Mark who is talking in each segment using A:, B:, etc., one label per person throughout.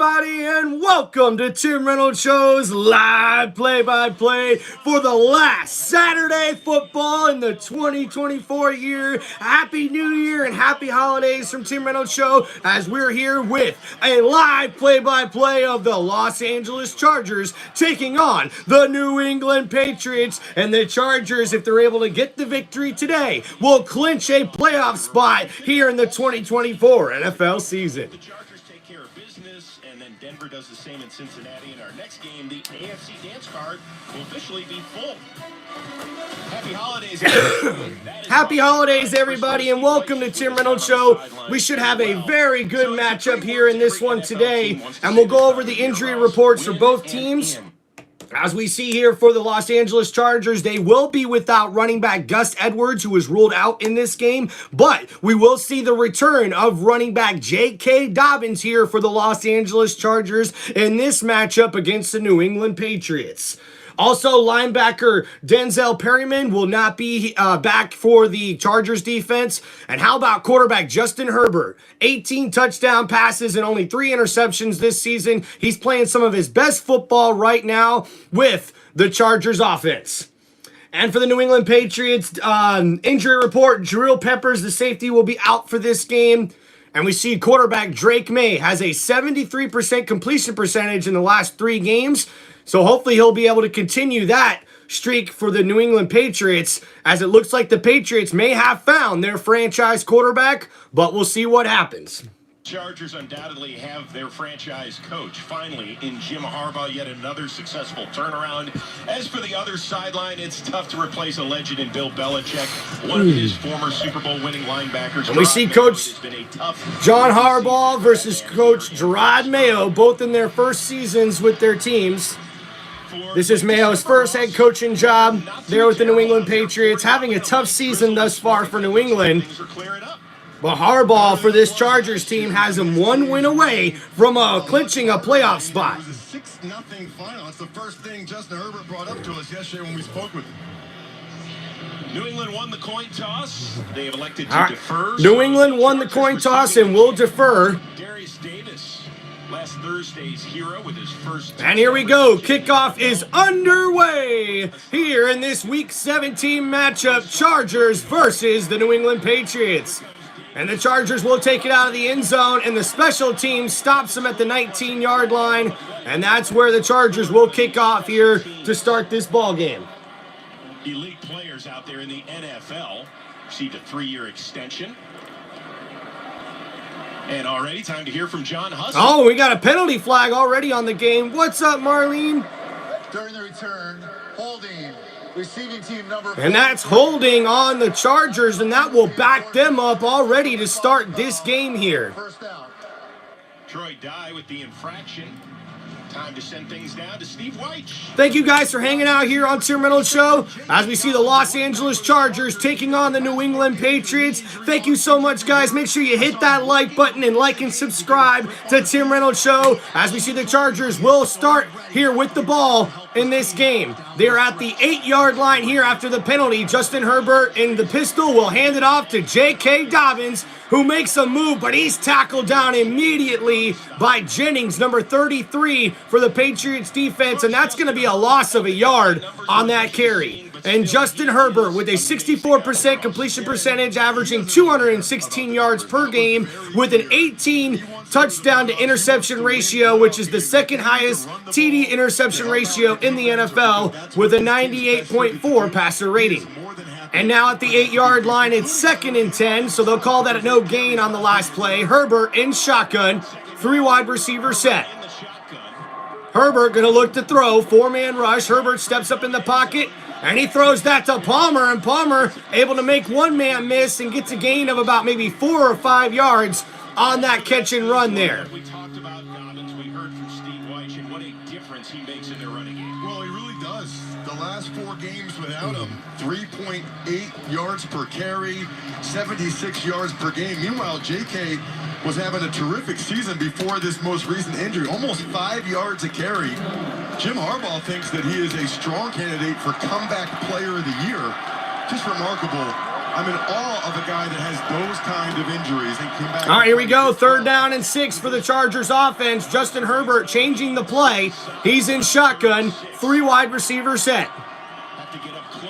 A: everybody, and welcome to Tim Reynolds Show's live play-by-play for the last Saturday football in the 2024 year. Happy New Year and happy holidays from Tim Reynolds Show as we're here with a live play-by-play of the Los Angeles Chargers taking on the New England Patriots. And the Chargers, if they're able to get the victory today, will clinch a playoff spot here in the 2024 NFL season.
B: And then Denver does the same in Cincinnati. In our next game, the AFC dance card will officially be full. Happy holidays, everybody.
A: Happy holidays, everybody, and welcome to Tim Reynolds Show. We should have a very good matchup here in this one today, and we'll go over the injury reports for both teams. As we see here for the Los Angeles Chargers, they will be without running back Gus Edwards, who was ruled out in this game, but we will see the return of running back J.K. Dobbins here for the Los Angeles Chargers in this matchup against the New England Patriots. Also, linebacker Denzel Perryman will not be back for the Chargers defense. And how about quarterback Justin Herbert? 18 touchdown passes and only 3 interceptions this season. He's playing some of his best football right now with the Chargers offense. And for the New England Patriots, injury report, Jabril Peppers, the safety, will be out for this game. And we see quarterback Drake May has a 73% completion percentage in the last 3 games. So hopefully he'll be able to continue that streak for the New England Patriots, as it looks like the Patriots may have found their franchise quarterback, but we'll see what happens.
B: Chargers undoubtedly have their franchise coach finally in Jim Harbaugh. Yet another successful turnaround. As for the other sideline, it's tough to replace a legend in Bill Belichick, one of his former Super Bowl winning linebackers.
A: And we see Coach John Harbaugh versus Coach Gerard Mayo, both in their first seasons with their teams. This is Mayo's first head coaching job there with the New England Patriots, having a tough season thus far for New England. But Harbaugh for this Chargers team has him 1 win away from clinching a playoff spot.
C: It was a 6-0 final. That's the first thing Justin Herbert brought up to us yesterday when we spoke with him.
B: New England won the coin toss. They have elected to defer.
A: New England won the coin toss and will defer.
B: Darius Davis, last Thursday's hero, with his first.
A: And here we go. Kickoff is underway here in this Week 17 matchup. Chargers versus the New England Patriots. And the Chargers will take it out of the end zone, and the special team stops them at the 19-yard line. And that's where the Chargers will kick off here to start this ball game.
B: Elite players out there in the NFL received a 3-year extension. And already time to hear from John Hustle.
A: Oh, we got a penalty flag already on the game. What's up, Marlene?
C: During the return, holding, receiving team number 4.
A: And that's holding on the Chargers, and that will back them up already to start this game here.
C: First down.
B: Troy Dye with the infraction. Time to send things down to Steve White.
A: Thank you guys for hanging out here on Tim Reynolds Show as we see the Los Angeles Chargers taking on the New England Patriots. Thank you so much, guys. Make sure you hit that like button and like and subscribe to Tim Reynolds Show as we see the Chargers will start here with the ball in this game. They're at the 8-yard line here after the penalty. Justin Herbert in the pistol will hand it off to J.K. Dobbins, who makes a move, but he's tackled down immediately by Jennings, number 33 for the Patriots defense, and that's going to be a loss of a yard on that carry. And Justin Herbert with a 64% completion percentage, averaging 216 yards per game with an 18 touchdown to interception ratio, which is the second highest TD interception ratio in the NFL with a 98.4 passer rating. And now at the 8-yard line, it's 2nd and 10, so they'll call that a no gain on the last play. Herbert in shotgun, 3 wide receiver set. Herbert going to look to throw, 4-man rush. Herbert steps up in the pocket, and he throws that to Palmer, and Palmer able to make 1-man miss and gets a gain of about maybe 4 or 5 yards on that catch and run there.
B: We talked about Dobbins. We heard from Steve White and what a difference he makes in their running game.
C: Well, he really does. The last 4 games without him, 3.8 yards per carry, 76 yards per game. Meanwhile, J.K. was having a terrific season before this most recent injury, almost 5 yards a carry. Jim Harbaugh thinks that he is a strong candidate for comeback player of the year. Just remarkable I'm in awe of a guy that has those kind of injuries and came back.
A: All right, here we go. 3rd down and 6 for the Chargers offense. Justin Herbert changing the play. He's in shotgun. 3 wide receiver set.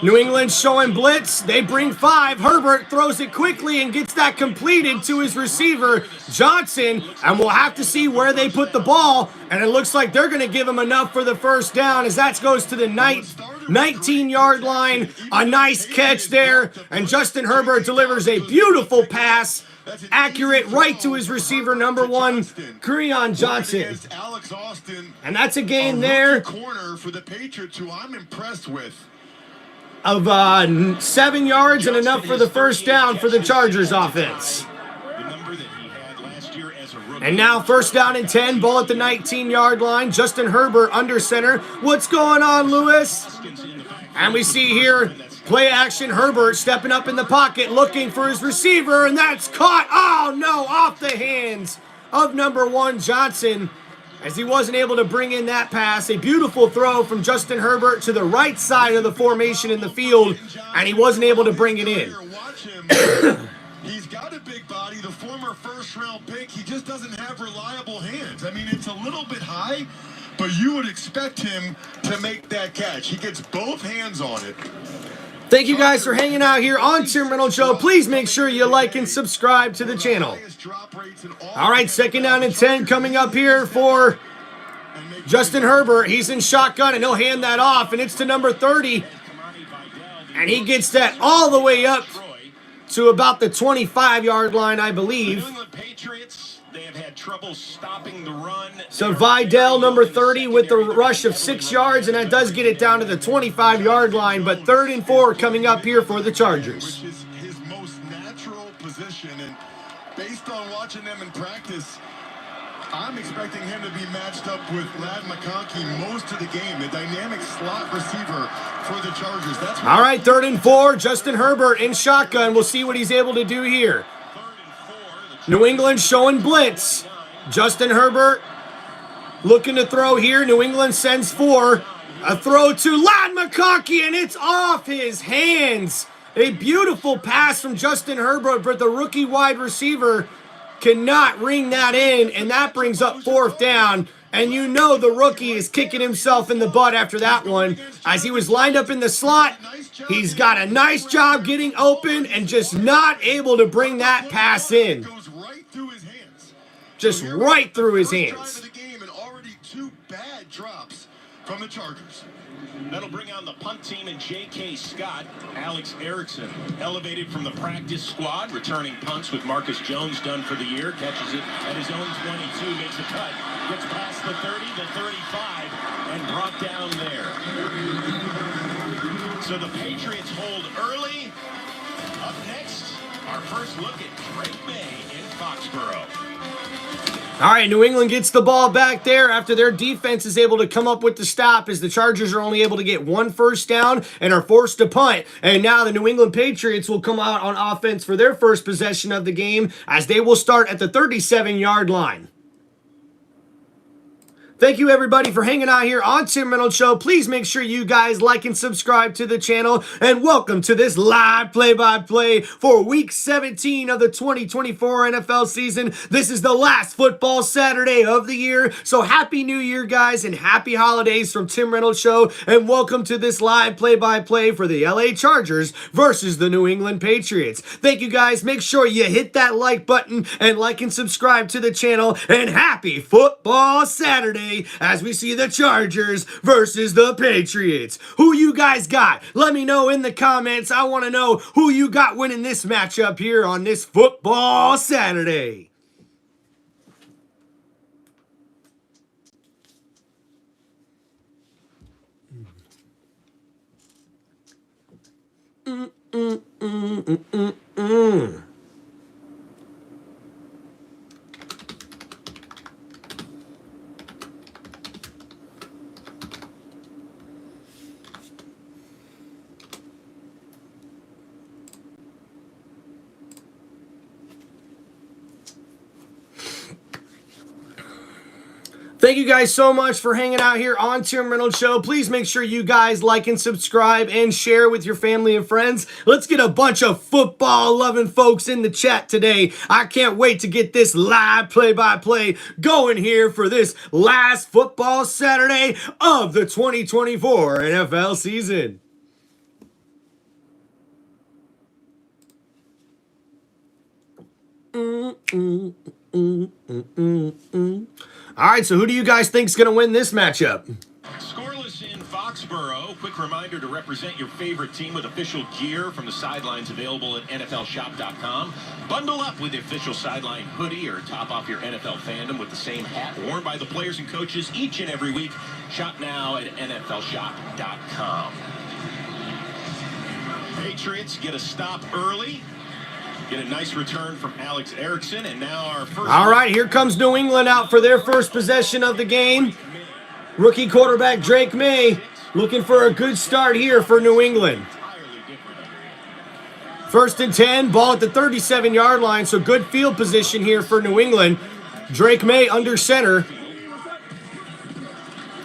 A: New England showing blitz. They bring 5. Herbert throws it quickly and gets that completed to his receiver, Johnson. And we'll have to see where they put the ball. And it looks like they're going to give him enough for the 1st down as that goes to the 19-yard line. A nice catch there. And Justin Herbert delivers a beautiful pass. Accurate right to his receiver, number 1, Kerryon Johnson. And that's a gain there
C: Corner for the Patriots, who I'm impressed with.
A: Of 7 yards and enough for the 1st down for the Chargers offense. And now 1st down and 10, ball at the 19-yard line. Justin Herbert under center. What's going on, Lewis? And we see here play action. Herbert stepping up in the pocket looking for his receiver, and that's caught. Oh no, off the hands of number 1 Johnson, as he wasn't able to bring in that pass. A beautiful throw from Justin Herbert to the right side of the formation in the field, and he wasn't able to bring it in.
C: He's got a big body, the former 1st-round pick. He just doesn't have reliable hands. I mean, it's a little bit high, but you would expect him to make that catch. He gets both hands on it.
A: Thank you guys for hanging out here on Tim Reynolds Show. Please make sure you like and subscribe to the channel. All right, 2nd down and 10 coming up here for Justin Herbert. He's in shotgun, and he'll hand that off, and it's to number 30. And he gets that all the way up to about the 25-yard line, I believe.
B: They have had trouble stopping the run.
A: So Vidal, number 30, with the rush of 6 yards, and that does get it down to the 25-yard line. But 3rd and 4 coming up here for the Chargers.
C: Which is his most natural position, and based on watching them in practice, I'm expecting him to be matched up with Ladd McConkey most of the game, the dynamic slot receiver for the Chargers. That's
A: all right, 3rd and 4, Justin Herbert in shotgun. We'll see what he's able to do here. New England showing blitz. Justin Herbert looking to throw here. New England sends 4. A throw to Ladd McConkey, and it's off his hands. A beautiful pass from Justin Herbert, but the rookie wide receiver cannot ring that in, and that brings up 4th down. And you know the rookie is kicking himself in the butt after that one. As he was lined up in the slot, he's got a nice job getting open and just not able to bring that pass in. Just right through his hands.
C: Already 2 bad drops from the Chargers.
B: That'll bring on the punt team and J.K. Scott. Alex Erickson elevated from the practice squad, returning punts with Marcus Jones done for the year. Catches it at his own 22, makes a cut, gets past the 30, the 35, and brought down there. So the Patriots hold early. Up next, our first look at Drake May in Foxborough.
A: All right, New England gets the ball back there after their defense is able to come up with the stop, as the Chargers are only able to get 1 first down and are forced to punt. And now the New England Patriots will come out on offense for their first possession of the game, as they will start at the 37-yard line. Thank you, everybody, for hanging out here on Tim Reynolds Show. Please make sure you guys like and subscribe to the channel. And welcome to this live play-by-play for Week 17 of the 2024 NFL season. This is the last football Saturday of the year. So happy New Year, guys, and happy holidays from Tim Reynolds Show. And welcome to this live play-by-play for the LA Chargers versus the New England Patriots. Thank you, guys. Make sure you hit that like button and like and subscribe to the channel. And happy football Saturday, as we see the Chargers versus the Patriots. Who you guys got? Let me know in the comments. I want to know who you got winning this matchup here on this football Saturday. Thank you guys so much for hanging out here on Tim Reynolds Show. Please make sure you guys like and subscribe and share with your family and friends. Let's get a bunch of football-loving folks in the chat today. I can't wait to get this live play-by-play going here for this last football Saturday of the 2024 NFL season. All right, so who do you guys think is going to win this matchup?
B: Scoreless in Foxborough. Quick reminder to represent your favorite team with official gear from the sidelines available at NFLshop.com. Bundle up with the official sideline hoodie or top off your NFL fandom with the same hat worn by the players and coaches each and every week. Shop now at NFLshop.com. Patriots get a stop early. Get a nice return from Alex Erickson, and now our first...
A: All right, here comes New England out for their first possession of the game. Rookie quarterback Drake May looking for a good start here for New England. First and 10, ball at the 37-yard line, so good field position here for New England. Drake May under center.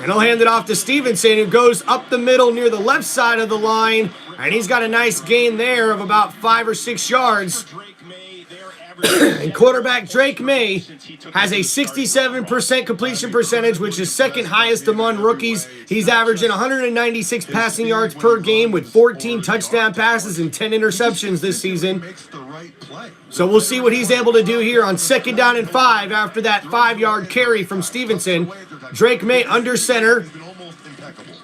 A: And he'll hand it off to Stevenson, who goes up the middle near the left side of the line. And he's got a nice gain there of about 5 or 6 yards. And quarterback Drake May has a 67% completion percentage, which is second highest among rookies. He's averaging 196 passing yards per game with 14 touchdown passes and 10 interceptions this season. So we'll see what he's able to do here on 2nd down and 5 after that 5-yard carry from Stevenson. Drake May under center.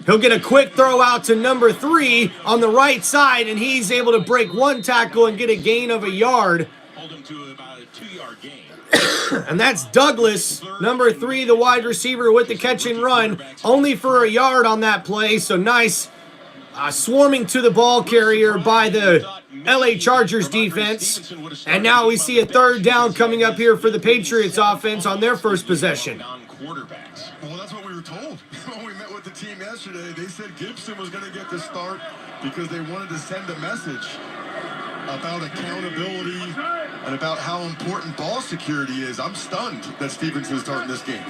A: He'll get a quick throw out to number 3 on the right side, and he's able to break one tackle and get a gain of a yard.
B: Hold him to about a 2-yard gain.
A: And that's Douglas, number 3, the wide receiver with the catch and run, only for a yard on that play. So nice swarming to the ball carrier by the LA Chargers defense. And now we see a 3rd down coming up here for the Patriots offense on their first possession.
C: Well, that's what we were told when we met with the team yesterday. They said Gibson was going to get the start because they wanted to send a message about accountability and about how important ball security is. I'm stunned that Stevenson's starting this game.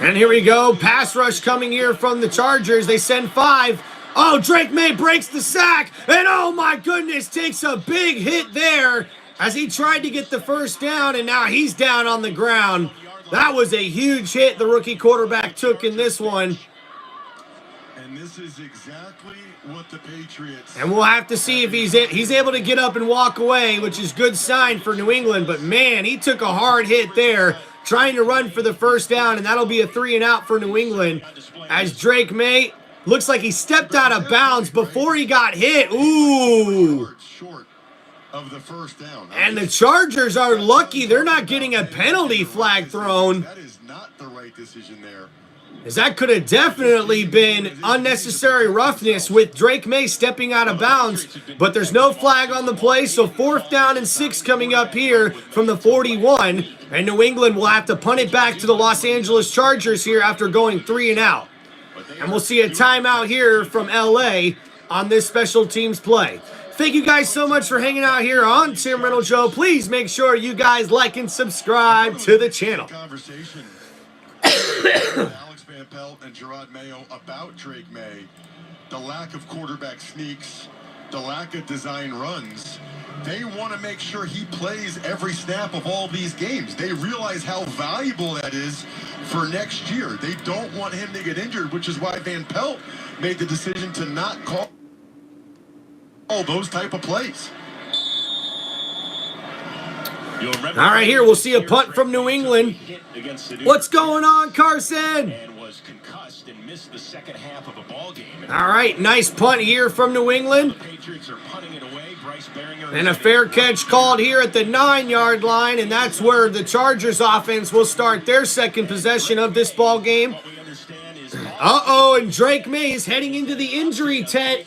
A: And here we go. Pass rush coming here from the Chargers. They send 5. Oh, Drake May breaks the sack. And oh my goodness, takes a big hit there as he tried to get the first down. And now he's down on the ground. That was a huge hit the rookie quarterback took in this one.
C: And this is exactly what the Patriots...
A: And we'll have to see if he's able to get up and walk away, which is good sign for New England. But man, he took a hard hit there, trying to run for the first down, and that'll be a 3 and out for New England. As Drake May looks like he stepped out of bounds before he got hit. Ooh.
C: Short of the first down.
A: And the Chargers are lucky they're not getting a penalty flag thrown.
C: That is not the right decision there.
A: As that could have definitely been unnecessary roughness with Drake May stepping out of bounds. But there's no flag on the play, so 4th down and 6 coming up here from the 41. And New England will have to punt it back to the Los Angeles Chargers here after going 3 and out. And we'll see a timeout here from LA on this special teams play. Thank you guys so much for hanging out here on Tim Reynolds Show. Please make sure you guys like and subscribe to the channel.
C: Conversation Alex Van Pelt and Gerard Mayo about Drake May, the lack of quarterback sneaks, the lack of design runs. They want to make sure he plays every snap of all these games. They realize how valuable that is for next year. They don't want him to get injured, which is why Van Pelt made the decision to not call all those type of plays.
A: All right, here we'll see a punt from New England. What's going on, Carson?
B: Was concussed and missed the second half of a ball game.
A: All right, nice punt here from New England.
B: The Patriots are punting it away. Bryce Baringer
A: And a fair catch called here at the 9-yard line, and that's where the Chargers offense will start their second possession of this ball game. Uh-oh, and Drake May is heading into the injury tent.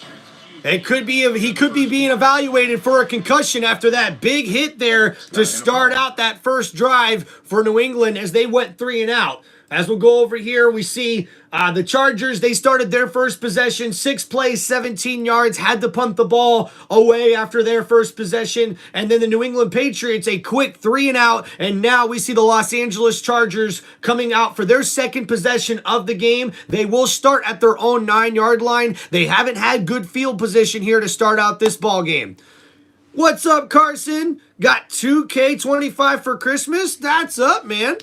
A: He could be being evaluated for a concussion after that big hit there to start out that first drive for New England as they went 3 and out. As we'll go over here, we see the Chargers, they started their first possession, 6 plays, 17 yards, had to punt the ball away after their first possession. And then the New England Patriots, a quick 3 and out. And now we see the Los Angeles Chargers coming out for their second possession of the game. They will start at their own 9-yard line. They haven't had good field position here to start out this ball game. What's up, Carson? Got 2K25 for Christmas? That's up, man.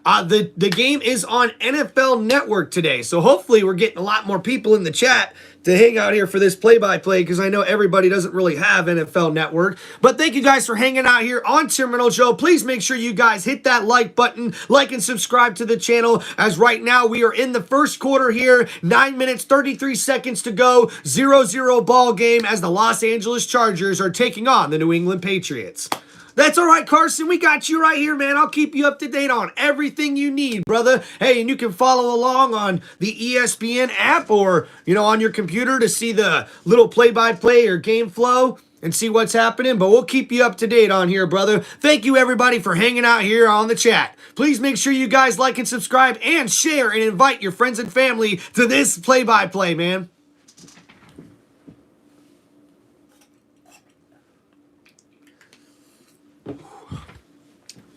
A: The game is on NFL Network today, so hopefully we're getting a lot more people in the chat to hang out here for this play-by-play, because I know everybody doesn't really have NFL Network. But thank you guys for hanging out here on Tim Reynolds Show. Please make sure you guys hit that like button, like and subscribe to the channel, as right now we are in the first quarter here. 9 minutes, 33 seconds to go. 0-0 ball game as the Los Angeles Chargers are taking on the New England Patriots. That's all right, Carson. We got you right here, man. I'll keep you up to date on everything you need, brother. Hey, and you can follow along on the ESPN app or, on your computer to see the little play-by-play or game flow and see what's happening. But we'll keep you up to date on here, brother. Thank you, everybody, for hanging out here on the chat. Please make sure you guys like and subscribe and share and invite your friends and family to this play-by-play, man.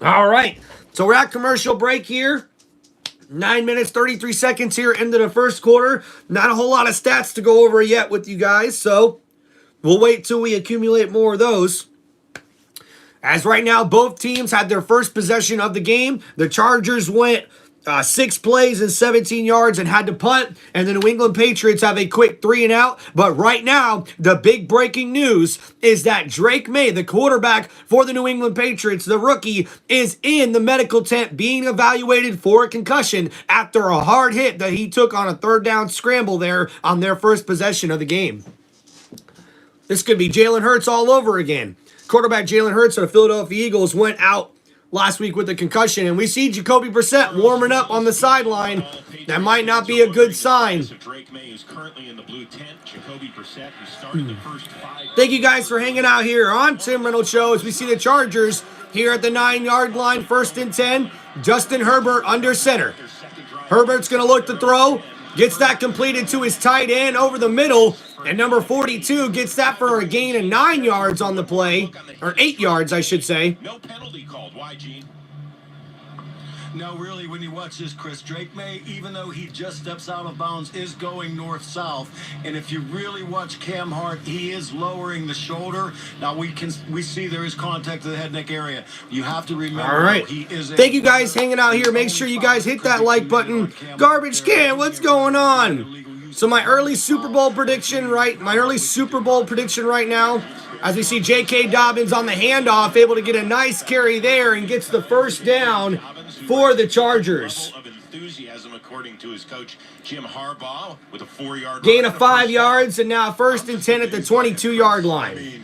A: All right, so we're at commercial break here. 9 minutes, 33 seconds here into the first quarter. Not a whole lot of stats to go over yet with you guys, so we'll wait till we accumulate more of those. As right now, both teams had their first possession of the game. The Chargers went 6 plays and 17 yards and had to punt, and the New England Patriots have a quick 3 and out. But right now, the big breaking news is that Drake May, the quarterback for the New England Patriots, the rookie, is in the medical tent being evaluated for a concussion after a hard hit that he took on a 3rd down scramble there on their first possession of the game. This could be Jalen Hurts all over again. Quarterback Jalen Hurts of the Philadelphia Eagles went out last week with a concussion, and we see Jacoby Brissett warming up on the sideline. That might not be a good sign. Thank you guys for hanging out here on Tim Reynolds Show as we see the Chargers here at the 9-yard line, 1st and 10. Justin Herbert under center. Herbert's going to look to throw. Gets that completed to his tight end over the middle. And number 42 gets that for a gain of 9 yards on the play. Or 8 yards, I should say.
B: No penalty called. Why, Gene?
D: No, really, when you watch this, Chris, Drake May, even though he just steps out of bounds, is going north-south. And if you really watch Cam Hart, he is lowering the shoulder. Now, we see there is contact to the head neck area. You have to remember,
A: all right.
D: He is
A: thank you guys hanging out here. Make sure you guys hit that like button. Garbage Can, what's going on? So my early Super Bowl prediction right now, as we see J.K. Dobbins on the handoff, able to get a nice carry there and gets the first down for the Chargers.
B: According to his coach, Jim Harbaugh, with a 4-yard
A: gain of 5 yards, and now 1st and 10 at the 22-yard line.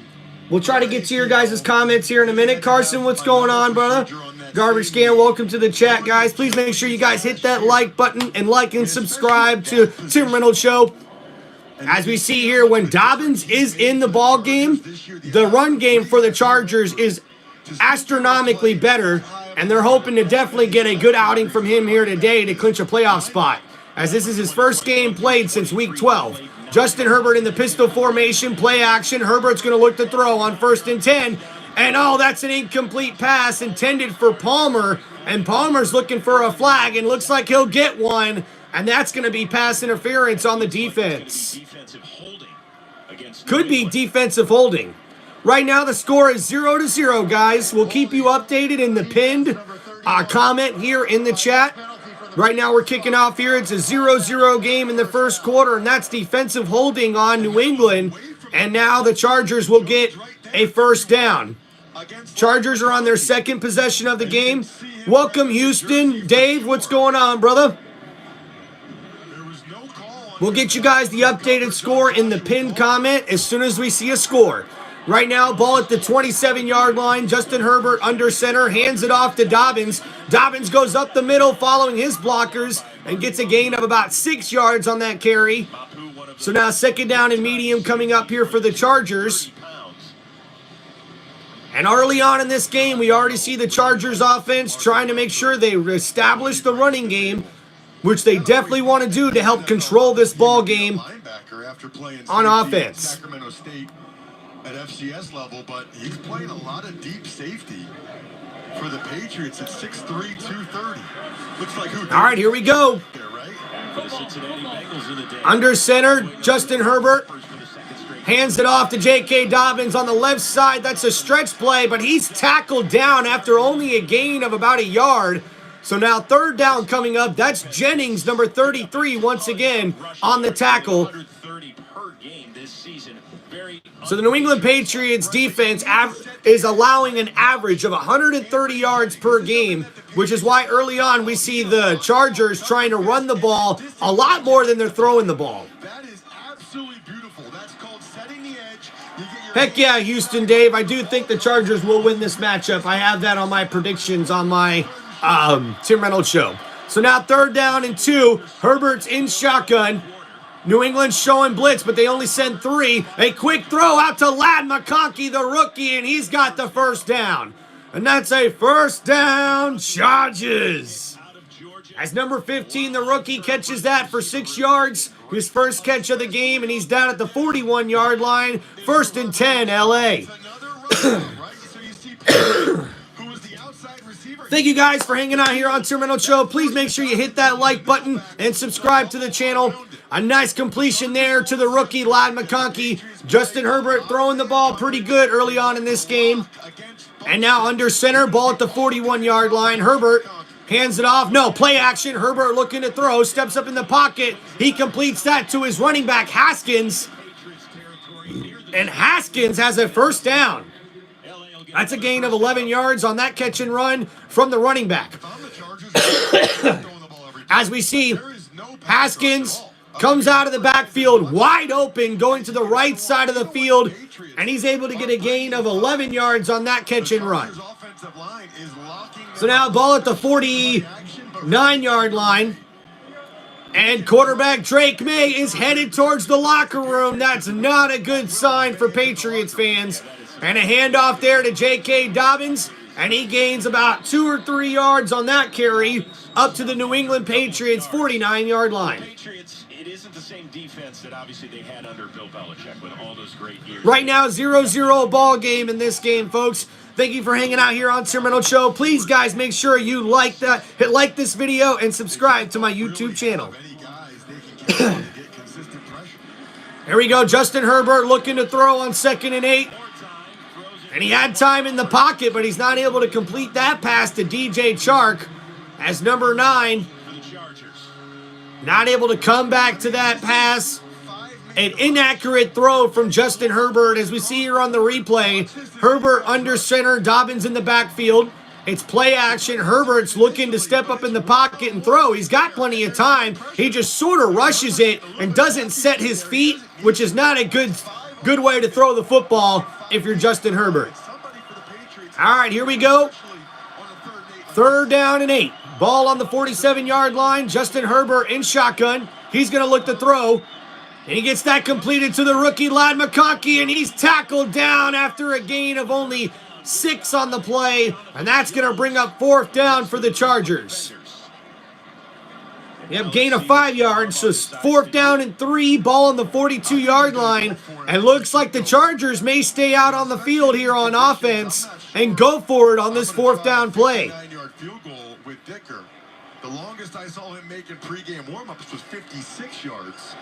A: We'll try to get to your guys' comments here in a minute. Carson, what's going on, brother? Garbage Can, welcome to the chat, guys. Please make sure you guys hit that like button and like and subscribe to Tim Reynolds Show. As we see here, when Dobbins is in the ball game, the run game for the Chargers is astronomically better, and they're hoping to definitely get a good outing from him here today to clinch a playoff spot, as this is his first game played since Week 12. Justin Herbert in the pistol formation, play action. Herbert's going to look to throw on 1st and 10. And oh, that's an incomplete pass intended for Palmer. And Palmer's looking for a flag and looks like he'll get one. And that's going to be pass interference on the defense. Could be defensive holding. Right now the score is 0-0, guys. We'll keep you updated in the pinned comment here in the chat. Right now we're kicking off here. It's a 0-0 game in the first quarter, and that's defensive holding on New England. And now the Chargers will get a first down. Chargers are on their second possession of the game. Welcome, Houston. Dave, what's going on, brother? We'll get you guys the updated score in the pinned comment as soon as we see a score. Right now, ball at the 27-yard line. Justin Herbert under center, hands it off to Dobbins. Dobbins goes up the middle following his blockers and gets a gain of about 6 yards on that carry. So now 2nd down and medium coming up here for the Chargers. And early on in this game, we already see the Chargers offense trying to make sure they establish the running game which they definitely want to do to help control this ball game
C: Linebacker after playing
A: on
C: safety at
A: offense.
C: Sacramento State at FCS level, but he's playing a lot of deep safety for the Patriots at 6'3", 230. Looks like who?
A: All right, here we go.
C: There, right?
B: For the Cincinnati Bengals in the day.
A: Under center, Justin Herbert hands it off to J.K. Dobbins on the left side. That's a stretch play, but he's tackled down after only a gain of about a yard. So now third down coming up. That's Jennings, number 33, once again on the tackle. So the New England Patriots defense is allowing an average of 130 yards per game, which is why early on we see the Chargers trying to run the ball a lot more than they're throwing the ball.
C: That is absolutely beautiful. That's called setting the edge. You get your
A: Heck yeah, Houston Dave. I do think the Chargers will win this matchup. I have that on my predictions on my Tim Reynolds Show. So now third down and 2. Herbert's in shotgun. New England's showing blitz, but they only send 3. A quick throw out to Ladd McConkey, the rookie, and he's got the first down. And that's a first down, Chargers. As number 15, the rookie, catches that for 6 yards. His first catch of the game, and he's down at the 41-yard line. First and 10, L.A. Thank you guys for hanging out here on Tim Reynolds Show. Please make sure you hit that like button and subscribe to the channel. A nice completion there to the rookie, Ladd McConkey. Justin Herbert throwing the ball pretty good early on in this game. And now under center, ball at the 41-yard line. Herbert hands it off. No, play action. Herbert looking to throw, steps up in the pocket. He completes that to his running back, Haskins. And Haskins has a first down. That's a gain of 11 yards on that catch and run from the running back. As we see, Haskins comes out of the backfield wide open, going to the right side of the field, and he's able to get a gain of 11 yards on that catch and run. So now ball at the 49-yard line, and quarterback Drake May is headed towards the locker room. That's not a good sign for Patriots fans. And a handoff there to J.K. Dobbins, and he gains about 2 or 3 yards on that carry up to the New England Patriots 49-yard line.
B: It isn't the same defense that obviously they had under Bill Belichick with all those great years.
A: Right now, 0-0 ball game in this game, folks. Thank you for hanging out here on Tim Reynolds Show. Please, guys, make sure you like this video and subscribe to my YouTube channel. There we go. Justin Herbert looking to throw on 2nd and 8. And he had time in the pocket, but he's not able to complete that pass to DJ Chark as number 9. Not able to come back to that pass. An inaccurate throw from Justin Herbert, as we see here on the replay. Herbert under center, Dobbins in the backfield. It's play action. Herbert's looking to step up in the pocket and throw. He's got plenty of time. He just sort of rushes it and doesn't set his feet, which is not a good way to throw the football if you're Justin Herbert. All right, here we go. Third down and 8. Ball on the 47-yard line. Justin Herbert in shotgun. He's going to look to throw. And he gets that completed to the rookie, Ladd McConkey, and he's tackled down after a gain of only 6 on the play. And that's going to bring up 4th down for the Chargers. Yep, gain of 5 yards, so 4th down and 3, ball on the 42-yard line. And looks like the Chargers may stay out on the field here on offense and go for it on this 4th down play.
C: 9-yard field goal with Dicker. The longest I saw him make in pregame warmups was 56 yards.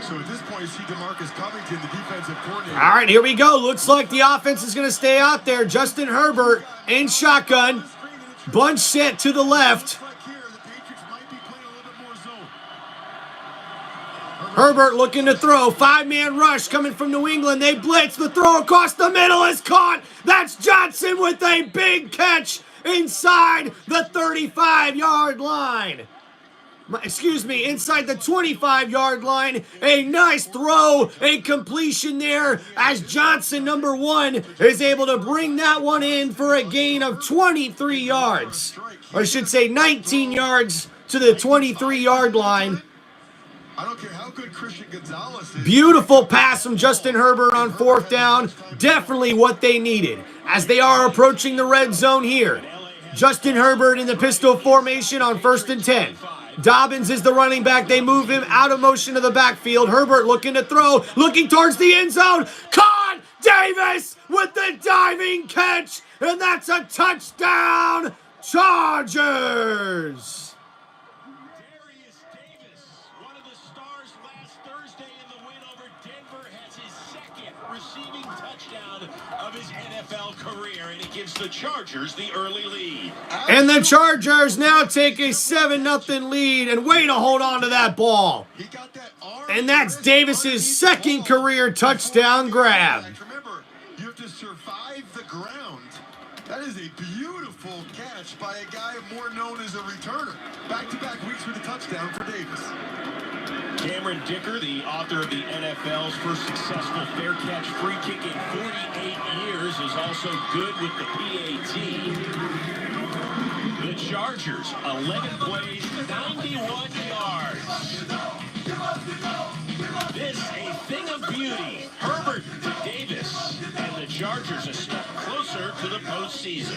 C: So at this point, you see DeMarcus Covington, the defensive coordinator.
A: All right, here we go. Looks like the offense is going to stay out there. Justin Herbert in shotgun. Bunch set to the left. Herbert looking to throw. 5-man rush coming from New England. They blitz. The throw across the middle is caught. That's Johnson with a big catch inside the 35-yard line. Excuse me, inside the 25-yard line. A nice throw, a completion there as Johnson, number 1, is able to bring that one in for a gain of 23 yards. Or I should say 19 yards to the 23-yard line.
C: I don't care how good Christian Gonzalez is.
A: Beautiful pass from Justin Herbert on 4th down. Definitely what they needed as they are approaching the red zone here. Justin Herbert in the pistol formation on 1st and 10. Dobbins is the running back. They move him out of motion to the backfield. Herbert looking to throw, looking towards the end zone. Caught! Davis with the diving catch, and that's a touchdown, Chargers!
B: One of the stars last Thursday in the win over Denver, has his second receiving touchdown of his NFL career, and it gives the Chargers the early lead.
A: And the Chargers now take a 7-0 lead, and way to hold on to that ball. And that's Davis's second career touchdown grab.
C: Remember, you have to survive the ground. That is a beautiful catch by a guy more known as a returner. Back-to-back weeks with a touchdown for Davis.
B: Cameron Dicker, the author of the NFL's first successful fair catch free kick in 48 years, is also good with the PAT. The Chargers, 11 plays, 91 yards. This a thing of beauty. Herbert to Davis, and the Chargers a step closer to the postseason.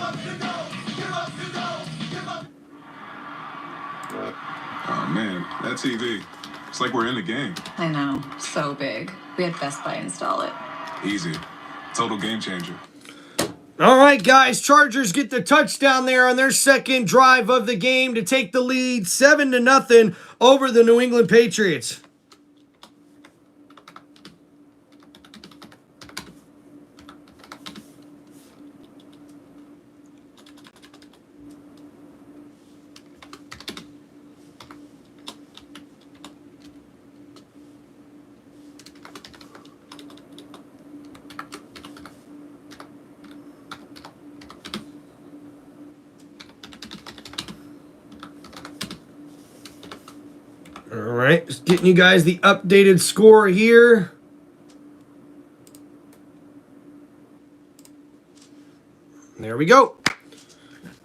E: Oh man, that TV. It's like we're in the game.
F: I know, so big. We had Best Buy install it.
E: Easy. Total game changer.
A: All right, guys, Chargers get the touchdown there on their second drive of the game to take the lead 7-0 over the New England Patriots. All right, just getting you guys the updated score here. There we go.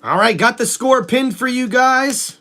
A: All right, got the score pinned for you guys.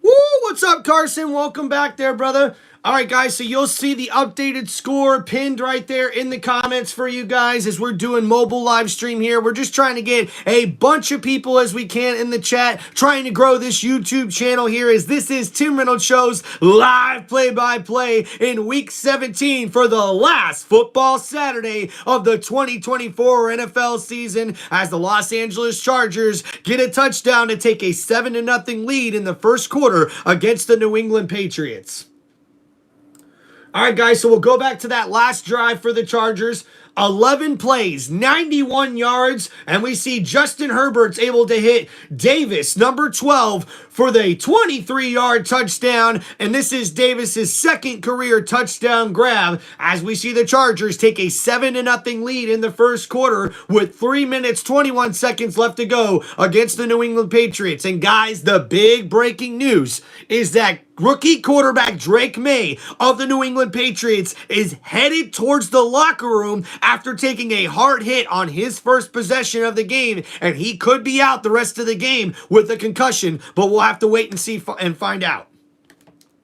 A: Woo, what's up, Carson? Welcome back there, brother. All right, guys, so you'll see the updated score pinned right there in the comments for you guys as we're doing mobile live stream here. We're just trying to get a bunch of people as we can in the chat, trying to grow this YouTube channel here as this is Tim Reynolds Show's live play-by-play in Week 17 for the last football Saturday of the 2024 NFL season as the Los Angeles Chargers get a touchdown to take a 7-0 lead in the first quarter against the New England Patriots. All right, guys, so we'll go back to that last drive for the Chargers. 11 plays, 91 yards, and we see Justin Herbert's able to hit Davis, number 12, for the 23-yard touchdown, and this is Davis's second career touchdown grab as we see the Chargers take a 7-0 lead in the first quarter with 3 minutes, 21 seconds left to go against the New England Patriots. And guys, the big breaking news is that rookie quarterback Drake May of the New England Patriots is headed towards the locker room after taking a hard hit on his first possession of the game, and he could be out the rest of the game with a concussion, but we'll have to wait and see and find out.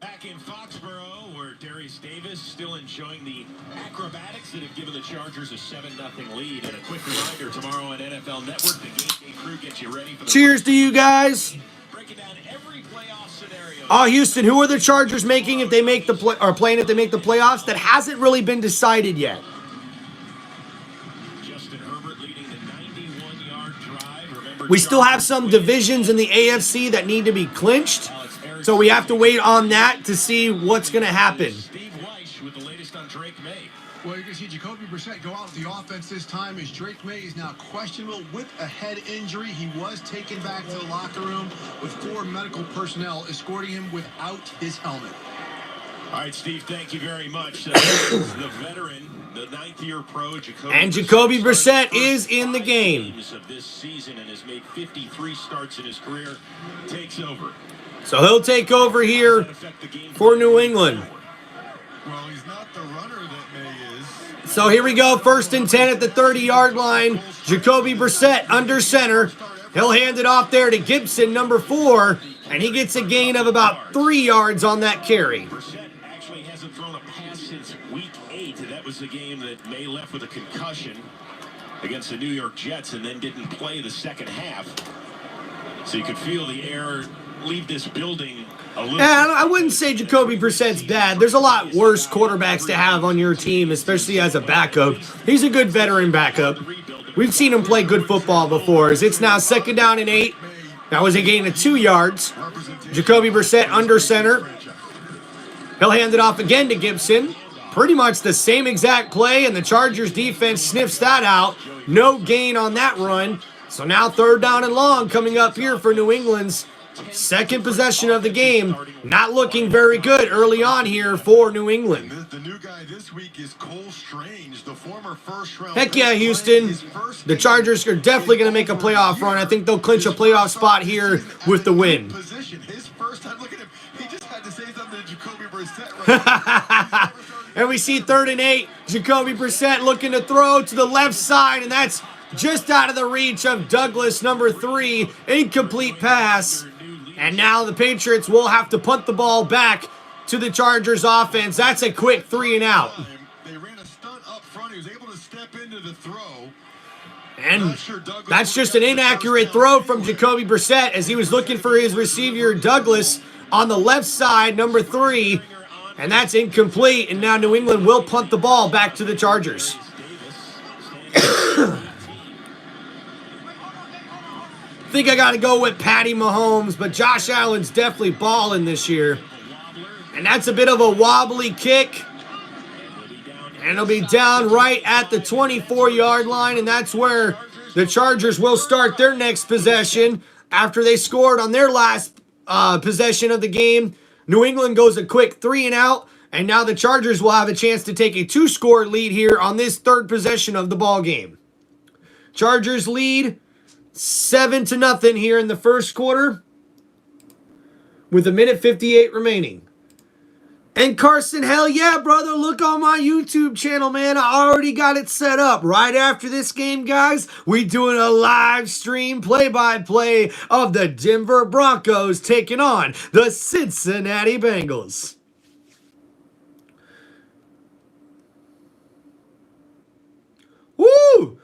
B: Back in Foxborough, where Darius Davis still enjoying the acrobatics that have given the Chargers a 7-0 lead. And a quick reminder, tomorrow on NFL Network, the Game Day crew gets you ready for the...
A: Cheers to you guys.
B: Breaking down every playoff scenario.
A: Oh, Houston, who are the Chargers making if they make the playing if they make the playoffs? That hasn't really been decided yet.
B: Justin Herbert leading the 91-yard drive. Remember,
A: We still have some divisions in the AFC that need to be clinched, so we have to wait on that to see what's going to happen.
B: Steve Weish with the latest on Drake May.
G: Well, you can see Jacoby Brissett go out with the offense this time as Drake May is now questionable with a head injury. He was taken back to the locker room with 4 medical personnel escorting him without his helmet.
B: All right, Steve, thank you very much. The veteran, the 9th-year pro,
A: Jacoby Brissett is in the game.
B: Of this season and has made 53 starts in his career, takes over.
A: So he'll take over here for New England.
C: Well, he's not the runner that May is.
A: So here we go, 1st and 10 at the 30-yard line. Jacoby Brissett under center. He'll hand it off there to Gibson, number 4, and he gets a gain of about 3 yards on that carry.
B: Brissett actually hasn't thrown a pass since Week 8. That was the game that May left with a concussion against the New York Jets and then didn't play the second half. So you could feel the air leave this building
A: Yeah, I wouldn't say Jacoby Brissett's bad. There's a lot worse quarterbacks to have on your team, especially as a backup. He's a good veteran backup. We've seen him play good football before. As it's now 2nd down and 8. That was a gain of 2 yards. Jacoby Brissett under center. He'll hand it off again to Gibson. Pretty much the same exact play, and the Chargers defense sniffs that out. No gain on that run. So now 3rd down and long coming up here for New England's second possession of the game. Not looking very good early on here for New England.
C: The new guy this week is Cole Strange, the former first-round.
A: Heck yeah, Houston. The Chargers are definitely going to make a playoff run. I think they'll clinch a playoff spot here with the win.
C: His first time, look at him. He just had to say something to Jacoby Brissett right.
A: And we see 3rd and 8. Jacoby Brissett looking to throw to the left side, and that's just out of the reach of Douglas, number 3. Incomplete pass. And now the Patriots will have to punt the ball back to the Chargers offense. That's a quick 3 and out.
C: They ran a stunt up front. He was able to step into the throw.
A: And that's just an inaccurate throw from Jacoby Brissett as he was looking for his receiver, Douglas, on the left side, number 3. And that's incomplete. And now New England will punt the ball back to the Chargers. I think I got to go with Patty Mahomes, but Josh Allen's definitely balling this year. And that's a bit of a wobbly kick. And it'll be down right at the 24-yard line, and that's where the Chargers will start their next possession after they scored on their last possession of the game. New England goes a quick 3 and out, and now the Chargers will have a chance to take a 2-score lead here on this 3rd possession of the ball game. Chargers lead 7-0 here in the first quarter with 1:58 remaining. And Carson, hell yeah, brother, look on my YouTube channel, man. I already got it set up. Right after this game, guys, we doing a live stream play-by-play of the Denver Broncos taking on the Cincinnati Bengals. Woo!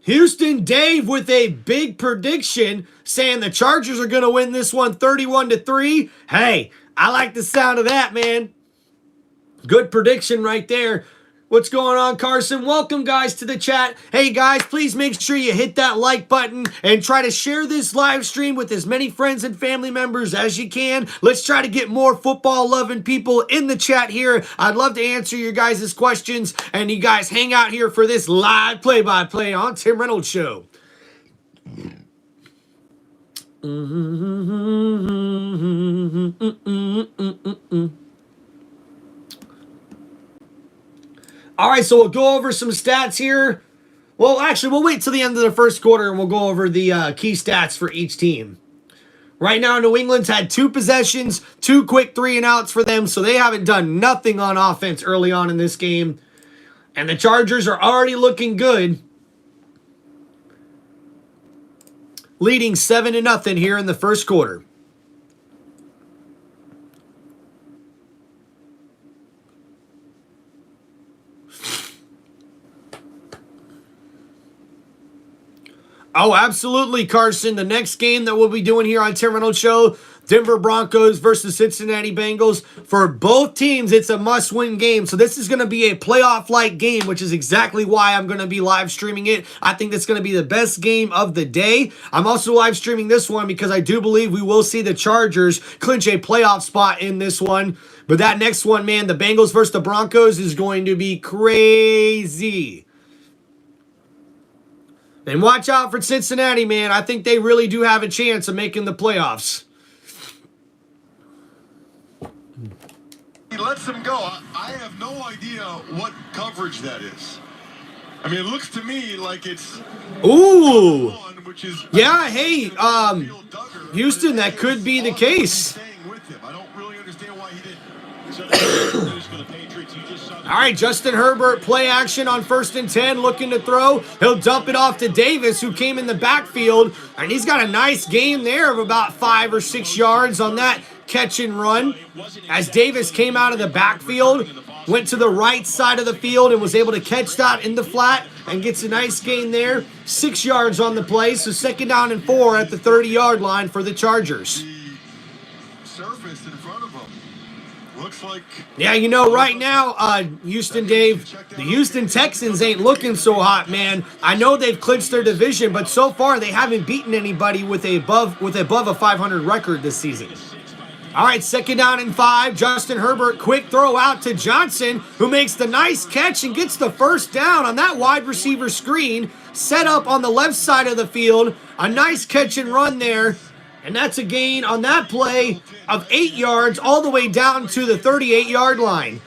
A: Houston Dave with a big prediction saying the Chargers are going to win this one 31-3. Hey, I like the sound of that, man. Good prediction right there. What's going on, Carson? Welcome, guys, to the chat. Hey, guys, please make sure you hit that like button and try to share this live stream with as many friends and family members as you can. Let's try to get more football-loving people in the chat here. I'd love to answer your guys' questions, and you guys hang out here for this live play-by-play on Tim Reynolds Show. All right, so we'll go over some stats here. Well, actually, we'll wait till the end of the first quarter and we'll go over the key stats for each team. Right now, New England's had 2 possessions, 2 quick 3 and outs for them, so they haven't done nothing on offense early on in this game. And the Chargers are already looking good, leading 7-0 here in the first quarter. Oh, absolutely, Carson. The next game that we'll be doing here on Tim Reynolds Show, Denver Broncos versus Cincinnati Bengals. For both teams, it's a must-win game. So this is going to be a playoff-like game, which is exactly why I'm going to be live streaming it. I think that's going to be the best game of the day. I'm also live streaming this one because I do believe we will see the Chargers clinch a playoff spot in this one. But that next one, man, the Bengals versus the Broncos is going to be crazy. And watch out for Cincinnati, man. I think they really do have a chance of making the playoffs.
C: He lets him go. I have no idea what coverage that is. I mean, it looks to me like it's...
A: Ooh.
C: Which is,
A: yeah, hey, Houston, that could be the case.
C: I don't really understand why he didn't.
A: All right, Justin Herbert, play action on 1st and 10, looking to throw. He'll dump it off to Davis, who came in the backfield, and he's got a nice gain there of about 5 or 6 yards on that catch and run. As Davis came out of the backfield, went to the right side of the field and was able to catch that in the flat and gets a nice gain there. 6 yards on the play, so 2nd down and 4 at the 30-yard line for the Chargers.
C: Surface Looks like...
A: Yeah, you know, right now, Houston, Dave, the Houston Texans ain't looking so hot, man. I know they've clinched their division, but so far they haven't beaten anybody with above a 500 record this season. All right, 2nd down and 5. Justin Herbert, quick throw out to Johnson, who makes the nice catch and gets the 1st down on that wide receiver screen. Set up on the left side of the field. A nice catch and run there. And that's a gain on that play of 8 yards all the way down to the 38-yard line.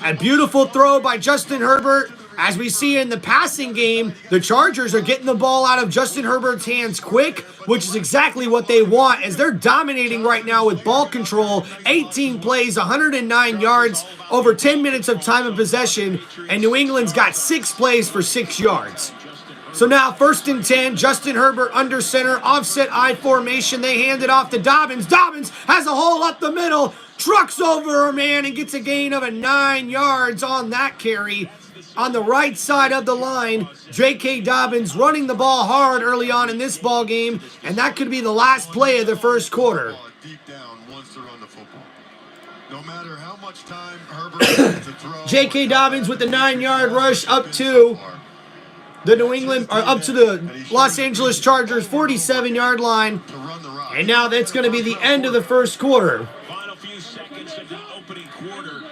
A: A beautiful throw by Justin Herbert. As we see in the passing game, the Chargers are getting the ball out of Justin Herbert's hands quick, which is exactly what they want as they're dominating right now with ball control. 18 plays, 109 yards, over 10 minutes of time of possession, and New England's got 6 plays for 6 yards. So now 1st and 10, Justin Herbert under center, offset I formation. They hand it off to Dobbins. Dobbins has a hole up the middle, trucks over a man and gets a gain of 9 yards on that carry. On the right side of the line, J.K. Dobbins running the ball hard early on in this ball game, and that could be the last play of the 1st quarter.
C: Deep down wants to run the football. No matter how much time Herbert has to throw.
A: J.K. Dobbins with the 9-yard rush up to the up to the Los Angeles Chargers 47-yard line. And now that's going to be the end of the 1st quarter.
B: Final few seconds of the opening quarter.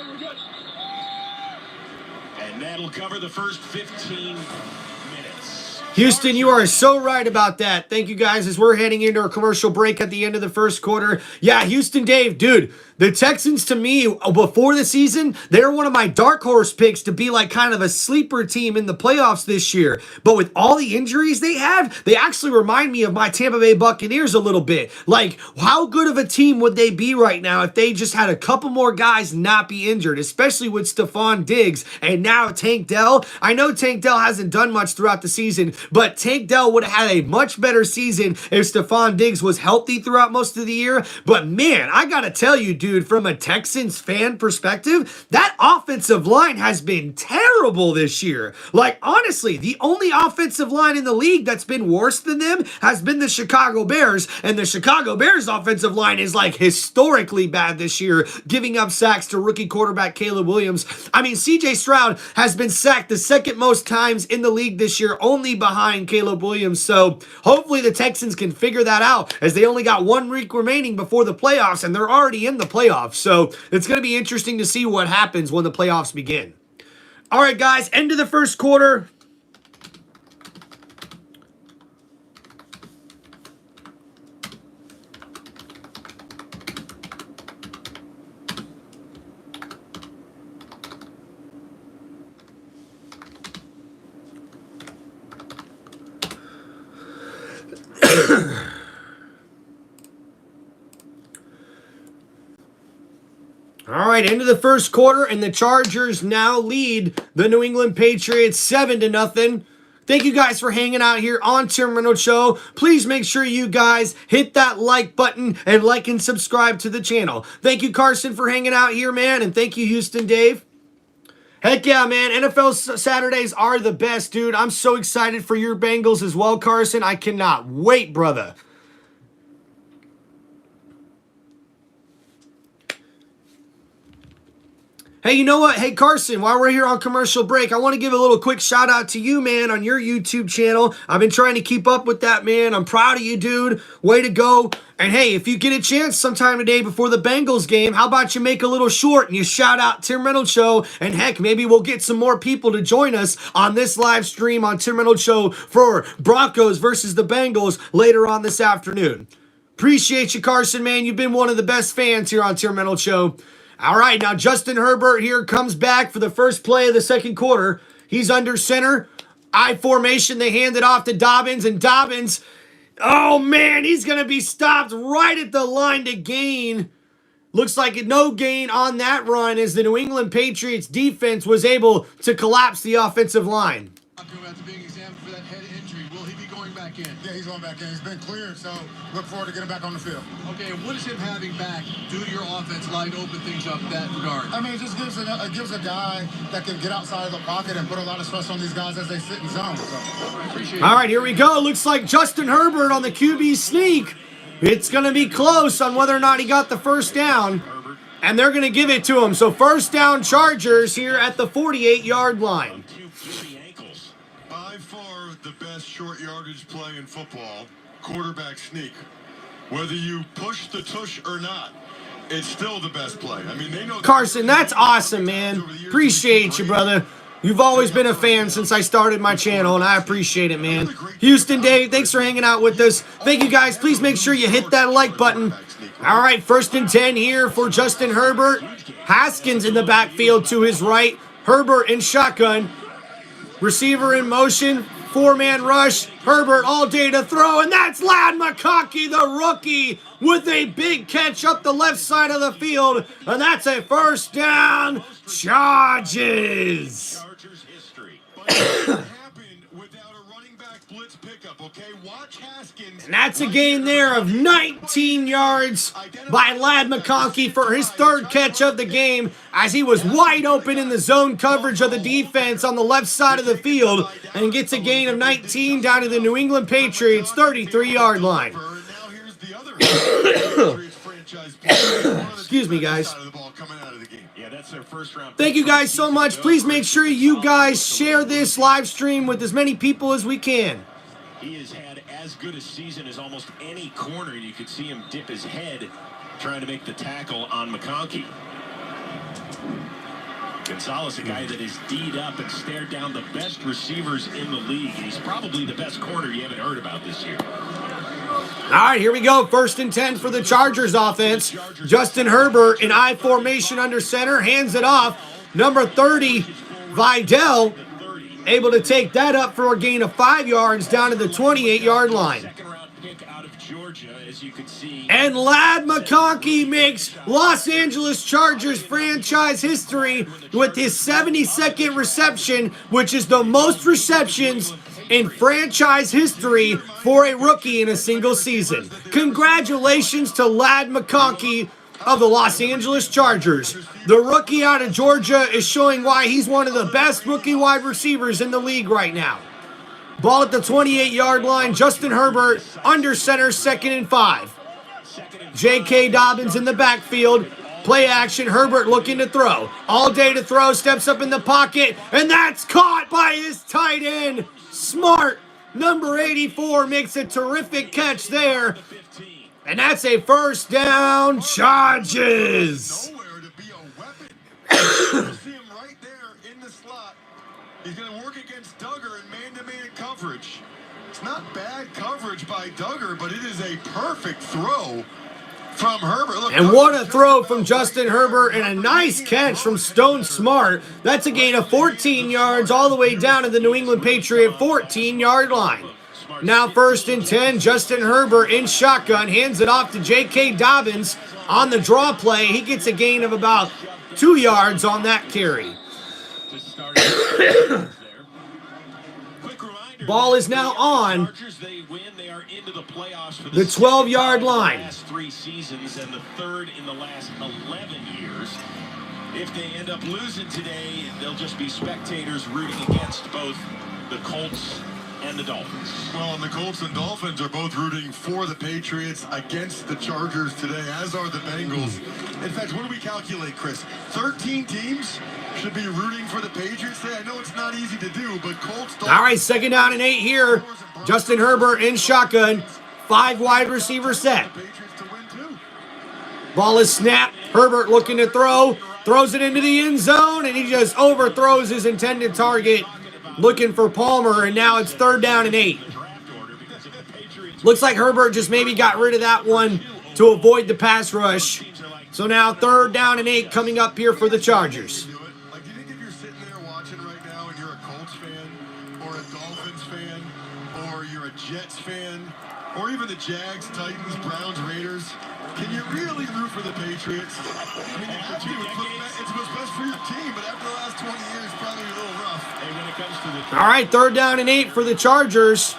B: And that'll cover the first 15 minutes.
A: Houston, you are so right about that. Thank you guys as we're heading into a commercial break at the end of the 1st quarter. Yeah, Houston, Dave, dude, the Texans to me, before the season, they're one of my dark horse picks to be like kind of a sleeper team in the playoffs this year. But with all the injuries they have, they actually remind me of my Tampa Bay Buccaneers a little bit. Like, how good of a team would they be right now if they just had a couple more guys not be injured, especially with Stephon Diggs and now Tank Dell? I know Tank Dell hasn't done much throughout the season, but Tank Dell would have had a much better season if Stephon Diggs was healthy throughout most of the year. But man, I gotta tell you, dude, from a Texans fan perspective, that offensive line has been terrible this year. Like, honestly, the only offensive line in the league that's been worse than them has been the Chicago Bears, and the Chicago Bears offensive line is like historically bad this year, giving up sacks to rookie quarterback Caleb Williams. I mean, CJ Stroud has been sacked the 2nd most times in the league this year, only behind Caleb Williams. So hopefully the Texans can figure that out, as they only got 1 week remaining before the playoffs, and they're already in the playoffs. So it's going to be interesting to see what happens when the playoffs begin. All right, guys, end of the 1st quarter. All right, end of the 1st quarter, and the Chargers now lead the New England Patriots 7-0. Thank you guys for hanging out here on Tim Reynolds Show. Please make sure you guys hit that like button and like and subscribe to the channel. Thank you, Carson, for hanging out here, man, and thank you, Houston Dave. Heck yeah, man. NFL Saturdays are the best, dude. I'm so excited for your Bengals as well, Carson. I cannot wait, brother. Hey, you know what? Hey, Carson, while we're here on commercial break, I want to give a little quick shout out to you, man, on your YouTube channel. I've been trying to keep up with that, man. I'm proud of you, dude. Way to go. And hey, if you get a chance sometime today before the Bengals game, how about you make a little short and you shout out Tim Reynolds Show, and heck, maybe we'll get some more people to join us on this live stream on Tim Reynolds Show for Broncos versus the Bengals later on this afternoon. Appreciate you, Carson, man. You've been one of the best fans here on Tim Reynolds Show. All right, now Justin Herbert here comes back for the first play of the 2nd quarter. He's under center. I formation, they hand it off to Dobbins, and Dobbins, oh man, he's going to be stopped right at the line to gain. Looks like no gain on that run as the New England Patriots defense was able to collapse the offensive line.
G: After being examined for that head injury, will he be going back in?
H: Yeah, he's going back in. He's been cleared, so look forward to getting back on the field.
G: Okay, and what is him having back do to your offense line to open things up in that regard?
H: I mean, it just gives a guy that can get outside of the pocket and put a lot of stress on these guys as they sit in zone. So.
G: I appreciate it.
A: All right, here we go. Looks like Justin Herbert on the QB sneak. It's going to be close on whether or not he got the first down. and they're going to give it to him. So first down Chargers here at the 48-yard line.
C: By far the best short yardage play in football, quarterback sneak. Whether you push the tush or not, it's still the best play. I mean, they know.
A: Carson, that's awesome, man. Appreciate you, brother. You've always been a fan since I started my channel, and I appreciate it, man. Houston Dave, thanks for hanging out with us. Thank you, guys. Please make sure you hit that like button. All right, 1st and 10 here for Justin Herbert. Haskins in the backfield to his right. Herbert in shotgun. Receiver in motion. 4-man rush. Herbert all day to throw, and that's Ladd McConkey, the rookie, with a big catch up the left side of the field, and that's a first down. Chargers. And that's a gain there of 19 yards by Ladd McConkey for his 3rd catch of the game, as he was wide open in the zone coverage of the defense on the left side of the field, and gets a gain of 19 down to the New England Patriots 33-yard line. Excuse me, guys. Thank you guys so much. Please make sure you guys share this live stream with as many people as we can.
B: He has had as good a season as almost any corner. You could see him dip his head trying to make the tackle on McConkey. Gonzalez, a guy that is D'd up and stared down the best receivers in the league. He's probably the best corner you haven't heard about this year.
A: All right, here we go. 1st and 10 for the Chargers offense. Justin Herbert in I formation under center, hands it off. Number 30, Vidal, able to take that up for a gain of 5 yards down to the 28-yard line. And Ladd McConkey makes Los Angeles Chargers franchise history with his 72nd reception, which is the most receptions in franchise history for a rookie in a single season. Congratulations to Ladd McConkey of the Los Angeles Chargers. The rookie out of Georgia is showing why he's one of the best rookie wide receivers in the league right now. Ball at the 28-yard line. Justin Herbert under center, 2nd and 5. J.K. Dobbins in the backfield. Play action. Herbert looking to throw. All day to throw. Steps up in the pocket. And that's caught by his tight end. Smart. Number 84 makes a terrific catch there. And that's a first down. Chargers.
C: See him right there in the slot. He's going to work against Duggar in man-to-man coverage. It's not bad coverage by Duggar, but it is a perfect throw from Herbert. Look,
A: and what a throw from Justin Herbert, and a nice catch from Stone Smart. That's a gain of 14 yards all the way down to the New England Patriot 14-yard line. Now 1st and 10, Justin Herbert in shotgun, hands it off to J.K. Dobbins on the draw play. He gets a gain of about 2 yards on that carry. Ball is now on the 12-yard line.
B: Last 3 seasons and the 3rd in the last 11 years. If they end up losing today, they'll just be spectators rooting against both the Colts and the Dolphins.
C: Well, and the Colts and Dolphins are both rooting for the Patriots against the Chargers today, as are the Bengals. In fact, what do we calculate, Chris? 13 teams should be rooting for the Patriots today. I know it's not easy to do, but Colts... Dolphins,
A: all right, 2nd down and 8 here. Justin Herbert in shotgun. 5 wide receiver set. Ball is snapped. Herbert looking to throw. Throws it into the end zone, and he just overthrows his intended target. Looking for Palmer, and now it's 3rd down and 8. Looks like Herbert just maybe got rid of that one to avoid the pass rush. So now 3rd down and 8 coming up here for the Chargers.
C: Like, do you think if you're sitting there watching right now and you're a Colts fan or a Dolphins fan or you're a Jets fan or even the Jags, Titans, Browns, Raiders, can you really root for the Patriots? I mean, you have to. It's what's best for your team, but after the last 20 years, probably a little rough.
B: Hey, when it comes to the
A: all right, 3rd down and 8 for the Chargers.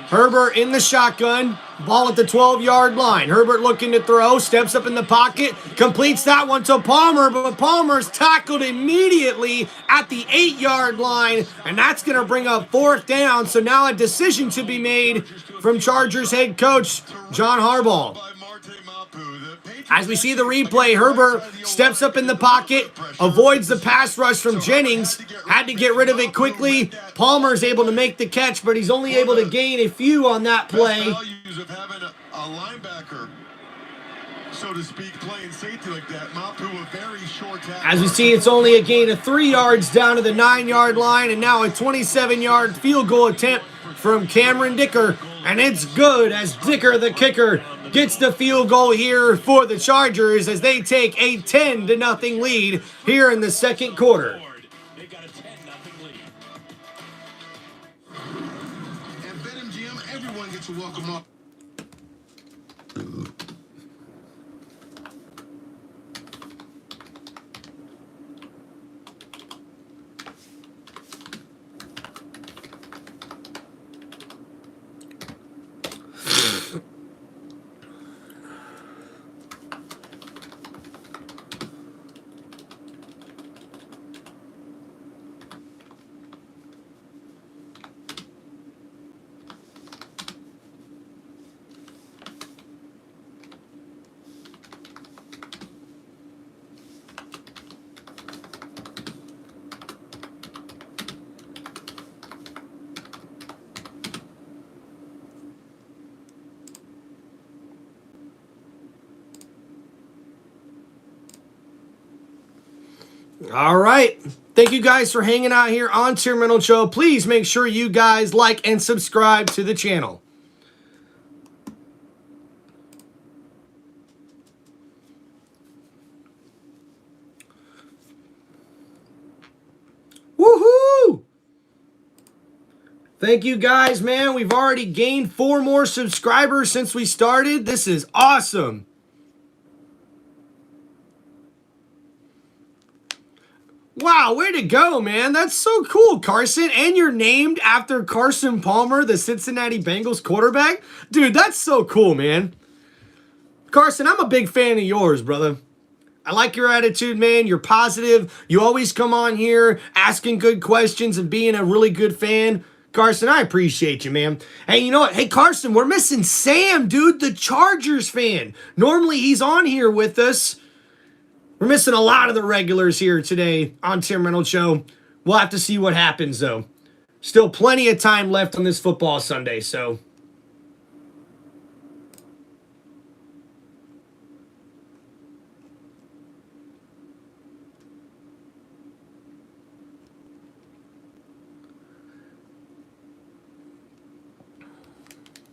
A: Herbert in the shotgun. Ball at the 12-yard line. Herbert looking to throw. Steps up in the pocket. Completes that one to Palmer, but Palmer's tackled immediately at the 8-yard line, and that's going to bring up 4th down. So now a decision to be made from Chargers head coach John Harbaugh. As we see the replay, Herbert steps up in the pocket, avoids the pass rush from Jennings, had to get rid of it quickly. Palmer's able to make the catch, but he's only able to gain a few on that play.
C: Values of having a linebacker, so to speak, playing safety like that. Mapu, a very short tackle.
A: As we see, it's only a gain of 3 yards down to the 9-yard line, and now a 27-yard field goal attempt from Cameron Dicker, and it's good as Dicker, the kicker, gets the field goal here for the Chargers as they take a 10-0 lead here in the second quarter.
C: At BetMGM, everyone gets a welcome up.
A: All right. Thank you guys for hanging out here on Tim Reynolds Show. Please make sure you guys like and subscribe to the channel. Woohoo! Thank you guys, man. We've already gained 4 more subscribers since we started. This is awesome. Wow, way to go, man. That's so cool, Carson. And you're named after Carson Palmer, the Cincinnati Bengals quarterback. Dude, that's so cool, man. Carson, I'm a big fan of yours, brother. I like your attitude, man. You're positive. You always come on here asking good questions and being a really good fan. Carson, I appreciate you, man. Hey, you know what? Hey, Carson, we're missing Sam, dude, the Chargers fan. Normally, he's on here with us. We're missing a lot of the regulars here today on Tim Reynolds Show. We'll have to see what happens, though. Still plenty of time left on this football Sunday, so...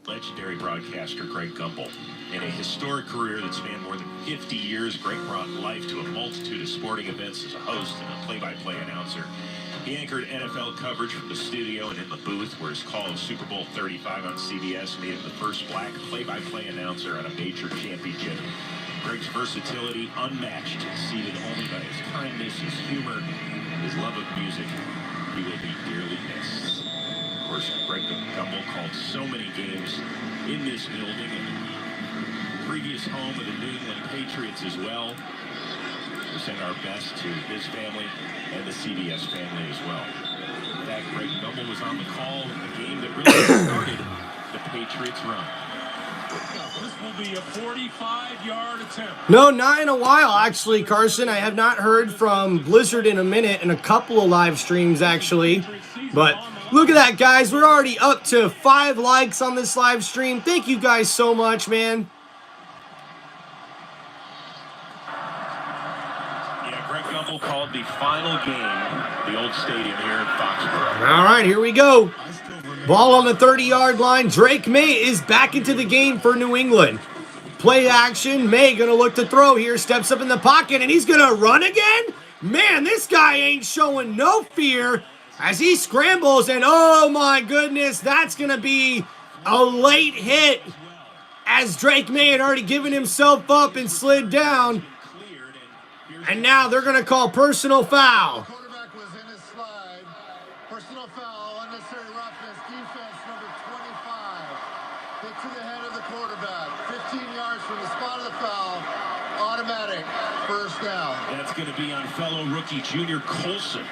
B: Legendary broadcaster Greg Gumbel. In a historic career that spanned more than 50 years, Greg brought life to a multitude of sporting events as a host and a play-by-play announcer. He anchored NFL coverage from the studio and in the booth, where his call of Super Bowl 35 on CBS made him the first black play-by-play announcer on a major championship. Greg's versatility unmatched, seated only by his kindness, his humor, his love of music. He will be dearly missed. Of course, Greg Gumbel called so many games in this building and previous home of the New England Patriots as well. We send our best to his family and the CBS family as well. In fact, Greg Gumbel was on the call in the game that really started the Patriots run. This will be a 45-yard attempt.
A: No, not in a while, actually, Carson. I have not heard from Blizzard in a minute, and a couple of live streams, actually. But look at that, guys. We're already up to 5 likes on this live stream. Thank you guys so much, man.
B: Yeah, Greg Gumbel called the final game, the old stadium here in Foxborough.
A: All right, here we go. Ball on the 30-yard line. Drake May is back into the game for New England. Play action. May going to look to throw here. Steps up in the pocket, and he's going to run again? Man, this guy ain't showing no fear as he scrambles, and oh my goodness, that's going to be a late hit as Drake May had already given himself up and slid down. And now they're going to call personal foul.
H: Quarterback was in his slide. Personal foul, unnecessary roughness, defense number 25. Hit to the head of the quarterback. 15 yards from the spot of the foul. Automatic first down.
B: That's going to be on fellow rookie Junior Colson.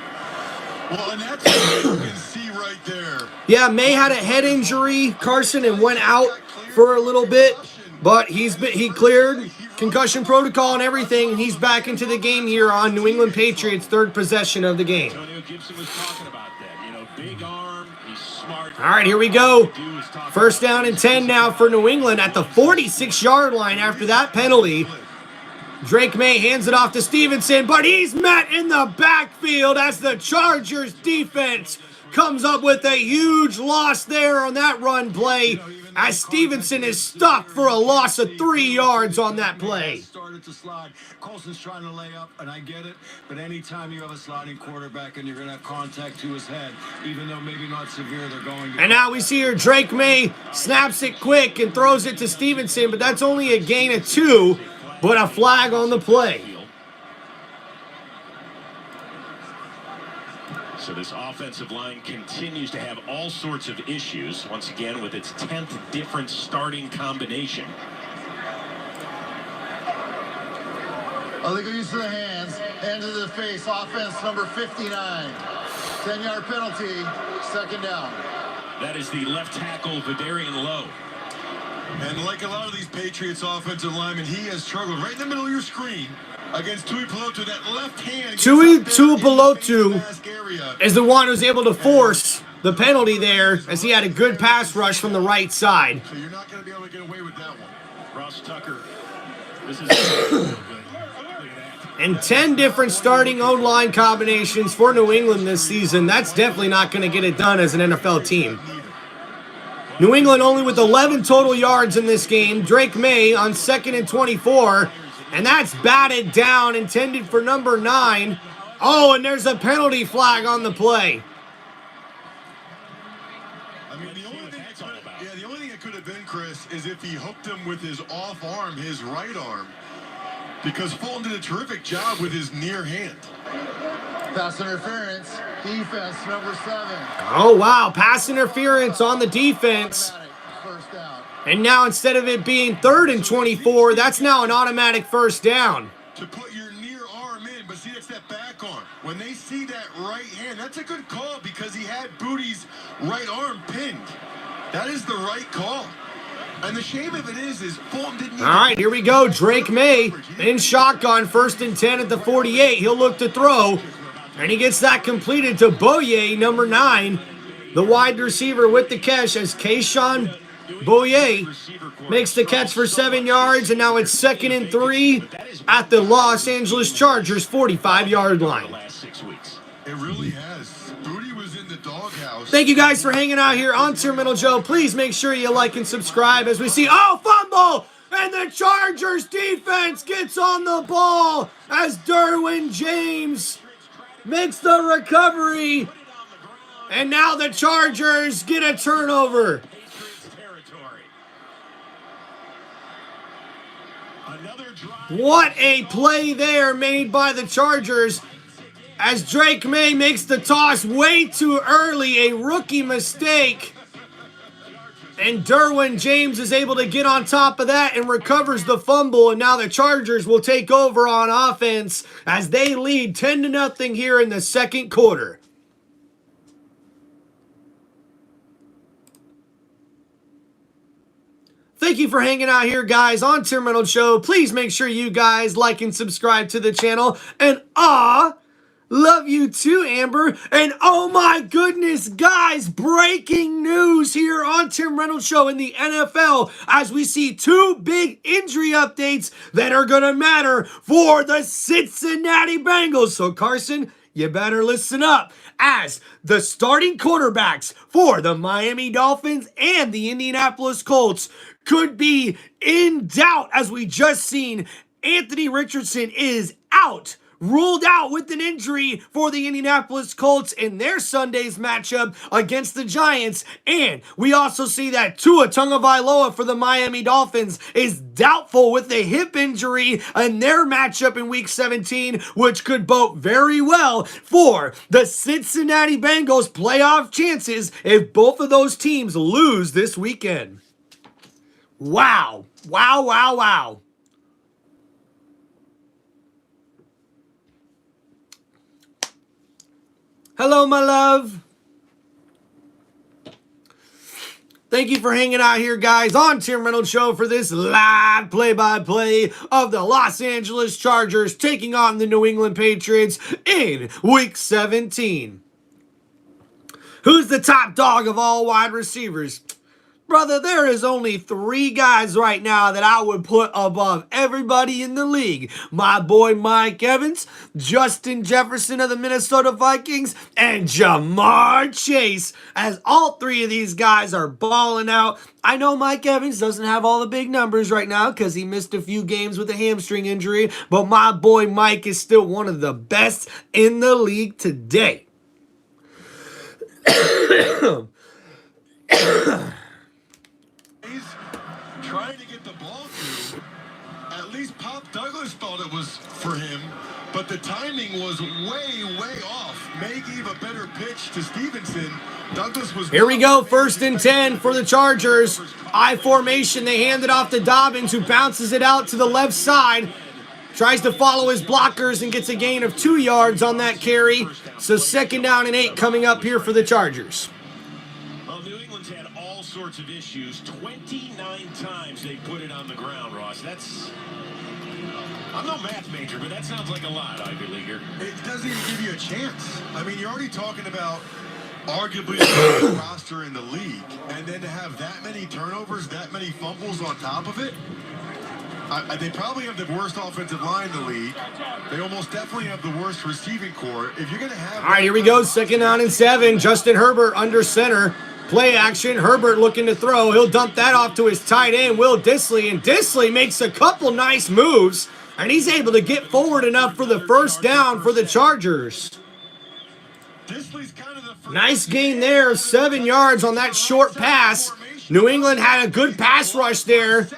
C: Well, and that's what you can see right there.
A: Yeah, May had a head injury, Carson, and went out for a little bit, but he cleared. concussion protocol and everything, and he's back into the game here on New England Patriots' third possession of the game.
B: Antonio Gibson was talking about that. You know, big arm, he's smart.
A: All right, here we go. First down and 10 now for New England at the 46-yard line after that penalty. Drake May hands it off to Stevenson, but he's met in the backfield as the Chargers defense comes up with a huge loss there on that run play, as Stevenson is stuck for a loss of 3 yards on that play.
D: Started to slide. Colson's trying to lay up, and I get it, but anytime you have a sliding quarterback and you're going to have contact to his head, even though maybe not severe, they're going to...
A: And now we see here Drake May snaps it quick and throws it to Stevenson, but that's only a gain of 2, but a flag on the play.
B: So this offensive line continues to have all sorts of issues, once again with its 10th different starting combination.
H: Illegal use of the hands, hand to the face, offense number 59. 10-yard penalty, second down.
B: That is the left tackle, Vidarian Lowe.
C: And like a lot of these Patriots offensive linemen, he has struggled right in the middle of your screen against Tui Pelotu. That left hand.
A: Tui Pelotu is the one who's able to force the penalty there, as he had a good pass rush from the right side.
C: So you're not going to be able to get away with that one.
B: Ross Tucker. This is
A: And 10 different starting O-line combinations for New England this season. That's definitely not going to get it done as an NFL team. New England only with 11 total yards in this game. Drake May on 2nd and 24. And that's batted down, intended for number 9. Oh, and there's a penalty flag on the play.
C: I mean, the only thing it could have been, Chris, is if he hooked him with his off arm, his right arm. Because Fulton did a terrific job with his near hand.
H: Pass interference, defense number 7.
A: Oh, wow. Pass interference on the defense.
H: First down.
A: And now instead of it being 3rd and 24, that's now an automatic first down.
C: To put your near arm in, but see, that's that back arm. When they see that right hand, that's a good call because he had Booty's right arm pinned. That is the right call. And the shame of it is Fulton didn't...
A: All right, here we go. Drake May in shotgun, 1st and 10 at the 48. He'll look to throw, and he gets that completed to Boye, number 9, the wide receiver with the catch, as Keyshawn Boye makes the catch for 7 yards, and now it's 2nd and 3 at the Los Angeles Chargers 45-yard line.
C: It really has. Booty was in the doghouse.
A: Thank you guys for hanging out here on TimReynoldsShow. Please make sure you like and subscribe as we see, oh, fumble! And the Chargers defense gets on the ball as Derwin James makes the recovery. And now the Chargers get a turnover. What a play there made by the Chargers, as Drake May makes the toss way too early, a rookie mistake. And Derwin James is able to get on top of that and recovers the fumble. And now the Chargers will take over on offense as they lead 10-0 here in the second quarter. Thank you for hanging out here, guys, on TimReynoldsShow. Please make sure you guys like and subscribe to the channel. And love you too, Amber. And oh my goodness, guys, breaking news here on TimReynoldsShow in the NFL as we see 2 big injury updates that are going to matter for the Cincinnati Bengals. So, Carson, you better listen up, as the starting quarterbacks for the Miami Dolphins and the Indianapolis Colts could be in doubt, as we just seen Anthony Richardson is out, ruled out with an injury for the Indianapolis Colts in their Sunday's matchup against the Giants. And we also see that Tua Tagovailoa for the Miami Dolphins is doubtful with a hip injury in their matchup in Week 17, which could bode very well for the Cincinnati Bengals' playoff chances if both of those teams lose this weekend. Wow. Wow, wow, wow. Hello, my love. Thank you for hanging out here, guys, on Tim Reynolds Show for this live play-by-play of the Los Angeles Chargers taking on the New England Patriots in Week 17. Who's the top dog of all wide receivers? Brother, there is only 3 guys right now that I would put above everybody in the league. My boy Mike Evans, Justin Jefferson of the Minnesota Vikings, and Jamar Chase, as all 3 of these guys are balling out. I know Mike Evans doesn't have all the big numbers right now because he missed a few games with a hamstring injury, but my boy Mike is still one of the best in the league today.
C: Trying to get the ball to, at least Pop Douglas thought it was for him, but the timing was way off. May gave a better pitch to Stevenson. Douglas was...
A: Here we go, 1st and 10 for the Chargers. I formation, they hand it off to Dobbins, who bounces it out to the left side. Tries to follow his blockers and gets a gain of 2 yards on that carry. So 2nd down and 8 coming up here for the Chargers.
B: Well, New England's had all sorts of issues. 29 times they put it on the ground, Ross. That's... I'm no math major, but that sounds like a lot, Ivy Leaguer.
C: It doesn't even give you a chance. I mean, you're already talking about arguably the best roster in the league, and then to have that many turnovers, that many fumbles on top of it, they probably have the worst offensive line in the league. They almost definitely have the worst receiving core. If you're going to have...
A: All right, here we go, 2nd down and 7. Justin Herbert under center. Play action. Herbert looking to throw. He'll dump that off to his tight end, Will Dissly, and Dissly makes a couple nice moves, and he's able to get forward enough for the 1st down for the Chargers. Nice gain there, 7 yards on that short pass. New England had a good pass rush there,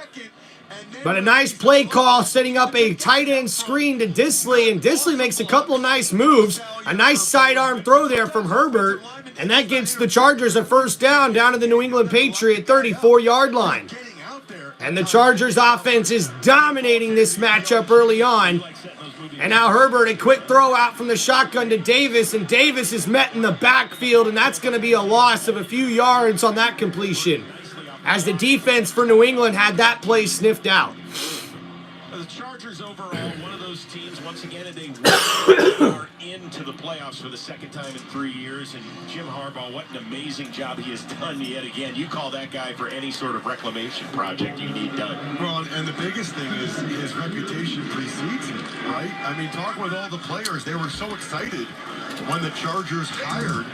A: but a nice play call setting up a tight end screen to Dissly, and Dissly makes a couple nice moves. A nice sidearm throw there from Herbert, and that gets the Chargers a 1st down to the New England Patriot 34-yard line. And the Chargers offense is dominating this matchup early on. And now Herbert, a quick throw out from the shotgun to Davis, and Davis is met in the backfield, and that's going to be a loss of a few yards on that completion, as the defense for New England had that play sniffed out.
B: The Chargers overall, one of those teams, once again, and they are into the playoffs for the 2nd time in 3 years. And Jim Harbaugh, what an amazing job he has done yet again. You call that guy for any sort of reclamation project you need done.
C: Well, and the biggest thing is his reputation precedes him, right? I mean, talking with all the players, they were so excited when the Chargers hired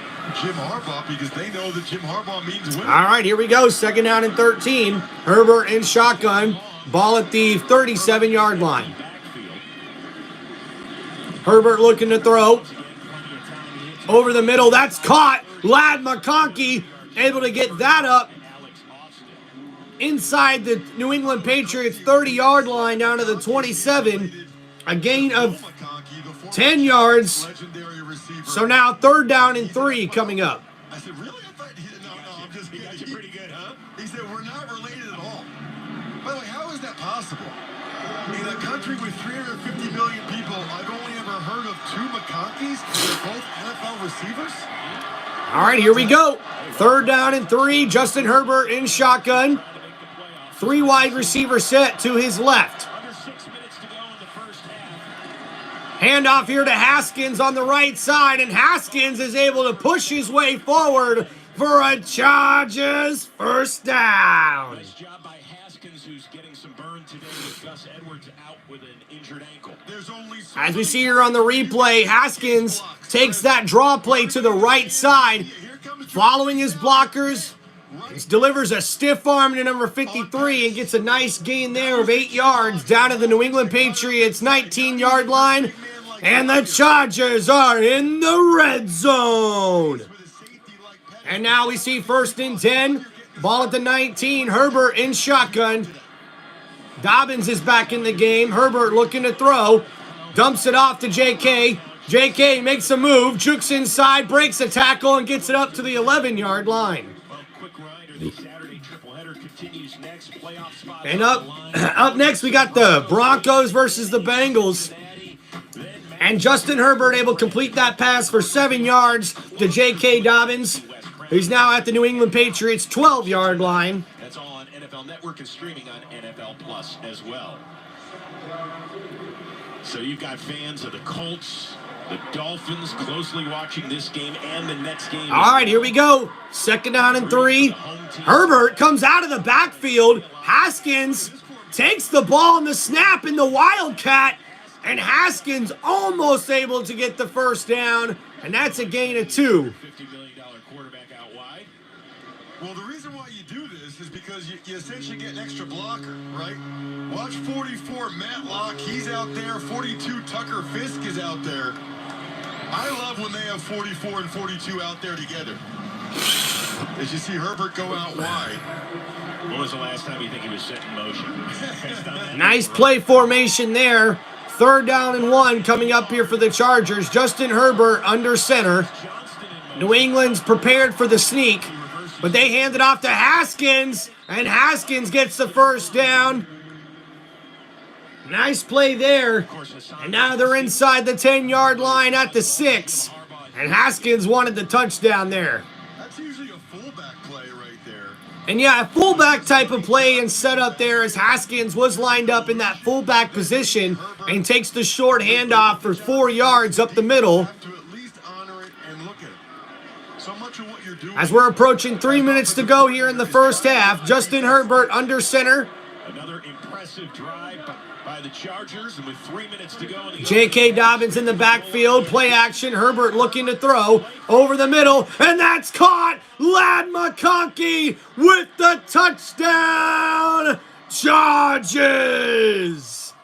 C: Jim Harbaugh because they know that Jim Harbaugh means winning.
A: All right, here we go. 2nd down and 13. Herbert in shotgun. Ball at the 37-yard line. Herbert looking to throw. Over the middle. That's caught. Ladd McConkey able to get that up inside the New England Patriots 30-yard line down to the 27. A gain of 10 yards. So now 3rd down and 3 coming up.
C: I said, really? I thought, no, I'm just kidding. You pretty good, huh? He said, we're not related at all. By the way, how is that possible? In a country with 350 million people, I've only ever heard of 2 McConkeys. They're both NFL receivers.
A: All right, here we go. 3rd down and 3. Justin Herbert in shotgun. 3 wide receiver set to his left. Handoff here to Haskins on the right side, and Haskins is able to push his way forward for a Chargers 1st down.
B: Nice job by Haskins, who's getting some burn today with Gus Edwards out with an injured ankle.
A: As we see here on the replay, Haskins takes that draw play to the right side, following his blockers. He delivers a stiff arm to number 53 and gets a nice gain there of 8 yards down to the New England Patriots 19-yard line. And the Chargers are in the red zone. And now we see 1st and 10. Ball at the 19. Herbert in shotgun. Dobbins is back in the game. Herbert looking to throw. Dumps it off to J.K. J.K. makes a move. Jukes inside. Breaks a tackle and gets it up to the 11-yard line. And up next, we got the Broncos versus the Bengals. And Justin Herbert able to complete that pass for 7 yards to J.K. Dobbins. He's now at the New England Patriots 12-yard line.
B: That's all on NFL Network and streaming on NFL Plus as well. So you've got fans of the Colts, the Dolphins closely watching this game and the next game.
A: All right, here we go. 2nd down and 3. Herbert comes out of the backfield. Haskins takes the ball in the snap in the Wildcat. And Haskins almost able to get the first down. And that's a gain of 2.
B: $50 million quarterback out wide.
C: Well, the reason why you do this is because you essentially get an extra blocker, right? Watch 44, Matlock, he's out there. 42, Tucker Fisk is out there. I love when they have 44 and 42 out there together. As you see Herbert go out wide.
B: When was the last time you think he was set in motion?
A: Nice play formation there. 3rd down and 1 coming up here for the Chargers. Justin Herbert under center. New England's prepared for the sneak, but they hand it off to Haskins, and Haskins gets the first down. Nice play there. And now they're inside the 10-yard line at the 6, and Haskins wanted the touchdown there.
C: That's usually a fullback play right there.
A: And yeah, a fullback type of play and setup there as Haskins was lined up in that fullback position and takes the short handoff for 4 yards up the middle.
C: Have to at least honor it and look at it. So much of what you're doing.
A: As we're approaching 3 minutes to go here in the first half, Justin Herbert under center.
B: Another impressive drive by the Chargers, and with 3 minutes to go in the
A: J.K. Dobbins in the backfield, play action, Herbert looking to throw over the middle, and that's caught! Ladd McConkey with the touchdown! Chargers!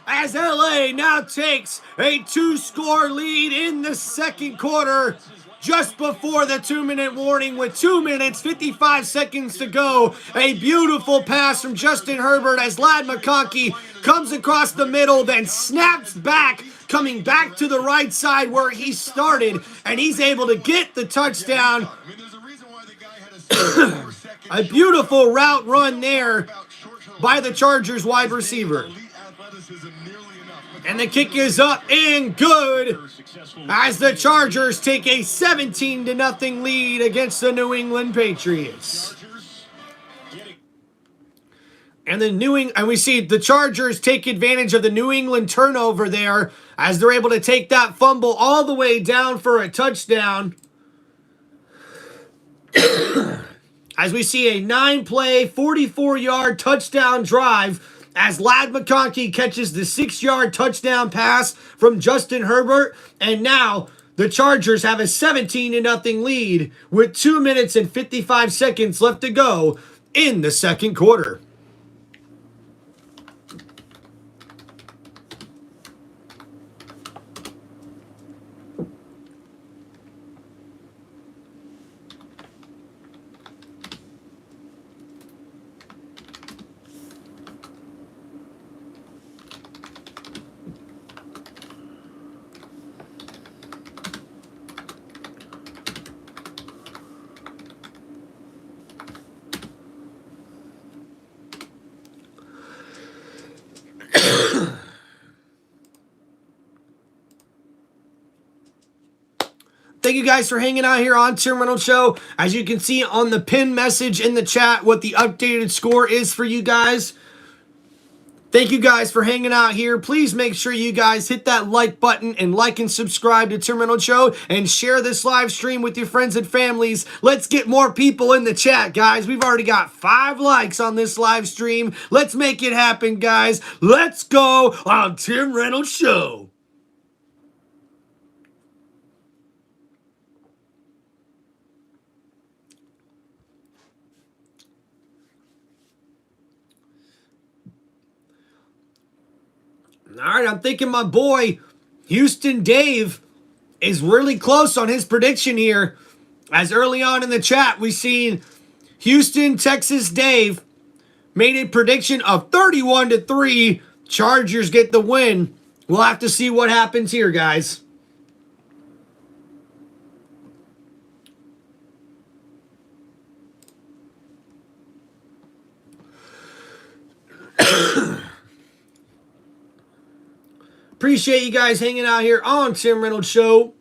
A: As LA now takes a 2-score lead in the second quarter, just before the 2-minute warning with 2 minutes, 55 seconds to go. A beautiful pass from Justin Herbert as Ladd McConkey comes across the middle, then snaps back, coming back to the right side where he started, and he's able to get the touchdown.
C: I mean, there's a reason why the guy had a 4-second
A: A beautiful route run there by the Chargers wide receiver.
C: elite athleticism nearly enough.
A: And the kick is up and good as the Chargers take a 17-0 lead against the New England Patriots. And we see the Chargers take advantage of the New England turnover there as they're able to take that fumble all the way down for a touchdown. As we see a 9-play, 44-yard touchdown drive as Ladd McConkey catches the 6-yard touchdown pass from Justin Herbert. And now the Chargers have a 17-0 lead with 2 minutes and 55 seconds left to go in the second quarter. Thank you guys for hanging out here on TimReynoldsShow. As you can see on the pinned message in the chat what the updated score is for you guys. Thank you guys for hanging out here. Please make sure you guys hit that like button and like and subscribe to TimReynoldsShow and share this live stream with your friends and families. Let's get more people in the chat, guys. We've already got 5 likes on this live stream. Let's make it happen, guys. Let's go on TimReynoldsShow. All right, I'm thinking my boy, Houston Dave, is really close on his prediction here. As early on in the chat, we seen Houston, Texas Dave made a prediction of 31-3. Chargers get the win. We'll have to see what happens here, guys. Appreciate you guys hanging out here on Tim Reynolds Show.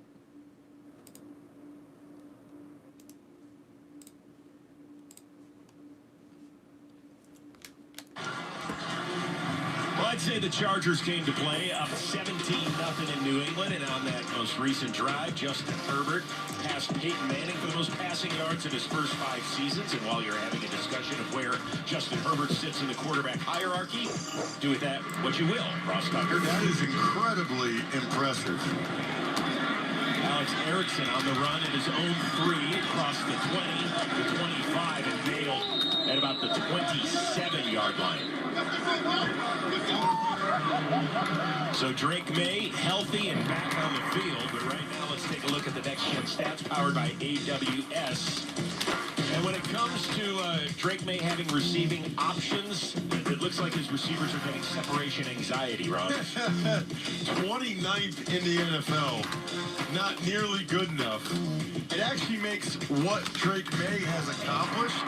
B: Chargers came to play up 17-0 in New England, and on that most recent drive, Justin Herbert passed Peyton Manning for the most passing yards in his first 5 seasons. And while you're having a discussion of where Justin Herbert sits in the quarterback hierarchy, do with that what you will. Ross Tucker.
C: That is incredibly impressive.
B: Alex Erickson on the run at his own 3 across the 20, the 25, and nailed at about the 27-yard line. So Drake May healthy and back on the field, but right now let's take a look at the next gen stats powered by AWS. And when it comes to Drake May having receiving options, it looks like his receivers are getting separation anxiety, Ron.
C: 29th in the NFL. Not nearly good enough. It actually makes what Drake May has accomplished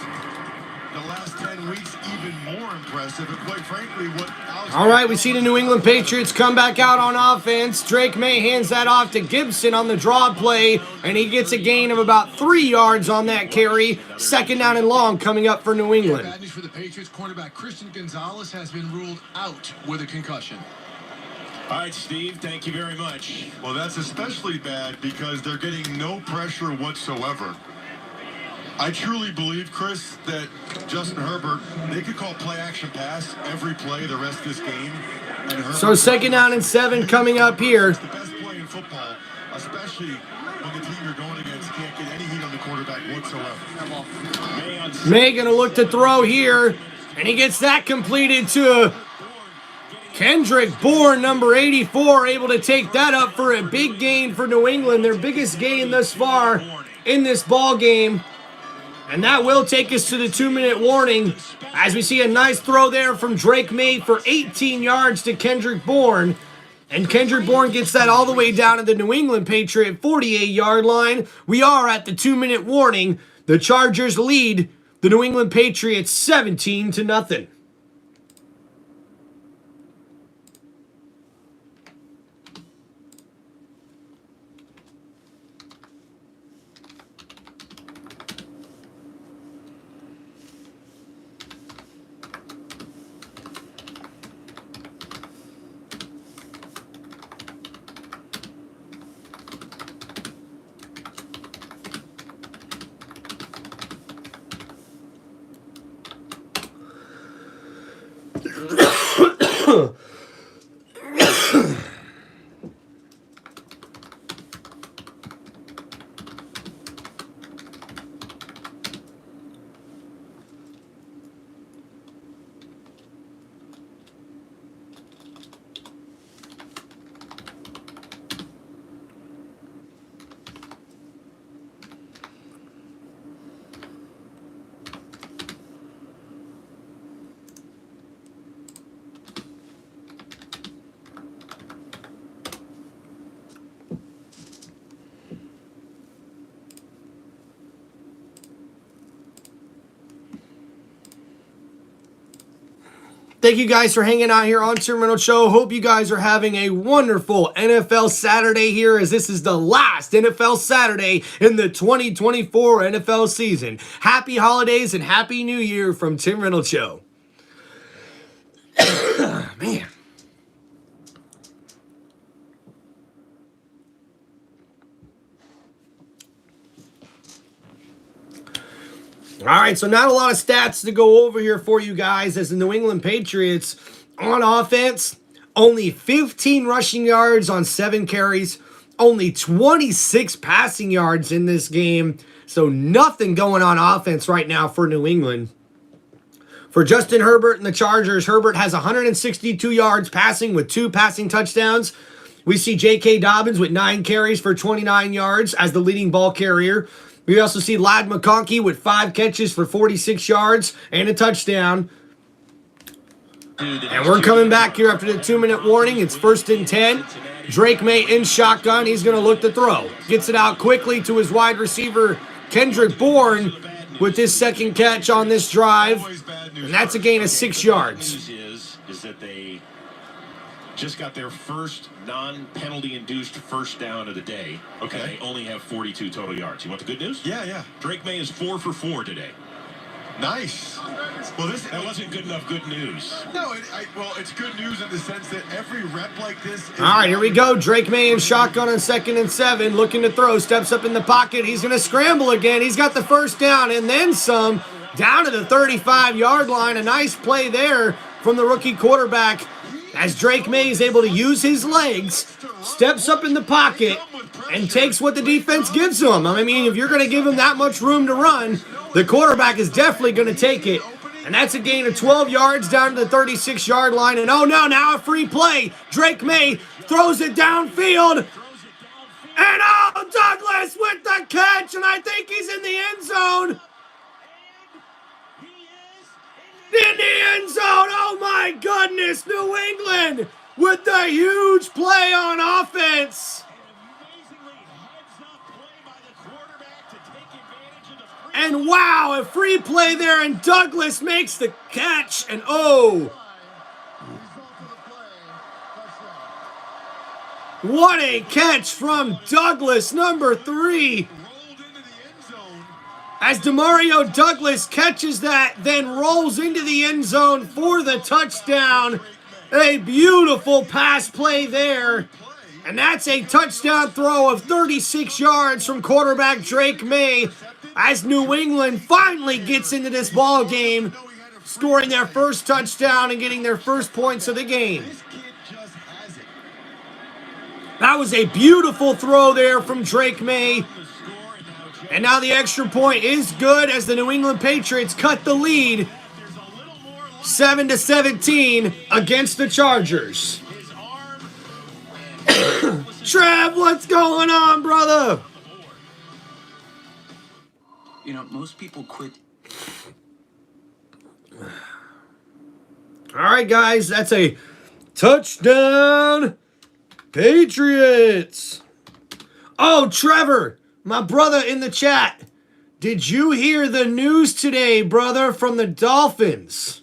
C: the last 10 weeks even more impressive, and quite frankly, what
A: all right, we see the New England Patriots come back out on offense. Drake May hands that off to Gibson on the draw play, and he gets a gain of about 3 yards on that carry. 2nd down and long coming up for New England.
G: Bad news for the Patriots. Cornerback Christian Gonzalez has been ruled out with a concussion.
B: All right, Steve, thank you very much.
C: Well, that's especially bad because they're getting no pressure whatsoever. I truly believe, Chris, that Justin Herbert, they could call play-action pass every play the rest of this game. And
A: so 2nd down and 7 coming up here.
C: It's the best play in football, especially when the team you're going against can't get any heat on the quarterback whatsoever.
A: May going to look to throw here, and he gets that completed to Kendrick Bourne, number 84, able to take that up for a big gain for New England, their biggest gain thus far in this ball game. And that will take us to the 2-minute warning as we see a nice throw there from Drake May for 18 yards to Kendrick Bourne. And Kendrick Bourne gets that all the way down to the New England Patriot 48-yard line. We are at the 2-minute warning. The Chargers lead the New England Patriots 17-0. Thank you guys for hanging out here on TimReynolds Show. Hope you guys are having a wonderful NFL Saturday here, as this is the last NFL Saturday in the 2024 NFL season. Happy holidays and Happy New Year from TimReynolds Show. Man. All right, so not a lot of stats to go over here for you guys, as the New England Patriots on offense, only 15 rushing yards on 7 carries, only 26 passing yards in this game. So nothing going on offense right now for New England. For Justin Herbert and the Chargers, Herbert has 162 yards passing with 2 passing touchdowns. We see J.K. Dobbins with 9 carries for 29 yards as the leading ball carrier. We also see Ladd McConkey with 5 catches for 46 yards and a touchdown. And we're coming back here after the 2-minute warning. It's 1st and 10. Drake May in shotgun. He's going to look to throw. Gets it out quickly to his wide receiver, Kendrick Bourne, with his 2nd catch on this drive. And that's a gain of 6 yards.
B: Is that they just got their first non-penalty induced first down of the day.
C: Okay.
B: And they only have 42 total yards. You want the good news?
C: Yeah.
B: Drake May is 4 for 4 today.
C: Nice. Well,
B: That wasn't good enough good news.
C: No, it's good news in the sense that every rep like this is...
A: All right, here we go. Drake May in shotgun on 2nd and 7, looking to throw, steps up in the pocket. He's going to scramble again. He's got the first down and then some, down to the 35-yard line. A nice play there from the rookie quarterback as Drake May is able to use his legs, steps up in the pocket, and takes what the defense gives him. I mean, if you're going to give him that much room to run, the quarterback is definitely going to take it. And that's a gain of 12 yards down to the 36-yard line. And oh no, now a free play. Drake May throws it downfield. And oh, Douglas with the catch. And I think he's in the end zone. In the end zone. Oh my goodness. New England with the huge play on offense. And wow, a free play there, and Douglas makes the catch, and oh. What a catch from Douglas, number 3. As DeMario Douglas catches that, then rolls into the end zone for the touchdown. A beautiful pass play there. And that's a touchdown throw of 36 yards from quarterback Drake May as New England finally gets into this ball game, scoring their first touchdown and getting their first points of the game. That was a beautiful throw there from Drake May. And now the extra point is good as the New England Patriots cut the lead 7-17 against the Chargers. Trev, what's going on, brother?
I: You know, most people quit.
A: All right, guys, that's a touchdown, Patriots. Oh, Trevor, my brother in the chat. Did you hear the news today, brother, from the Dolphins?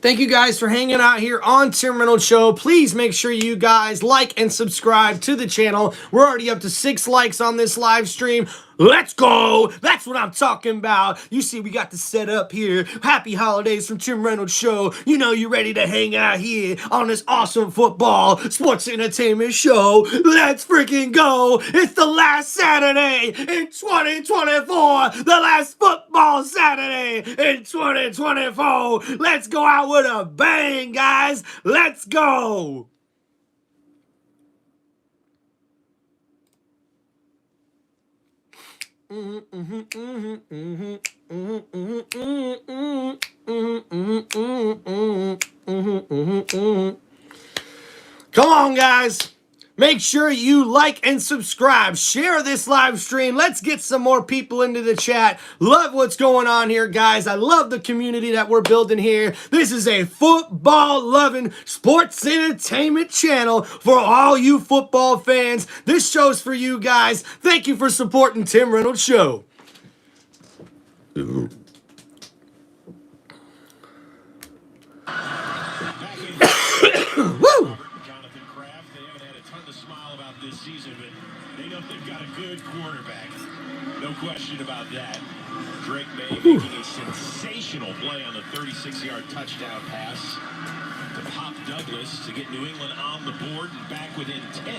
A: Thank you guys for hanging out here on Tim Reynolds Show. Please make sure you guys like and subscribe to the channel. We're already up to 6 likes on this live stream. Let's go. That's what I'm talking about. You see, we got the setup here. Happy holidays from Tim Reynolds Show. You know you're ready to hang out here on this awesome football sports entertainment show. Let's freaking go. It's the last Saturday in 2024. The last football Saturday in 2024. Let's go out with a bang, guys. Let's go. Come on, guys. Make sure you like and subscribe. Share this live stream. Let's get some more people into the chat. Love what's going on here, guys. I love the community that we're building here. This is a football-loving sports entertainment channel for all you football fans. This show's for you guys. Thank you for supporting Tim Reynolds Show. Woo!
B: No question about that. Drake May making a sensational play on the 36-yard touchdown pass to Pop Douglas to get New England on the board and back within 10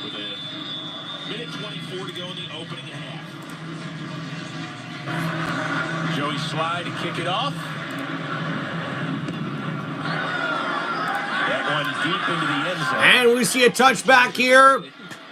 B: with a minute 24 to go in the opening half. Joey Slye to kick it off. That one deep into the end zone.
A: And we see a touchback here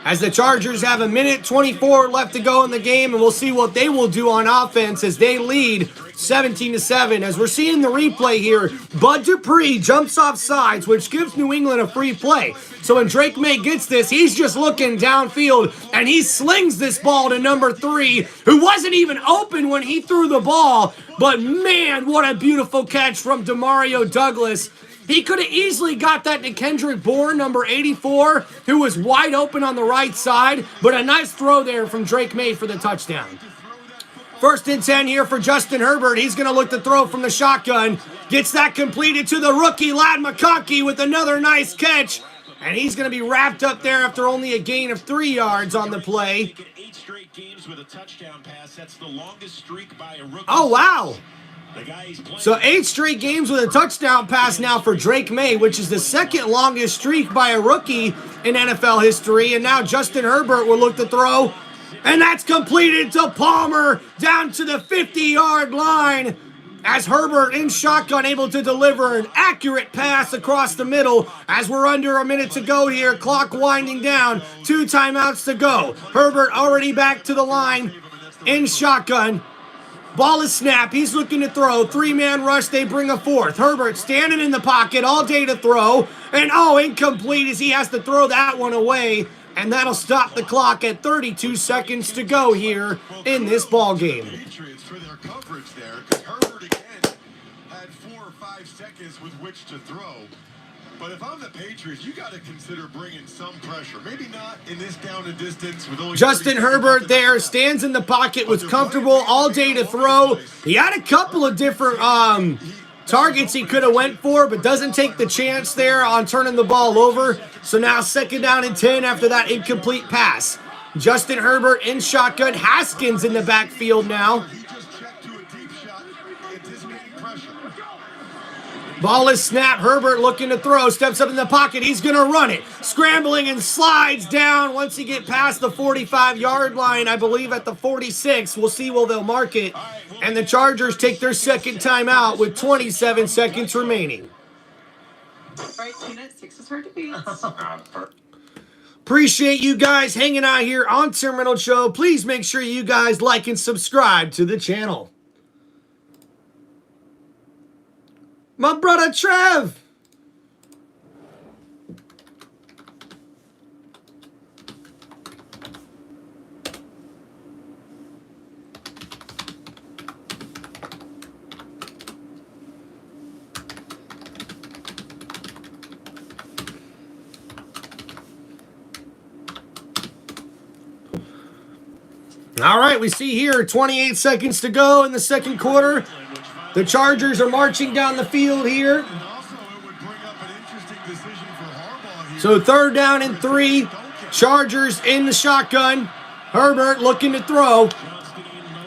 A: as the Chargers have 1:24 left to go in the game, and we'll see what they will do on offense as they lead 17-7. As we're seeing the replay here, Bud Dupree jumps off sides, which gives New England a free play. So when Drake May gets this, he's just looking downfield, and he slings this ball to number 3, who wasn't even open when he threw the ball. But man, what a beautiful catch from Demario Douglas. He could have easily got that to Kendrick Bourne, number 84, who was wide open on the right side, but a nice throw there from Drake May for the touchdown. 1st and 10 here for Justin Herbert. He's going to look to throw from the shotgun. Gets that completed to the rookie, Ladd McConkey, with another nice catch. And he's going to be wrapped up there after only a gain of 3 yards on the play. Oh, wow. So 8 straight games with a touchdown pass now for Drake May, which is the 2nd longest streak by a rookie in NFL history. And now Justin Herbert will look to throw. And that's completed to Palmer down to the 50-yard line, as Herbert in shotgun able to deliver an accurate pass across the middle as we're under a minute to go here. Clock winding down. 2 timeouts to go. Herbert already back to the line in shotgun. Ball is snapped. He's looking to throw. 3-man rush. They bring a 4th. Herbert standing in the pocket all day to throw. And incomplete as he has to throw that one away. And that'll stop the clock at 32 seconds to go here in this ball game.
C: Patriots for their coverage there, because Herbert again had 4 or 5 seconds with which to throw. But if I'm the Patriots, you got to consider bringing some pressure. Maybe not in this down and distance with only
A: Justin Herbert there stands in the pocket, was comfortable all day to throw. He had a couple of different targets he could have went for, but doesn't take the chance there on turning the ball over. So now 2nd down and 10 after that incomplete pass. Justin Herbert in shotgun. Haskins in the backfield now.
C: He just checked to a deep shot, anticipating pressure.
A: Ball is snapped. Herbert looking to throw. Steps up in the pocket. He's going to run it. Scrambling and slides down once he get past the 45-yard line. I believe at the 46. We'll see where they'll mark it. And the Chargers take their 2nd timeout with 27 seconds remaining.
F: Right, 2-6 is hard to beat.
A: Appreciate you guys hanging out here on Tim Reynolds Show. Please make sure you guys like and subscribe to the channel. My brother Trev. All right, we see here 28 seconds to go in the 2nd quarter. The Chargers are marching down the field here. So 3rd down and 3. Chargers in the shotgun. Herbert looking to throw.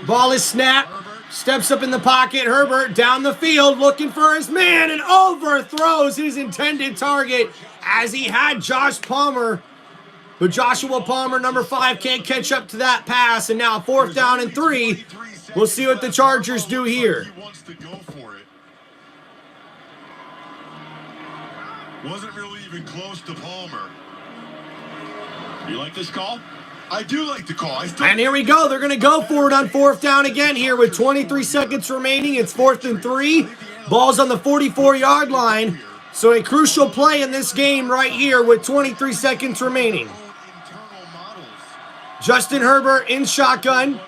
A: Ball is snapped. Steps up in the pocket. Herbert down the field looking for his man and overthrows his intended target as he had Josh Palmer. But Joshua Palmer, number 5, can't catch up to that pass. And now 4th down and 3. We'll see what the Chargers do here.
C: Wasn't really even close to Palmer.
B: You like this call?
C: I do like the call.
A: And here we go. They're going to go for it on 4th down again here with 23 seconds remaining. It's 4th and 3. Ball's on the 44-yard line. So a crucial play in this game right here with 23 seconds remaining. Justin Herbert in shotgun.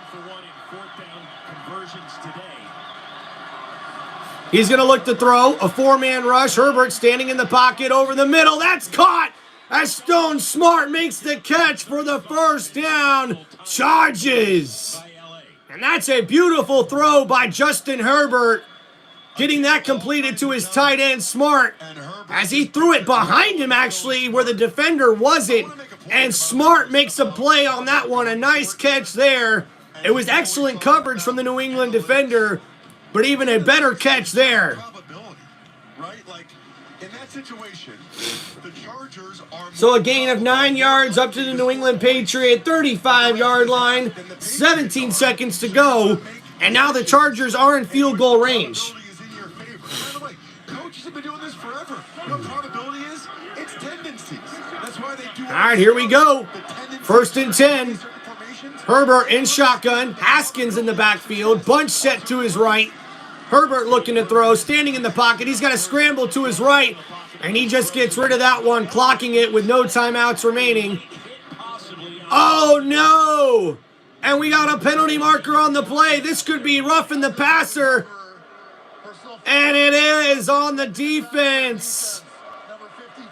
A: He's going to look to throw. A 4-man rush. Herbert standing in the pocket over the middle. That's caught as Stone Smart makes the catch for the 1st down. Charges. And that's a beautiful throw by Justin Herbert. Getting that completed to his tight end, Smart, as he threw it behind him, actually, where the defender wasn't. And Smart makes a play on that one. A nice catch there. It was excellent coverage from the New England defender, but even a better catch there. So a gain of 9 yards up to the New England Patriot 35-yard line. 17 seconds to go. And now the Chargers are in field goal range.
C: By the way, coaches have been doing this forever. You know what probability is? It's tendencies. That's why they do.
A: All right, here we go. First and 10. Herbert in shotgun. Haskins in the backfield. Bunch set to his right. Herbert looking to throw, standing in the pocket. He's got to scramble to his right, and he just gets rid of that one, clocking it with no timeouts remaining. Oh, no! And we got a penalty marker on the play. This could be roughing the passer. And it is on the defense.
H: Number 55.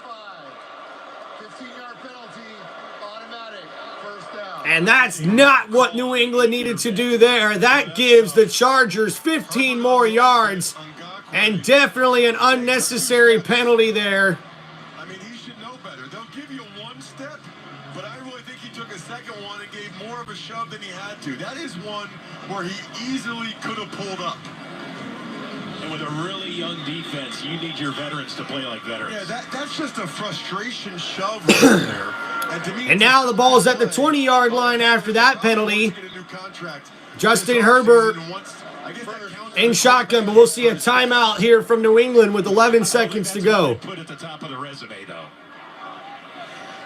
H: 15-yard penalty, automatic, first down.
A: And that's not what New England needed to do there. That gives the Chargers 15 more yards. And definitely an unnecessary penalty there.
C: I mean, he should know better. They'll give you one step, but I really think he took a second one and gave more of a shove than he had to. That is one where he easily could have pulled up.
B: And with a really young defense, you need your veterans to play like veterans.
C: Yeah, that's just a frustration shove right there. And, to me,
A: And now the ball's at the 20-yard line after that penalty. Justin Herbert in shotgun, but we'll see a timeout here from New England with 11 seconds to go.
B: Put at the top of the resume, though.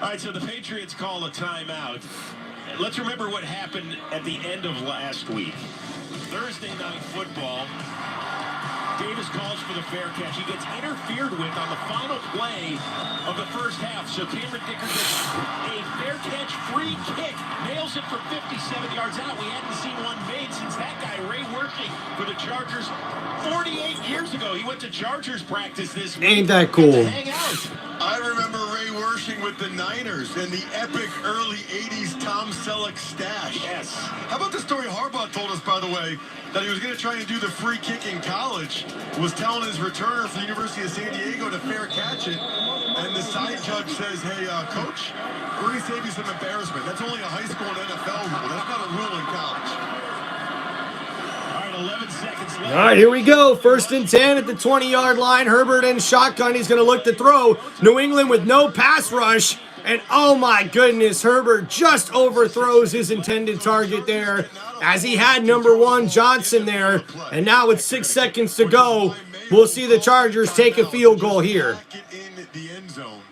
B: All right, so the Patriots call a timeout. Let's remember what happened at the end of last week. Thursday Night Football. Davis calls for the fair catch. He gets interfered with on the final play of the first half. So Cameron Dicker gets a fair catch free kick. Nails it for 57 yards out. We hadn't seen one made since that guy, Ray Wersching, for the Chargers 48 years ago. He went to Chargers practice this week.
A: Ain't that cool?
B: Hang out.
C: I remember Ray Wersching with the Niners and the epic early 80s Tom Selleck stash.
B: Yes.
C: How about the story Harbaugh told us, by the way, that he was going to try and do the free kick in college, was telling his returner for the University of San Diego to fair catch it, and the side judge says, hey, coach, we're going to save you some embarrassment. That's only a high school and NFL rule. That's not a rule in college.
B: All right, 11 seconds left.
A: All right, here we go. First and 10 at the 20-yard line. Herbert in shotgun. He's going to look to throw. New England with no pass rush. And oh my goodness, Herbert just overthrows his intended target there as he had number 1 Johnson there. And now with 6 seconds to go, we'll see the Chargers take a field goal here.
C: In the end zone.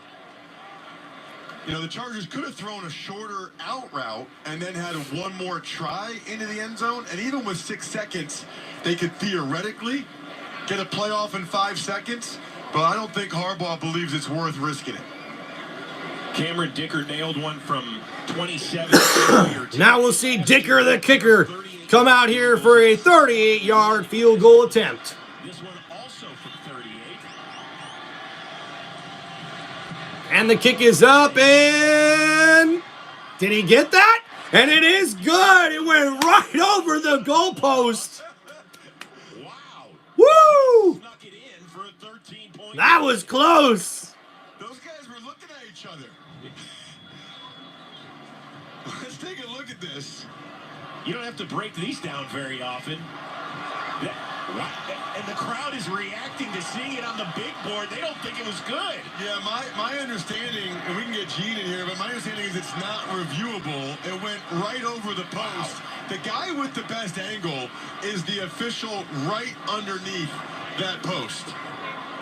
C: You know, the Chargers could have thrown a shorter out route and then had one more try into the end zone. And even with 6 seconds, they could theoretically get a playoff in 5 seconds. But I don't think Harbaugh believes it's worth risking it.
B: Cameron Dicker nailed one from 27.
A: Now we'll see Dicker the kicker come out here for a 38-yard field goal attempt.
B: This one also from 38.
A: And the kick is up, and did he get that? And it is good. It went right over the goalpost.
B: Wow.
A: Woo!
B: Snuck it in for a 13-point.
A: That was close.
C: Those guys were looking at each other. Let's take a look at this.
B: You don't have to break these down very often. And the crowd is reacting to seeing it on the big board. They don't think it was good.
C: Yeah, my understanding, and we can get Gene in here, but my understanding is it's not reviewable. It went right over the post. The guy with the best angle is the official right underneath that post.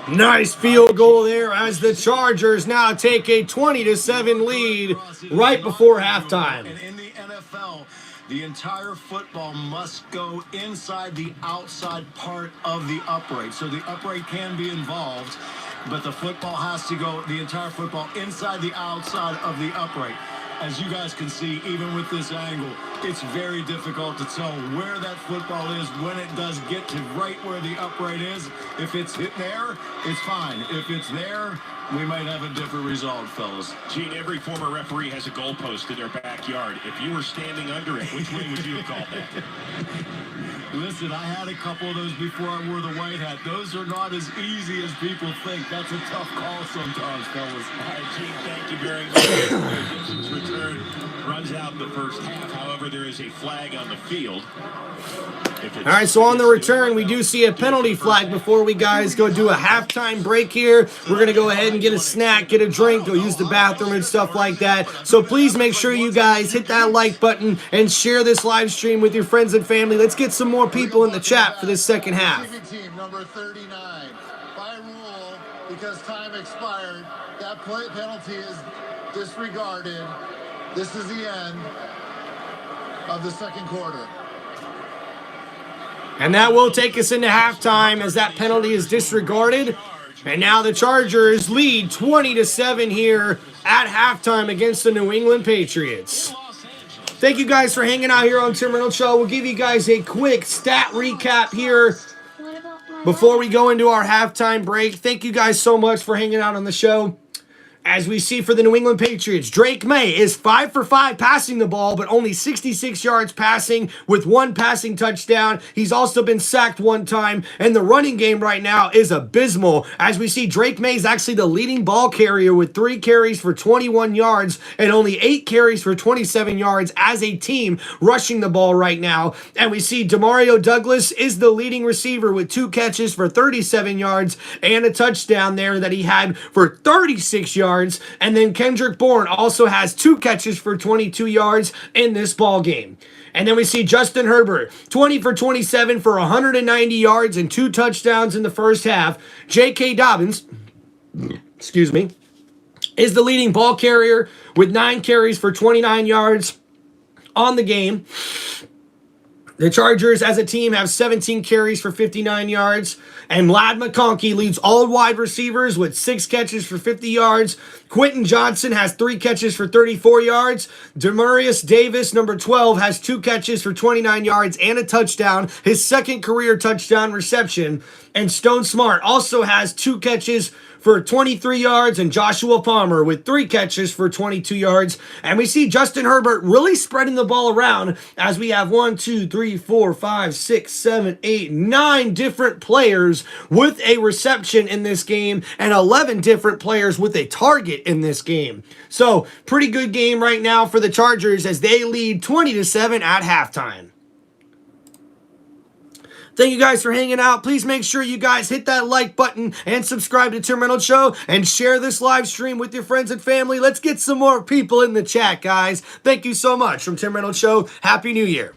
A: Nice field goal there as the Chargers now take a 20-7 lead right before halftime.
D: And in the NFL, the entire football must go inside the outside part of the upright. So the upright can be involved, but the football has to go, the entire football, inside the outside of the upright. As you guys can see, even with this angle, it's very difficult to tell where that football is when it does get to right where the upright is. If it's hit there, it's fine. If it's there, we might have a different result, fellas.
B: Gene, every former referee has a goalpost in their backyard. If you were standing under it, which way would you have called that?
D: Listen, I had a couple of those before I wore the white hat. Those are not as easy as people think. That's a tough call sometimes, fellas.
B: All right, Gene, thank you very much. Gibson's return runs out the first half. However, there is a flag on the field.
A: All right, so on the return, we do see a penalty flag before we guys go do a halftime break here. We're going to go ahead and get a snack, get a drink, go use the bathroom and stuff like that. So please make sure you guys hit that like button and share this live stream with your friends and family. Let's get some more people in the chat for this second half.
H: Team number 39. By rule, because time expired, that penalty is disregarded. This is the end of the second quarter.
A: And that will take us into halftime as that penalty is disregarded. And now the Chargers lead 20-7 here at halftime against the New England Patriots. Thank you guys for hanging out here on Tim Reynolds Show. We'll give you guys a quick stat recap here before we go into our halftime break. Thank you guys so much for hanging out on the show. As we see for the New England Patriots, Drake May is 5 for 5 passing the ball, but only 66 yards passing with 1 passing touchdown. He's also been sacked 1 time, and the running game right now is abysmal. As we see, Drake May is actually the leading ball carrier with 3 carries for 21 yards and only 8 carries for 27 yards as a team rushing the ball right now. And we see Demario Douglas is the leading receiver with 2 catches for 37 yards and a touchdown there that he had for 36 yards. And then Kendrick Bourne also has 2 catches for 22 yards in this ball game. And then we see Justin Herbert, 20 for 27 for 190 yards and 2 touchdowns in the first half. J.K. Dobbins, is the leading ball carrier with 9 carries for 29 yards on the game. The Chargers as a team have 17 carries for 59 yards. And Ladd McConkey leads all wide receivers with 6 catches for 50 yards. Quentin Johnson has 3 catches for 34 yards. Demarius Davis, number 12, has 2 catches for 29 yards and a touchdown, his second career touchdown reception. And Stone Smart also has 2 catches for 23 yards, and Joshua Palmer with 3 catches for 22 yards. And we see Justin Herbert really spreading the ball around as we have 9 different players with a reception in this game and 11 different players with a target in this game. So pretty good game right now for the Chargers as they lead 20-7 at halftime. Thank you guys for hanging out. Please make sure you guys hit that like button and subscribe to Tim Reynolds Show and share this live stream with your friends and family. Let's get some more people in the chat, guys. Thank you so much. From Tim Reynolds Show, Happy New Year.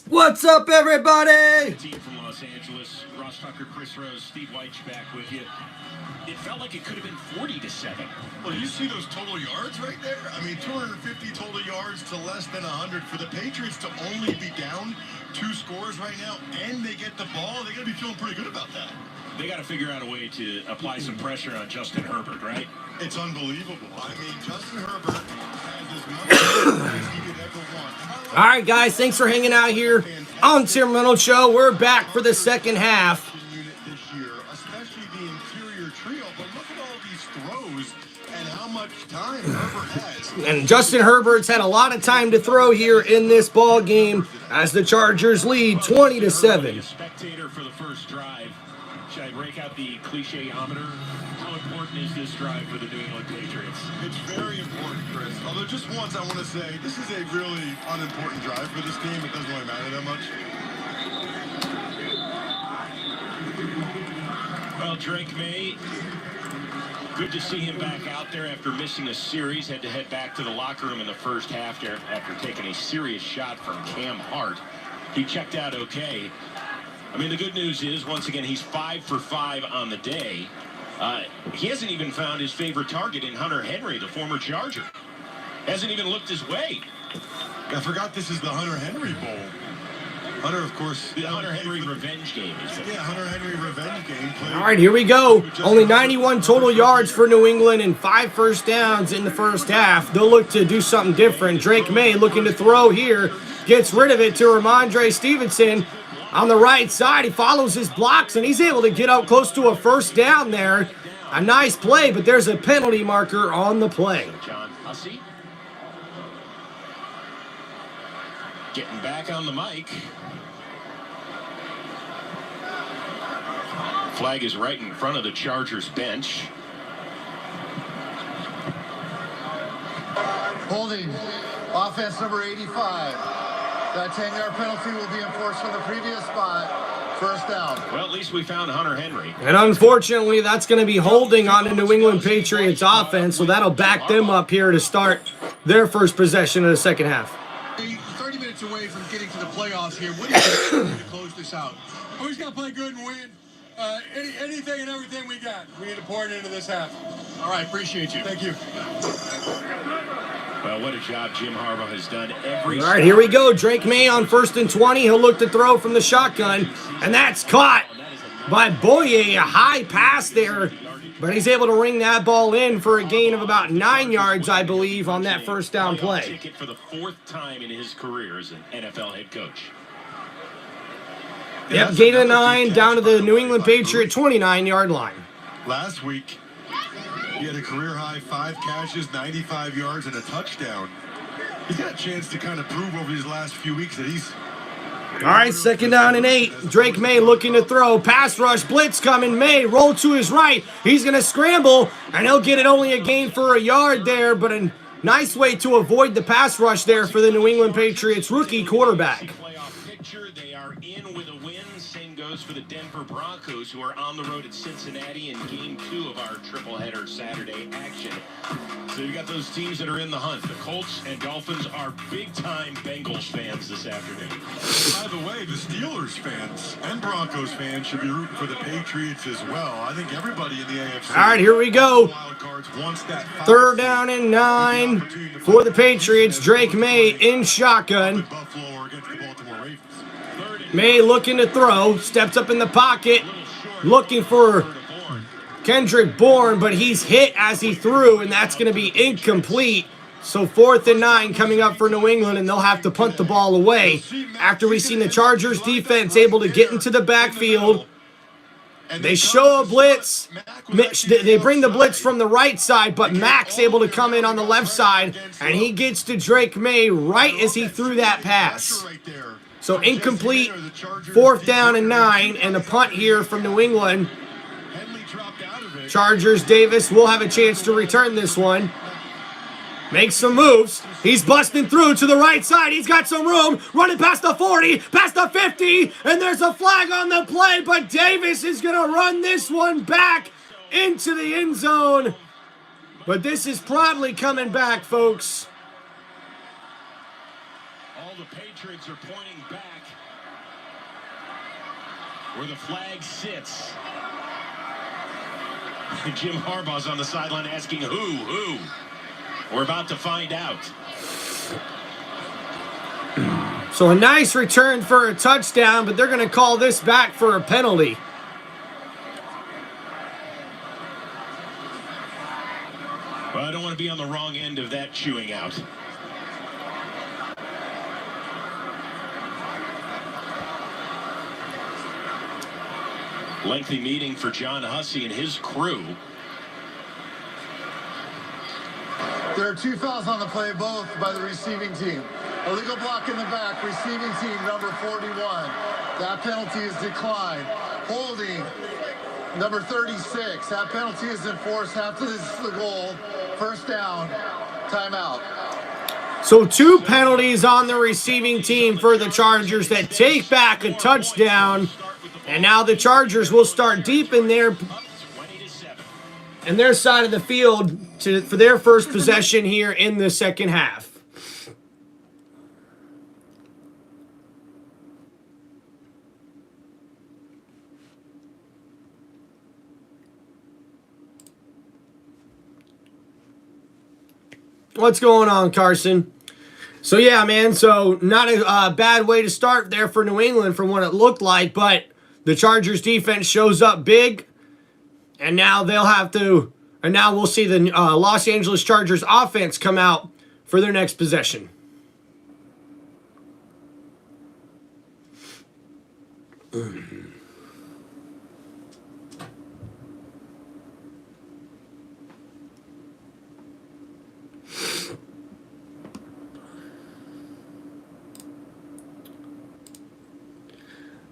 A: What's up, everybody?
B: Team from Los Angeles, Ross Tucker, Chris Rose, Steve Weich back with you. It felt like it could have been 40-7.
C: Well, you see those total yards right there? I mean, 250 total yards to less than 100. For the Patriots to only be down 2 scores right now, and they get the ball, they got to be feeling pretty good about that.
B: They got to figure out a way to apply some pressure on Justin Herbert, right?
C: It's unbelievable. I mean, Justin Herbert has as much as he could ever want.
A: All right, guys, thanks for hanging out here on Tim Reynolds Show. We're back for the second half.
C: Unit this year, especially the interior trio. But look at all these throws and how much time Herbert has.
A: And Justin Herbert's had a lot of time to throw here in this ball game as the Chargers lead 20-7.
B: A spectator for the first drive. Should I break out the cliche-ometer? How important is this drive for the New England Patriots?
C: It's very important, Chris. Although just once I want to say, this is a really unimportant drive for this game. It doesn't really matter that much.
B: Well, Drake May, good to see him back out there after missing a series. Had to head back to the locker room in the first half after taking a serious shot from Cam Hart. He checked out okay. I mean, the good news is, once again, he's 5 for 5 on the day. He hasn't even found his favorite target in Hunter Henry, the former Charger. Hasn't even looked his way.
C: I forgot this is the Hunter Henry Bowl. Hunter, of course.
B: The Hunter Henry revenge game.
C: Yeah, Hunter Henry revenge game.
A: All right, here we go. Only 91 total yards for New England and 5 first downs in the first half. They'll look to do something different. Drake May looking to throw here. Gets rid of it to Ramondre Stevenson. On the right side, he follows his blocks, and he's able to get up close to a first down there. A nice play, but there's a penalty marker on the play.
B: John Hussey getting back on the mic. Flag is right in front of the Chargers bench.
H: Holding, offense number 85. That 10-yard penalty will be enforced from the previous spot. First down.
B: Well, at least we found Hunter Henry.
A: And unfortunately, that's going to be holding on the New England Patriots offense, so that'll back them up here to start their first possession of the second half.
G: 30 minutes away from getting to the playoffs here. What do you think to close this out?
J: We just got to play good and win. Anything and everything we got, we need to pour it into this half.
G: All right, appreciate you. Thank you.
B: Well, what a job Jim Harbaugh has done every
A: All right, here we go. Drake May on 1st and 20. He'll look to throw from the shotgun, and that's caught by Boye. A high pass there, but he's able to ring that ball in for a gain of about 9 yards, I believe, on that first down play.
B: Ticket for the 4th time in his career as an NFL head coach.
A: Yep, gain of 9 down to the New England Patriot 29-yard line.
C: Last week, he had a career-high 5 catches, 95 yards, and a touchdown. He's got a chance to kind of prove over these last few weeks that he's...
A: All right, 2nd down and 8. Drake May looking to throw. Pass rush, blitz coming. May roll to his right. He's going to scramble, and he'll get it only a gain for a yard there, but a nice way to avoid the pass rush there for the New England Patriots rookie quarterback.
B: Playoff picture, they are in with a win. Same goes for the Denver Broncos, who are on the road at Cincinnati in Game 2 of our triple-header Saturday action. So you got those teams that are in the hunt. The Colts and Dolphins are big-time Bengals fans this afternoon.
C: By the way, the Steelers fans and Broncos fans should be rooting for the Patriots as well. I think everybody in the AFC...
A: All right, here we go.
C: Wants that
A: 3rd down and 9 for the Patriots. Drake May in shotgun.
C: Buffalo against the Baltimore Ravens.
A: May looking to throw, steps up in the pocket, looking for Kendrick Bourne, but he's hit as he threw, and that's going to be incomplete. So 4th and 9 coming up for New England, and they'll have to punt the ball away after we've seen the Chargers defense able to get into the backfield. They show a blitz. They bring the blitz from the right side, but Mack's able to come in on the left side, and he gets to Drake May right as he threw that pass. So incomplete, 4th down and 9, and a punt here from New England. Chargers, Davis will have a chance to return this one. Makes some moves. He's busting through to the right side. He's got some room. Running past the 40, past the 50, and there's a flag on the play, but Davis is going to run this one back into the end zone. But this is probably coming back, folks.
B: All the Patriots are pointing back where the flag sits. Jim Harbaugh's on the sideline asking who? We're about to find out.
A: So a nice return for a touchdown, but they're going to call this back for a penalty.
B: Well, I don't want to be on the wrong end of that chewing out. Lengthy meeting for John Hussey and his crew.
H: There are 2 fouls on the play, both by the receiving team. Illegal block in the back, receiving team number 41. That penalty is declined. Holding number 36. That penalty is enforced after this is the goal. First down, timeout.
A: So 2 penalties on the receiving team for the Chargers that take back a touchdown. And now the Chargers will start deep in their side of the field for their first possession here in the second half. What's going on, Carson? So yeah, man, so not a bad way to start there for New England from what it looked like, but the Chargers defense shows up big, and now we'll see the Los Angeles Chargers offense come out for their next possession.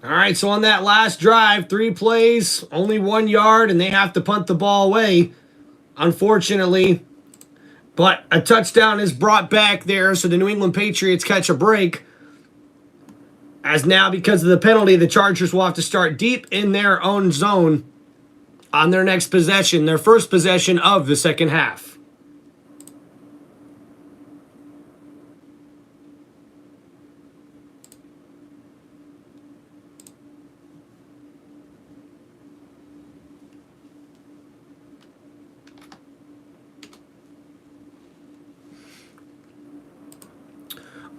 A: All right, so on that last drive, 3 plays, only 1 yard, and they have to punt the ball away, unfortunately. But a touchdown is brought back there, so the New England Patriots catch a break. As now, because of the penalty, the Chargers will have to start deep in their own zone on their next possession, their first possession of the second half.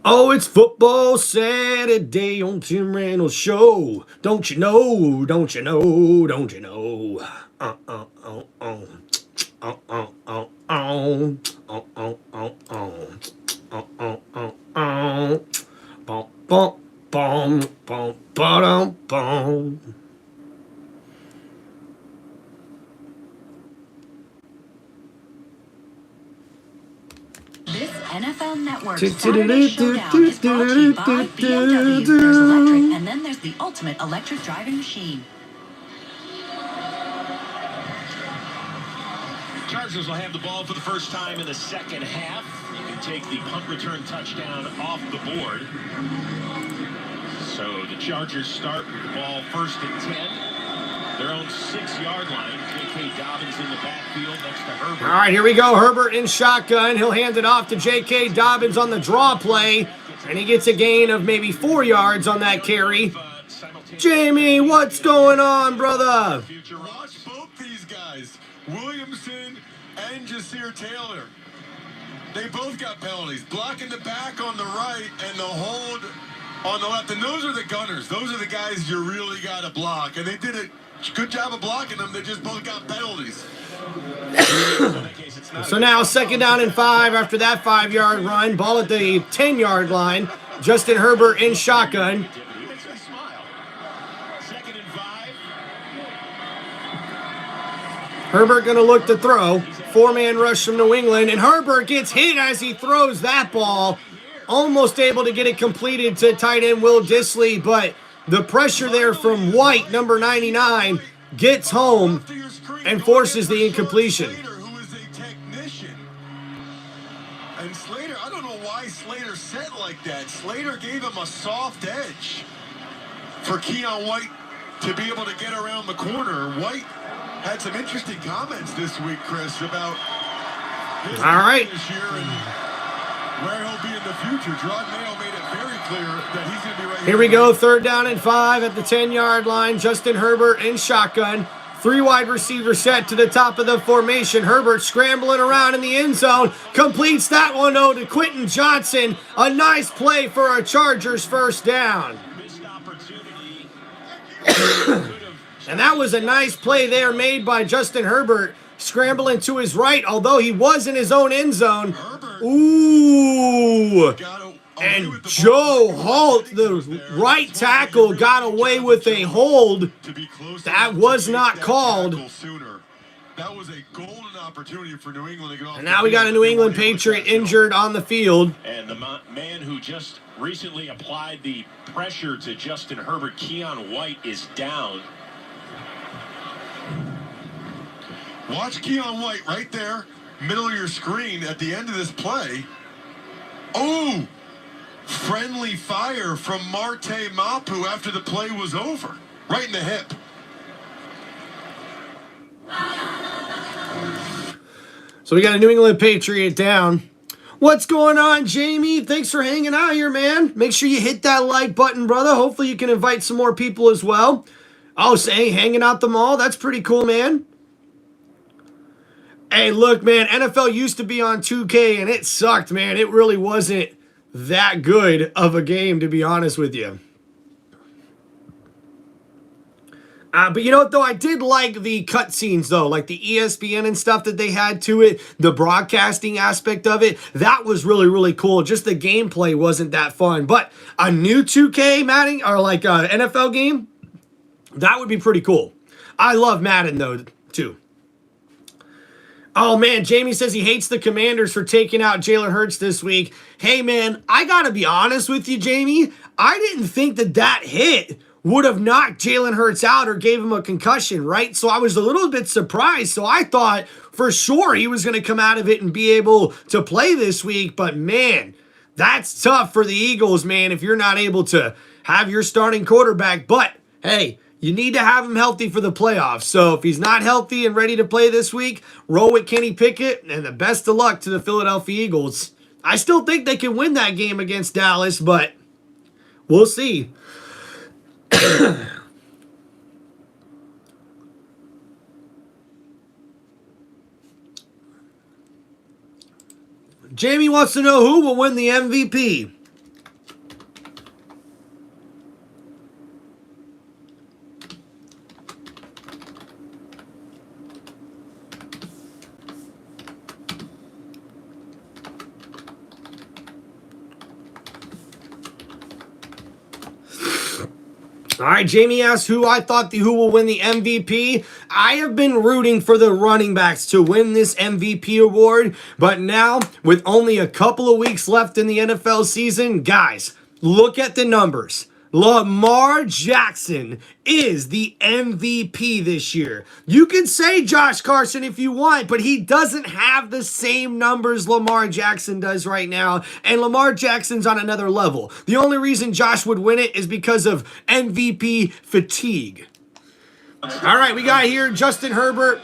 A: Oh, it's football Saturday on Tim Reynolds Show. Don't you know? Don't you know? Don't you know? Bum bum bum bum bum bum.
K: This NFL Network Saturday Showdown is brought to you by BMW. There's electric, and then there's the ultimate electric driving machine.
B: Chargers will have the ball for the first time in the second half. You can take the punt return touchdown off the board. So the Chargers start with the ball first and 10. Their own 6-yard line. J.K. Dobbins in the backfield next to Herbert.
A: All right, here we go. Herbert in shotgun. He'll hand it off to J.K. Dobbins on the draw play. And he gets a gain of maybe 4 yards on that carry. Jamie, what's going on, brother?
C: Watch both these guys, Williamson and Jasir Taylor. They both got penalties. Blocking the back on the right and the hold on the left. And those are the gunners. Those are the guys you really got to block. And they did a good job of blocking them. They just both got penalties.
A: So now 2nd down and 5 after that 5-yard run. Ball at the 10-yard line. Justin Herbert in shotgun. Herbert going to look to throw. 4-man rush from New England. And Herbert gets hit as he throws that ball. Almost able to get it completed to tight end Will Dissly, but the pressure there from White, number 99, gets home and forces the incompletion.
C: Who is a technician. And Slater, I don't know why Slater set like that. Slater gave him a soft edge for Keon White to be able to get around the corner. White had some interesting comments this week, Chris, about his
A: all right.
C: this year. And where he'll be in the future. Gerard Mayo made it very clear that he's going to be right
A: Here we go, 3rd down and 5 at the 10-yard line. Justin Herbert in shotgun. 3 wide receivers set to the top of the formation. Herbert scrambling around in the end zone. Completes that one, though, to Quentin Johnson. A nice play for a Chargers first down. And that was a nice play there made by Justin Herbert. Scrambling to his right, although he was in his own end zone. Ooh. And Joe Holt, the right tackle, got away with a hold. That was not called.
C: That was a golden opportunity for New England to get off.
A: And now we got a New England Patriot injured on the field.
B: And the man who just recently applied the pressure to Justin Herbert, Keon White, is down.
C: Watch Keon White right there, middle of your screen at the end of this play. Oh, friendly fire from Marte Mapu after the play was over. Right in the hip.
A: So we got a New England Patriot down. What's going on, Jamie? Thanks for hanging out here, man. Make sure you hit that like button, brother. Hopefully you can invite some more people as well. Oh, say, hanging out the mall. That's pretty cool, man. Hey, look, man, NFL used to be on 2K, and it sucked, man. It really wasn't that good of a game, to be honest with you. But you know what, though? I did like the cutscenes, though, like the ESPN and stuff that they had to it, the broadcasting aspect of it. That was really, really cool. Just the gameplay wasn't that fun. But a new 2K Madden, or like an NFL game, that would be pretty cool. I love Madden, though, too. Oh, man, Jamie says he hates the Commanders for taking out Jalen Hurts this week. Hey, man, I got to be honest with you, Jamie. I didn't think that hit would have knocked Jalen Hurts out or gave him a concussion, right? So I was a little bit surprised. So I thought for sure he was going to come out of it and be able to play this week. But, man, that's tough for the Eagles, man, if you're not able to have your starting quarterback. But, hey, you need to have him healthy for the playoffs. So if he's not healthy and ready to play this week, roll with Kenny Pickett, and the best of luck to the Philadelphia Eagles. I still think they can win that game against Dallas, but we'll see. Jamie wants to know who will win the MVP. All right, Jamie asks who will win the MVP. I have been rooting for the running backs to win this MVP award, but now with only a couple of weeks left in the NFL season, guys, look at the numbers. Lamar Jackson is the MVP this year. You can say Josh Carson if you want, but he doesn't have the same numbers Lamar Jackson does right now, and Lamar Jackson's on another level. The only reason Josh would win it is because of MVP fatigue. All right, we got here Justin Herbert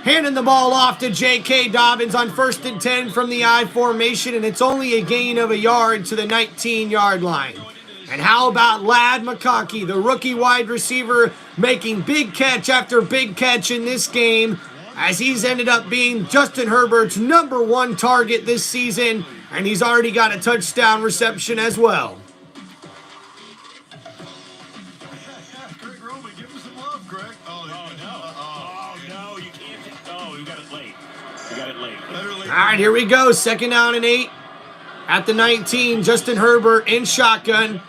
A: handing the ball off to J.K. Dobbins on 1st and 10 from the I formation, and it's only a gain of a yard to the 19-yard line. And how about Ladd McConkey, the rookie wide receiver, making big catch after big catch in this game, as he's ended up being Justin Herbert's #1 target this season, and he's already got a touchdown reception as well.
C: Greg Roman, give him some love, Greg.
B: Oh, no, you can't. Oh, you got it late. You got it late.
A: All right, here we go. 2nd down and 8 at the 19. Justin Herbert in shotgun.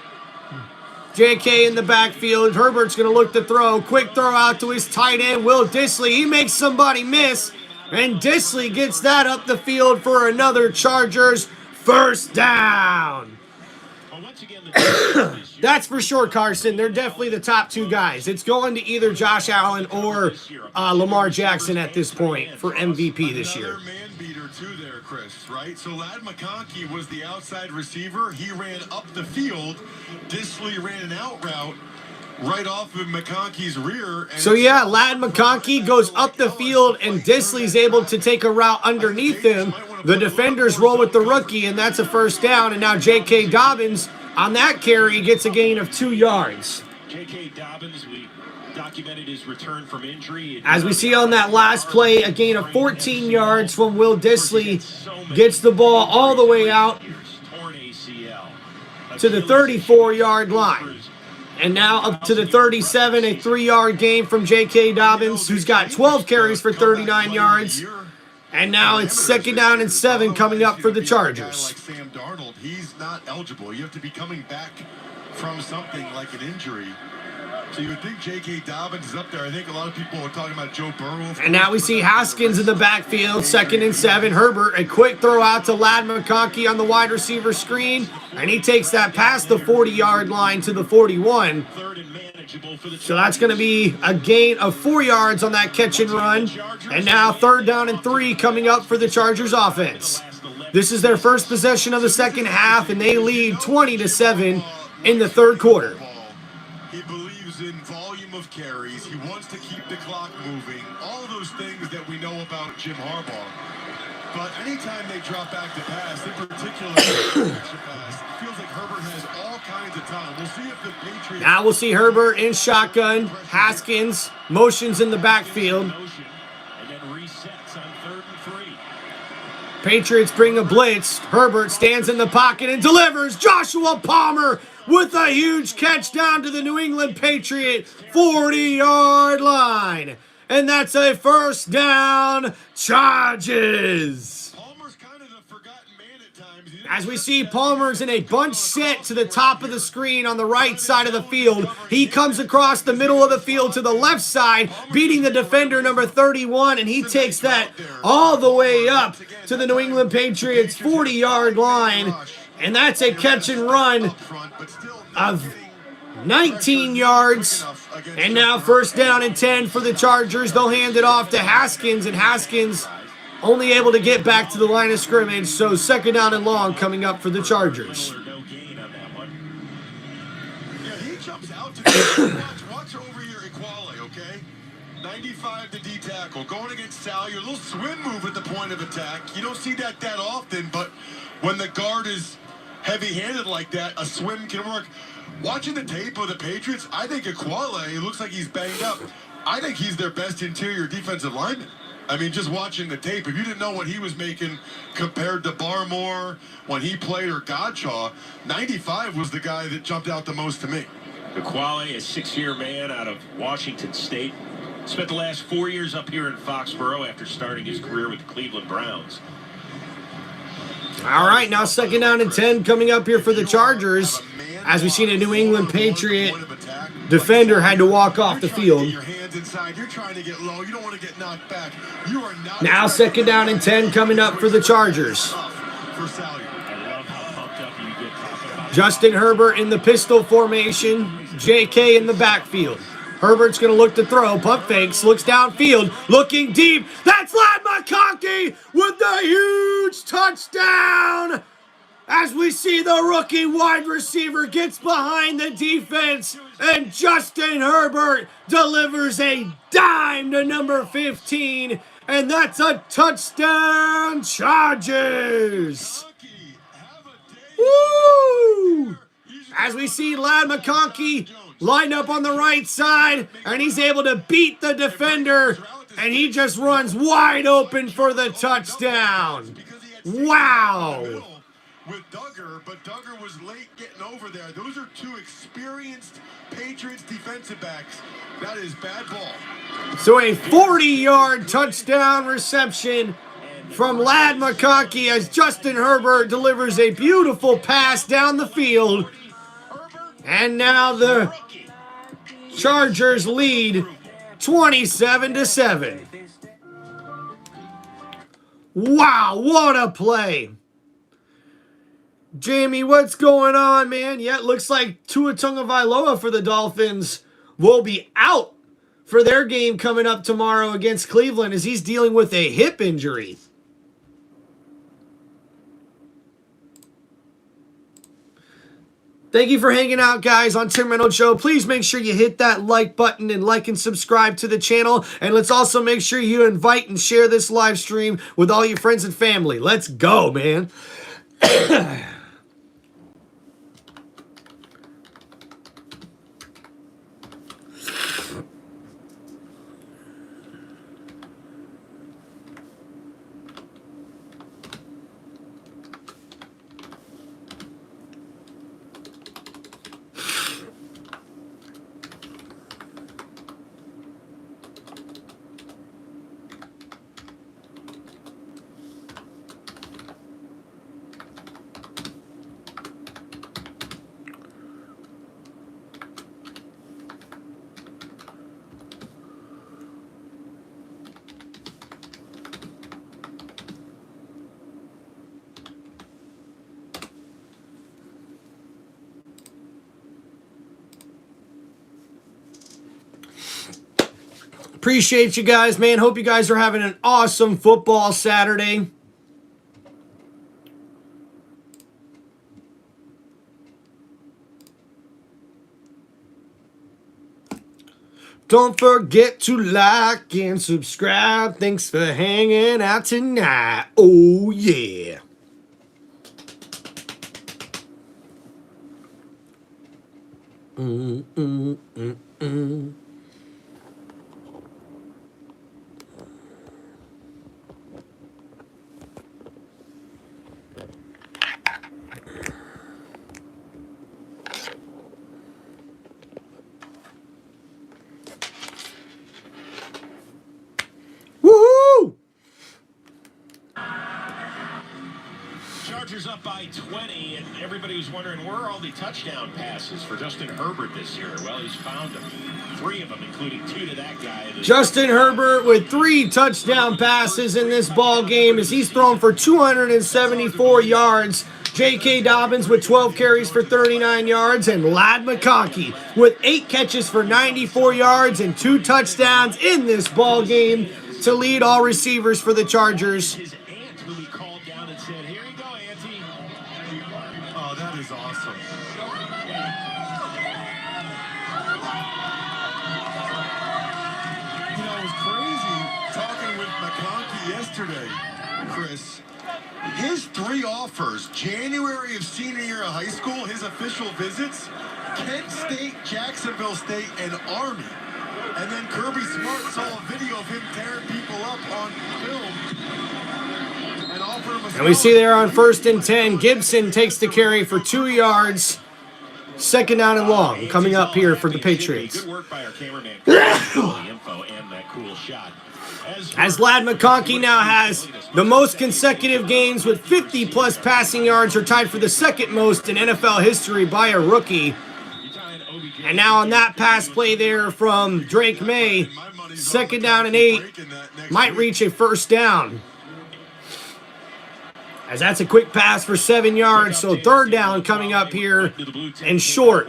A: JK in the backfield. Herbert's going to look to throw. Quick throw out to his tight end, Will Dissly. He makes somebody miss, and Dissly gets that up the field for another Chargers first down. That's for sure, Carson. They're definitely the top 2 guys. It's going to either Josh Allen or Lamar Jackson at this point for MVP this year.
C: Another man beater too there, Chris, right? So Ladd McConkey was the outside receiver. He ran up the field. Dissly ran an out route right off of McConkey's rear.
A: So yeah, Ladd McConkey goes up the field, and Dissly's able to take a route underneath him. The defenders roll with the rookie, and that's a first down. And now J.K. Dobbins on that carry gets a gain of 2 yards.
B: J.K. Dobbins, we documented his return from injury.
A: As we see on that last play, a gain of 14 yards from Will Dissly. Gets the ball all the way out to the 34-yard line. And now up to the 37, a 3-yard gain from J.K. Dobbins, who's got 12 carries for 39 yards. And now it's second down and 7 coming up for the Chargers.
C: Like Sam Darnold, he's not eligible. You have to be coming back from something like an injury. So you would think J.K. Dobbins is up there. I think a lot of people are talking about Joe Burrow.
A: And now we see Haskins in the backfield, second and 7. Herbert, a quick throw out to Ladd McConkey on the wide receiver screen. And he takes that past the 40-yard line to the 41. So that's going to be a gain of 4 yards on that catch and run. And now third down and 3 coming up for the Chargers offense. This is their first possession of the second half, and they lead 20-7 in the third quarter.
C: He believes in volume of carries. He wants to keep the clock moving. All those things that we know about Jim Harbaugh. But anytime they drop back to pass, in particular, extra pass, it feels like Herbert has all kinds of time. We'll see if the Patriots...
A: Now we'll see Herbert in shotgun. Haskins motions in the backfield. Patriots bring a blitz. Herbert stands in the pocket and delivers. Joshua Palmer with a huge catch down to the New England Patriot 40-yard line. And that's a first down, Chargers. As we see, Palmer's in a bunch set to the top of the screen on the right side of the field. He comes across the middle of the field to the left side, beating the defender number 31, and he takes that all the way up to the New England Patriots 40-yard line. And that's a catch and run of 19 yards. And now first down and 10 for the Chargers. They'll hand it off to Haskins, and Haskins only able to get back to the line of scrimmage. So second down and long coming up for the Chargers.
C: Yeah, he jumps out to watch over your Equale, okay? 95 to D tackle, going against Sal. Your little swim move at the point of attack. You don't see that often, but when the guard is heavy-handed like that, a swim can work. Watching the tape of the Patriots, I think Equale, it looks like he's banged up. I think he's their best interior defensive lineman. I mean, just watching the tape, if you didn't know what he was making compared to Barmore when he played or Godshaw, 95 was the guy that jumped out the most to me.
B: Equale, a 6-year man out of Washington State. Spent the last 4 years up here in Foxborough after starting his career with the Cleveland Browns.
A: All right, now second down and 10 coming up here for the Chargers. As we seen a New England Patriot defender had to walk off the field. Now second down and 10 coming up for the Chargers. Justin Herbert in the pistol formation. JK in the backfield. Herbert's going to look to throw. Pump fakes. Looks downfield. Looking deep. That's Ladd McConkey with the huge touchdown. As we see the rookie wide receiver gets behind the defense, and Justin Herbert delivers a dime to number 15, and that's a touchdown, Chargers. Woo! As we see Ladd McConkey lined up on the right side, and he's able to beat the defender, and he just runs wide open for the touchdown. Wow.
C: With Duggar, but Duggar was late getting over there. Those are two experienced Patriots defensive backs. That is bad ball.
A: So a 40-yard touchdown reception from Ladd McConkey as Justin Herbert delivers a beautiful pass down the field. And now the Chargers lead 27-7. Wow, what a play. Jamie, what's going on, man? Yeah, it looks like Tua Tagovailoa for the Dolphins will be out for their game coming up tomorrow against Cleveland as he's dealing with a hip injury. Thank you for hanging out, guys, on Tim Reynolds Show. Please make sure you hit that like button and like and subscribe to the channel. And let's also make sure you invite and share this live stream with all your friends and family. Let's go, man. Appreciate you guys, man. Hope you guys are having an awesome football Saturday. Don't forget to like and subscribe. Thanks for hanging out tonight. Oh, yeah. Woohoo!
B: Chargers up by 20, and everybody was wondering where are all the touchdown passes for Justin Herbert this year. Well, he's found them. 3 of them, including 2 to that guy.
A: Justin Herbert with 3 touchdown passes in this ball game as he's thrown for 274 yards. J.K. Dobbins with 12 carries for 39 yards, and Ladd McConkey with 8 catches for 94 yards and 2 touchdowns in this ball game to lead all receivers for the Chargers.
B: His aunt, who he called down and said, "Here you go, Auntie."
C: Oh, that is awesome. You know, it was crazy talking with McConkey yesterday, Chris. His 3 offers, January of senior year of high school, his official visits, Kent State, Jacksonville State, and Army. And then Kirby Smart saw a video of him tearing people up on film and offered him a...
A: And we see there on 1st and 10, Gibson takes the carry for 2 yards. 2nd down and long coming up here for the Patriots.
B: Good work by our cameraman. The info and that cool shot.
A: As Ladd McConkey now has the most consecutive games with 50-plus passing yards, are tied for the 2nd most in NFL history by a rookie. And now on that pass play there from Drake May, 2nd down and 8, might reach a 1st down. As that's a quick pass for 7 yards, so 3rd down coming up here and short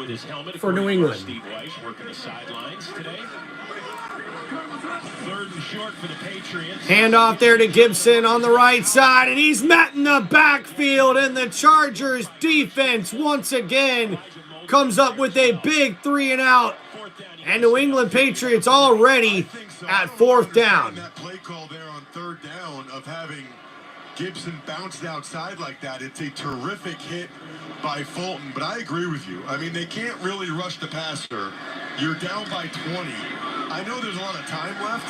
A: for New England. Handoff there to Gibson on the right side, and he's met in the backfield, and the Chargers defense once again comes up with a big 3 and out, and New England Patriots already at 4th down.
C: That play call there on 3rd down of having Gibson bounced outside like that, it's a terrific hit by Fulton, but I agree with you. I mean, they can't really rush the passer. You're down by 20. I know there's a lot of time left,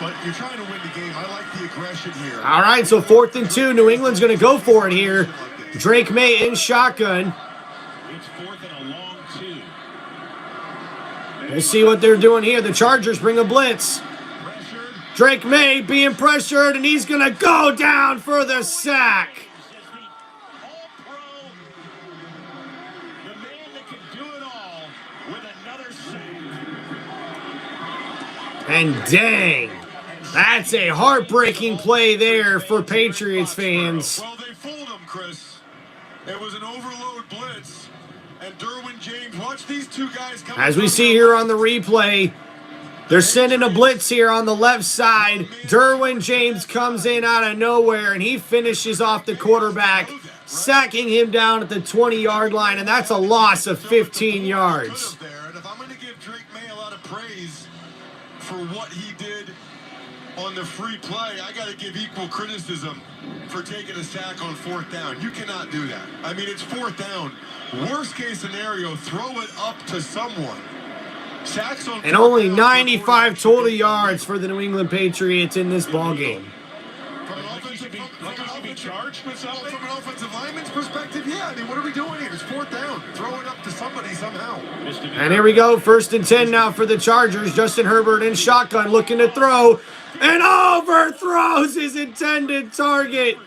C: but you're trying to win the game. I like the aggression here.
A: All right, so 4th and 2. New England's going to go for it here. Drake May in shotgun.
B: It's 4th and a long 2.
A: We'll see what they're doing here. The Chargers bring a blitz. Drake May being pressured, and he's going to go down for the sack.
B: The man that can do it all with another sack.
A: And dang, that's a heartbreaking play there for Patriots fans.
C: Well, they fooled him, Chris. It was an overload blitz, and Derwin James, watch these 2 guys come.
A: As we see here on the replay, they're sending a blitz here on the left side. Derwin James comes in out of nowhere, and he finishes off the quarterback sacking him down at the 20-yard line, and that's a loss of 15 yards.
C: And if I'm going to give Drake May a lot of praise for what he did on the free play, I got to give equal criticism for taking a sack on 4th down. You cannot do that. I mean, it's 4th down. Worst case scenario, throw it up to someone. Sacks on
A: and only 95 total yards for the New England Patriots in this ball game.
C: From an offensive lineman's perspective, yeah. I mean, what are we doing here? It's 4th down. Throw it up to somebody somehow.
A: And here we go, 1st and 10 now for the Chargers. Justin Herbert in shotgun looking to throw, and overthrows his intended target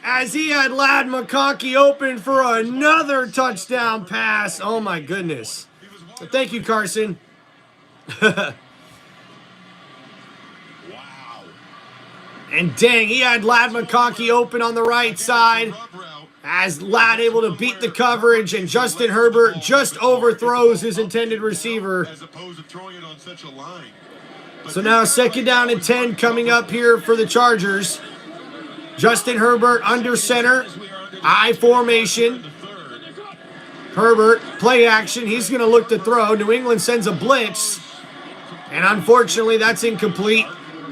A: as he had Ladd McConkey open for another touchdown pass. Oh my goodness. Thank you, Carson.
B: Wow.
A: And dang, he had Ladd McConkey open on the right side as Ladd able to beat the coverage, and Justin Herbert just overthrows his intended receiver.
C: As opposed to throwing it on such a line.
A: So now 2nd down and 10 coming up here for the Chargers. Justin Herbert under center, I formation. Herbert, play action, he's going to look to throw. New England sends a blitz, and unfortunately that's incomplete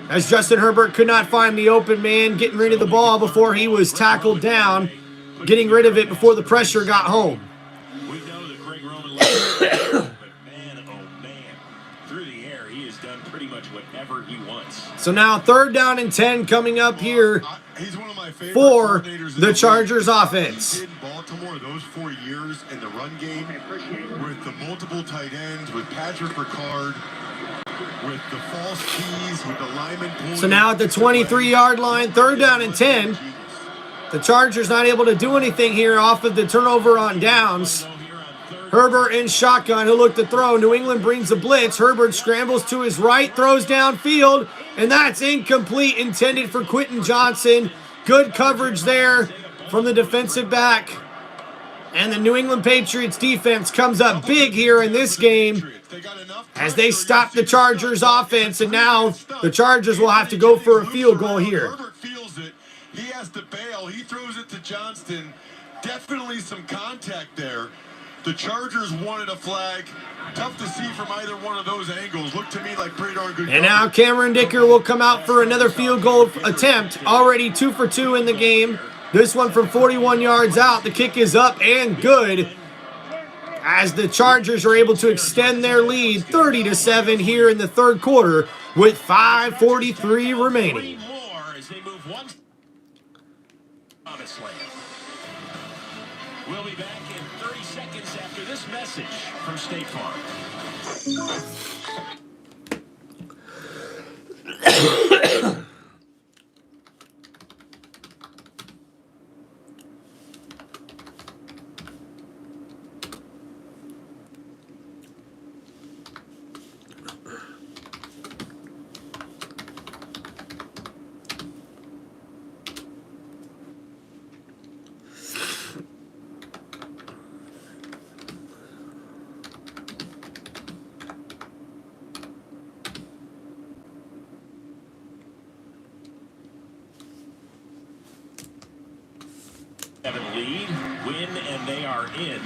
A: as Justin Herbert could not find the open man, getting rid of the ball before he was tackled down, getting rid of it before the pressure got home.
B: We know that Greg Roman loves it, but man, oh man, through the air, he has done pretty much whatever he wants.
A: So now 3rd down and 10 coming up here
C: He's one of my favorite
A: for
C: coordinators in
A: the
C: league.
A: Chargers offense.
C: He did in Baltimore those 4 years in the run game with the multiple tight ends, with Patrick Ricard, with the false keys, with the lineman pulling.
A: So now at the 23-yard line, 3rd down and 10. The Chargers not able to do anything here off of the turnover on downs. Herbert in shotgun, who looked to throw. New England brings the blitz. Herbert scrambles to his right, throws downfield, and that's incomplete, intended for Quentin Johnson. Good coverage there from the defensive back. And the New England Patriots defense comes up big here in this game as they stop the Chargers offense, and now the Chargers will have to go for a field goal here.
C: Herbert feels it. He has to bail. He throws it to Johnston. Definitely some contact there. The Chargers wanted a flag. Tough to see from either one of those angles. Looked to me like pretty darn good.
A: And now Cameron Dicker will come out for another field goal attempt. Already 2 for 2 in the game. This one from 41 yards out. The kick is up and good as the Chargers are able to extend their lead 30-7 here in the 3rd quarter with 5:43 remaining.
B: We'll be back in 30 seconds after this message from State Farm. Lead, win, and they are in.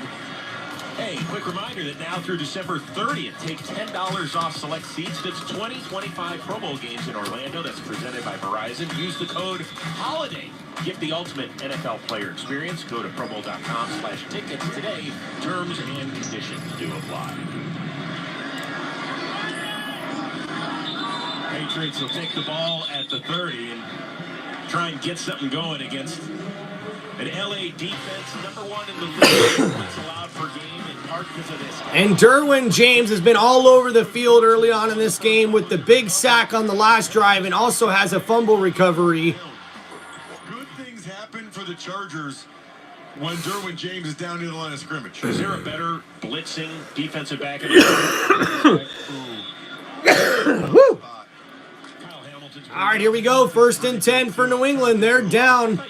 B: Hey, quick reminder that now through December 30th, take $10 off select seats. That's 2025 Pro Bowl games in Orlando. That's presented by Verizon. Use the code HOLIDAY. Get the ultimate NFL player experience. Go to probowl.com/tickets today. Terms and conditions do apply. Patriots will take the ball at the 30 and try and get something going against an LA defense, #1 in the league, points allowed per game in part because of this.
A: And Derwin James has been all over the field early on in this game with the big sack on the last drive, and also has a fumble recovery.
C: Good things happen for the Chargers when Derwin James is down near the line of scrimmage.
B: Is there a better blitzing defensive back in the
A: Woo! All right, here we go. 1st and 10 for New England. They're down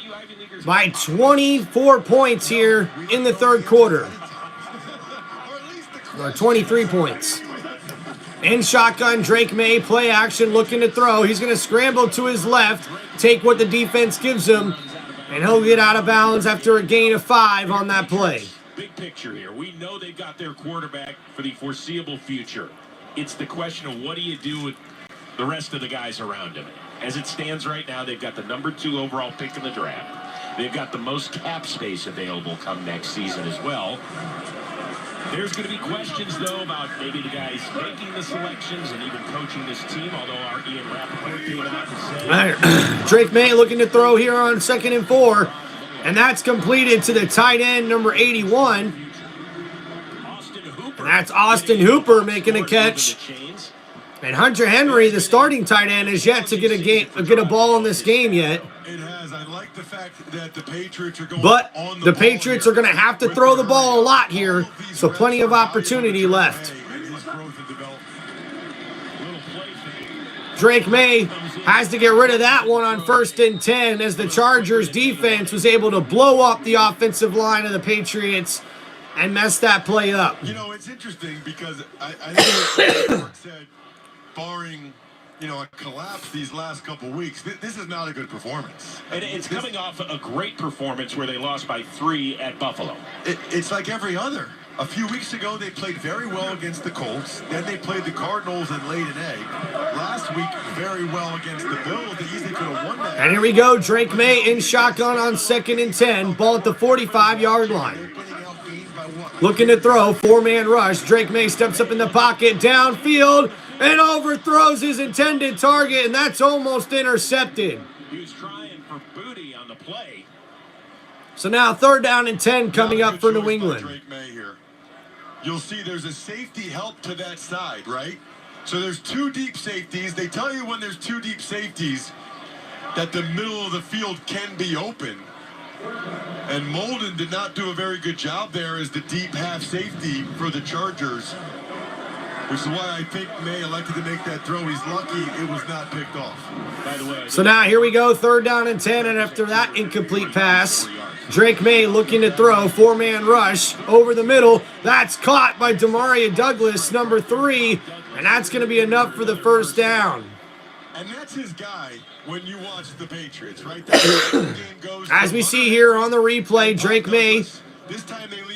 A: by 24 points here in the 3rd quarter. Or 23 points. In shotgun, Drake May, play action, looking to throw. He's going to scramble to his left, take what the defense gives him, And he'll get out of bounds after a gain of 5 on that play.
B: Big picture here. We know they've got their quarterback for the foreseeable future. It's the question of what do you do with the rest of the guys around him. As it stands right now, they've got the number 2 overall pick in the draft. They've got the most cap space available come next season as well. There's going to be questions, though, about maybe the guys making the selections and even coaching this team, although our Ian Rappaport came out and said...
A: Drake May looking to throw here on 2nd and 4. And that's completed to the tight end, number 81. And that's Austin Hooper making a catch. And Hunter Henry, the starting tight end, is yet to get a ball in this game yet.
C: It has. I like the fact that the Patriots are going
A: But
C: on
A: the Patriots are going to have to throw the ball a lot here, so plenty of opportunity left. Drake May has to get rid of that one on 1st and 10 as the Chargers defense was able to blow up the offensive line of the Patriots and mess that play up.
C: You know, it's interesting because I think Mark said, barring, you know, a collapse these last couple weeks, this is not a good performance.
B: And it's coming off a great performance where they lost by 3 at Buffalo.
C: It's like every other. A few weeks ago, they played very well against the Colts. Then they played the Cardinals and laid an egg. Last week, very well against the Bills. They easily could have won that.
A: And here we go. Drake May in shotgun on 2nd and 10. Ball at the 45-yard line. Looking to throw. 4-man rush. Drake May steps up in the pocket. Downfield. And overthrows his intended target. And that's almost intercepted.
B: He was trying for booty on the play.
A: So now 3rd down and 10 coming up for New England.
C: Drake May here. You'll see there's a safety help to that side, right? So there's 2 deep safeties. They tell you when there's 2 deep safeties that the middle of the field can be open. And Molden did not do a very good job there as the deep half safety for the Chargers, which is why I think May elected to make that throw. He's lucky it was not picked off.
B: By the way,
A: so now here we go, 3rd down and 10, and after that incomplete pass, Drake May looking to throw, 4-man rush over the middle. That's caught by Demaria Douglas, number 3, and that's going to be enough for the 1st down.
C: And that's his guy when you watch the Patriots, right? That game goes
A: as we see here on the replay, Drake May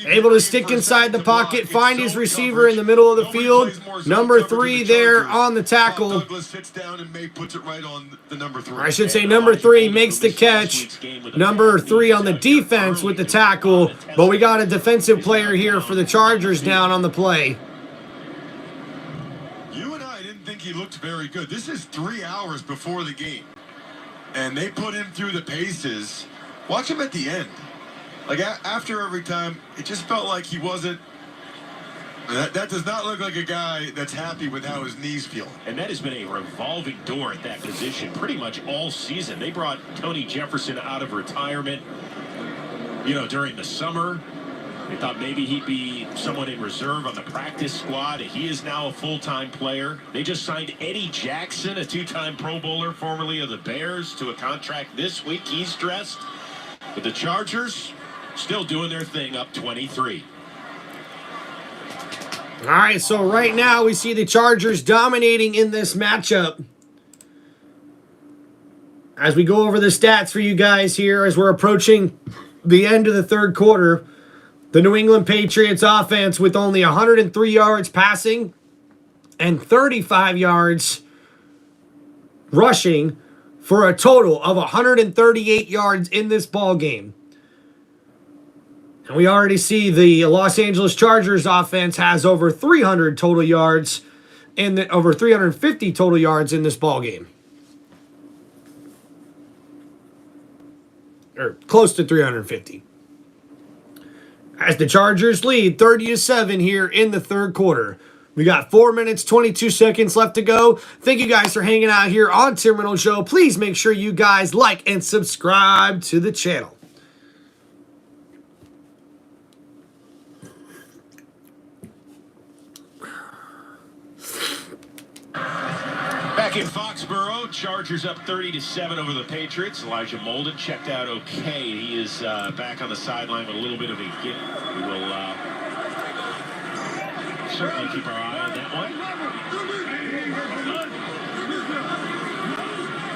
A: able to stick inside the pocket, find his receiver in the middle of the field. Number 3 there on the tackle. I should say number 3 makes the catch. Number 3 on the defense with the tackle. But we got a defensive player here for the Chargers down on the play.
C: You and I didn't think he looked very good. This is 3 hours before the game. And they put him through the paces. Watch him at the end. Like, after every time, it just felt like he wasn't... That does not look like a guy that's happy with how his knees feel.
B: And that has been a revolving door at that position pretty much all season. They brought Tony Jefferson out of retirement, you know, during the summer. They thought maybe he'd be someone in reserve on the practice squad. He is now a full-time player. They just signed Eddie Jackson, a 2-time Pro Bowler, formerly of the Bears, to a contract this week. He's dressed. But the Chargers... still doing their thing, up 23.
A: All right, so right now we see the Chargers dominating in this matchup. As we go over the stats for you guys here, as we're approaching the end of the 3rd quarter, the New England Patriots offense with only 103 yards passing and 35 yards rushing for a total of 138 yards in this ball game. And we already see the Los Angeles Chargers offense has over 300 total yards and over 350 total yards in this ball game. Or close to 350. As the Chargers lead 30-7 here in the 3rd quarter. We got 4 minutes, 22 seconds left to go. Thank you guys for hanging out here on Tim Reynolds Show. Please make sure you guys like and subscribe to the channel.
B: Back in Foxborough, Chargers up 30-7 over the Patriots. Elijah Molden checked out okay. He is back on the sideline with a little bit of a get. We will certainly keep our eye on that one.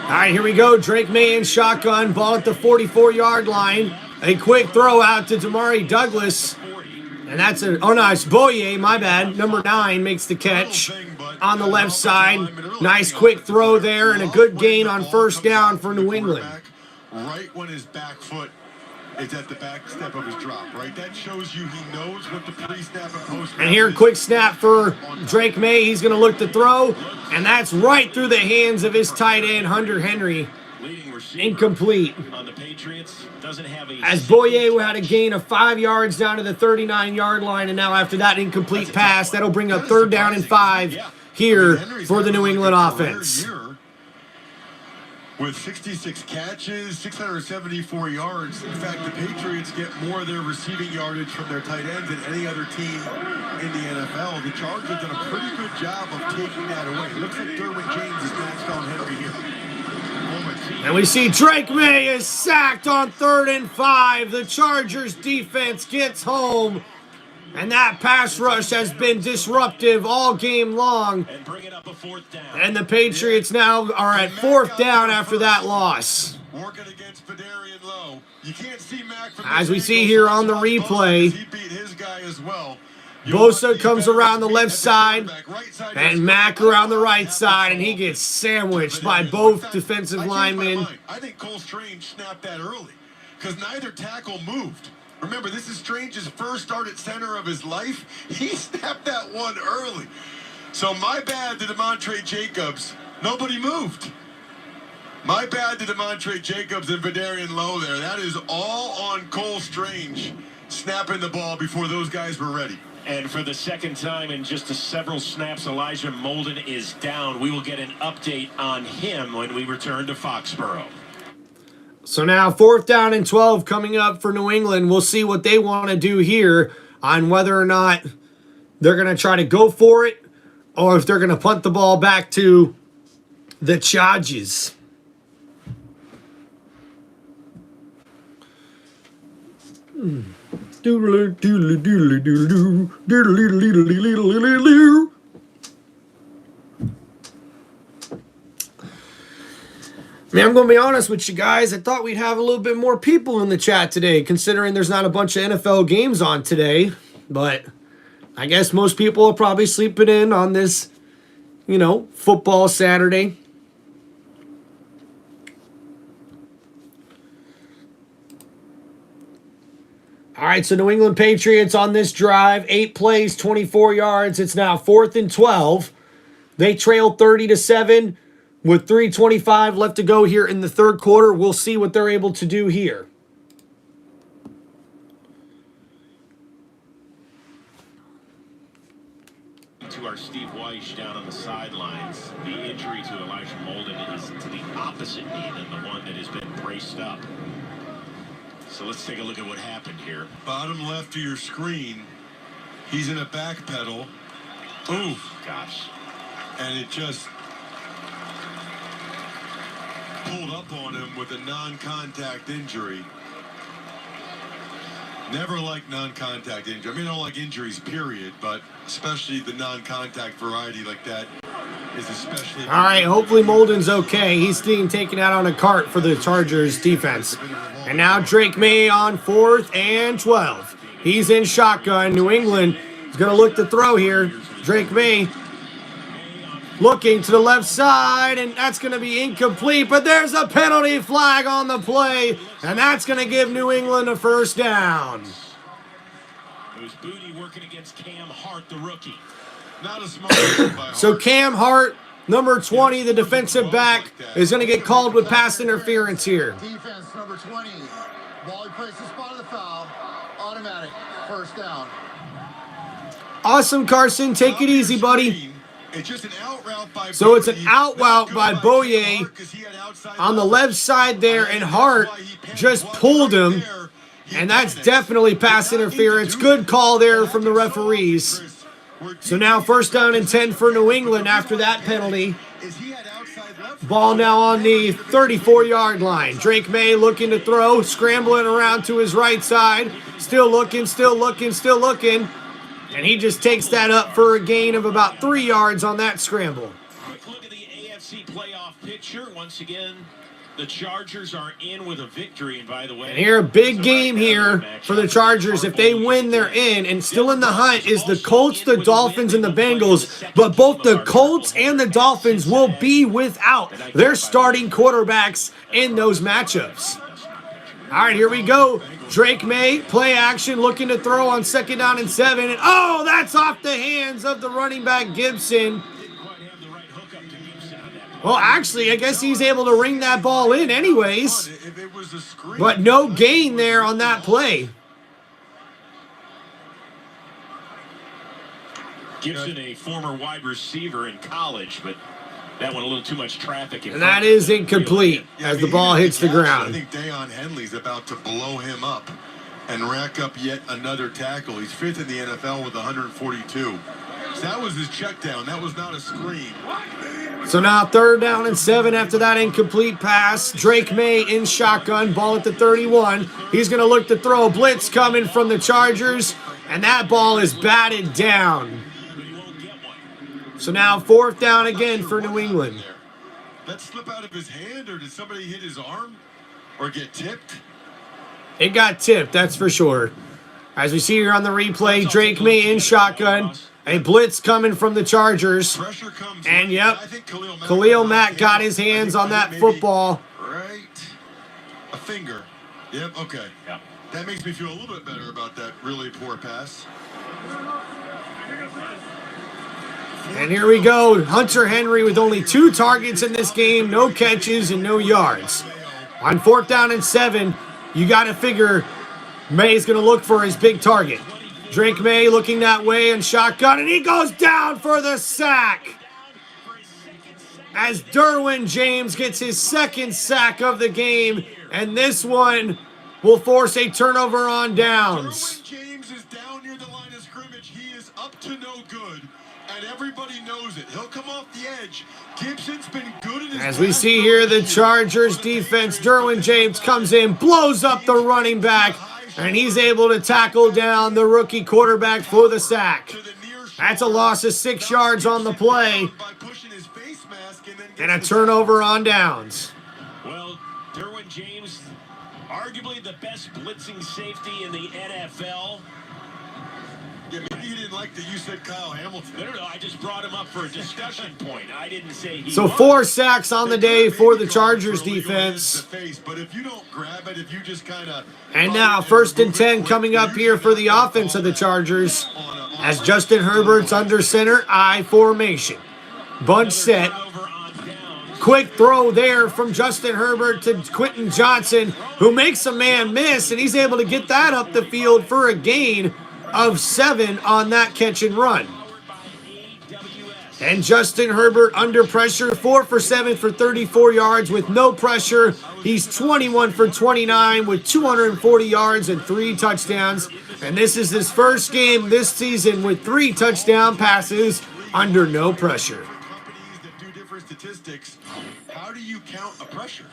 A: All right, here we go. Drake May in shotgun. Ball at the 44-yard line. A quick throw out to Damari Douglas. And that's oh no, it's Boye, my bad. Number 9 makes the catch on the left side. Nice quick throw there and a good gain on first down for New England.
C: Right when his back foot is at the back step of his drop, right? That shows you he knows what the pre-snap and post-snap
A: And here, quick snap for Drake May. He's going to look to throw, and that's right through the hands of his tight end, Hunter Henry. Incomplete.
B: On the Patriots, doesn't have
A: As Boye had a gain of 5 yards down to the 39-yard line, and now after that incomplete pass, that'll bring up 3rd down and 5 here for the New England offense.
C: With 66 catches, 674 yards. In fact, the Patriots get more of their receiving yardage from their tight ends than any other team in the NFL. The Chargers have done a pretty good job of taking that away. Looks like Derwin James is matched on Henry here.
A: And we see Drake May is sacked on 3rd and 5. The Chargers defense gets home. And that pass rush has been disruptive all game long. And the Patriots now are at 4th down after that loss.
C: Working against Fedarian Lowe. You can't see Mac from
A: as we see here on the replay,
C: he beat his guy as well.
A: Bosa comes around the left side, and Mack around the right side, and he gets sandwiched by both defensive linemen.
C: I think Cole Strange snapped that early because neither tackle moved. Remember, this is Strange's first start at center of his life. He snapped that one early. So my bad to DeMontre Jacobs. Nobody moved. My bad to DeMontre Jacobs and Fedarian Lowe there. That is all on Cole Strange snapping the ball before those guys were ready.
B: And for the second time in just several snaps, Elijah Molden is down. We will get an update on him when we return to Foxborough.
A: So now 4th down and 12 coming up for New England. We'll see what they want to do here on whether or not they're going to try to go for it or if they're going to punt the ball back to the Chargers. Man, I'm going to be honest with you guys. I thought we'd have a little bit more people in the chat today, considering there's not a bunch of NFL games on today. But I guess most people are probably sleeping in on this, football Saturday. All right, so New England Patriots on this drive, 8 plays, 24 yards. It's now 4th and 12. They trail 30-7 with 3:25 left to go here in the 3rd quarter. We'll see what they're able to do here.
B: To our Steve Weish down on the sidelines, the injury to Elijah Molden is to the opposite knee than the one that has been braced up. So let's take a look at what happened here.
C: Bottom left of your screen, he's in a back pedal. Ooh,
B: gosh.
C: And it just pulled up on him with a non-contact injury. Never like non-contact injury. I mean, I don't like injuries, period, but especially the non-contact variety like that is especially...
A: All right, hopefully Molden's okay. He's being taken out on a cart for the Chargers defense. And now Drake May on 4th and 12. He's in shotgun. New England is going to look to throw here. Drake May looking to the left side, and that's going to be incomplete, but there's a penalty flag on the play, and that's going to give New England a 1st down.
B: It was Booty working against Cam Hart, the rookie.
C: Not a smart
A: So Cam Hart, number 20, the defensive back, is going to get called with pass interference here.
H: Defense number 20. Ball he plays the spot of the foul. Automatic 1st down.
A: Awesome, Carson. Take it easy, buddy.
C: It's just an out route by
A: So it's an out route by Boye on the left side there, and Hart just pulled him, and that's definitely pass interference. Good call there from the referees. So now 1st down and 10 for New England after that penalty. Ball now on the 34-yard line. Drake May looking to throw, scrambling around to his right side. Still looking, still looking, still looking. And he just takes that up for a gain of about 3 yards on that scramble.
B: Quick look at the AFC NFC playoff picture. Once again, the Chargers are in with a victory. And by the way,
A: And here, a big game here for the Chargers. If they win, they're in. And still in the hunt is the Colts, the Dolphins, and the Bengals. But both the Colts and the Dolphins will be without their starting quarterbacks in those matchups. All right, here we go. Drake May, play action, looking to throw on 2nd down and 7. And oh, that's off the hands of the running back Gibson. Well, actually, I guess he's able to ring that ball in anyways. But no gain there on that play.
B: Gibson, a former wide receiver in college, but that one a little too much traffic.
A: And that is incomplete as the ball hits the
C: I
A: ground.
C: think Deion Henley's about to blow him up and rack up yet another tackle. He's 5th in the NFL with 142. So that was his check down. That was not a screen.
A: So now 3rd down and 7 after that incomplete pass. Drake May in shotgun, ball at the 31. He's going to look to throw. Blitz coming from the Chargers, and that ball is batted down. So now 4th down again for New England.
C: That slip out of his hand, or did somebody hit his arm or get tipped?
A: It got tipped, that's for sure. As we see here on the replay, Drake May in shotgun. A blitz coming from the Chargers. And yep, Khalil Mack got his hands on that football.
C: Right. A finger. Yep, okay.
B: Yep.
C: That makes me feel a little bit better about that really poor pass.
A: And here we go. Hunter Henry with only 2 targets in this game, no catches and no yards. On 4th down and 7, you got to figure May's going to look for his big target. Drake May looking that way in shotgun, and he goes down for the sack. As Derwin James gets his 2nd sack of the game, and this one will force a turnover on downs.
C: Derwin James is down near the line of scrimmage. He is up to no good, and everybody knows it. He'll come off the edge. Gibson's been good in his
A: As we see here, the Chargers defense, Derwin James comes in, blows up the running back, and he's able to tackle down the rookie quarterback for the sack. That's a loss of 6 yards on the play, and a turnover on downs.
B: Well, Derwin James, arguably the best blitzing safety in the NFL.
C: Yeah, maybe you didn't like that you said Kyle Hamilton.
B: No, I just brought him up for a discussion point. I didn't say he
A: So
B: was.
A: 4 sacks on the day for the Chargers defense.
C: But if you don't grab it, if you just kind of...
A: And now 1st and 10 coming up here for the offense of the Chargers as Justin Herbert's under center I formation. Bunch set. Quick throw there from Justin Herbert to Quentin Johnson, who makes a man miss, and he's able to get that up the field for a gain of 7 on that catch and run. And Justin Herbert under pressure, 4 for 7 for 34 yards with no pressure. He's 21 for 29 with 240 yards and 3 touchdowns. And this is his first game this season with 3 touchdown passes under no pressure.
C: Companies that do different statistics, how do you count a pressure?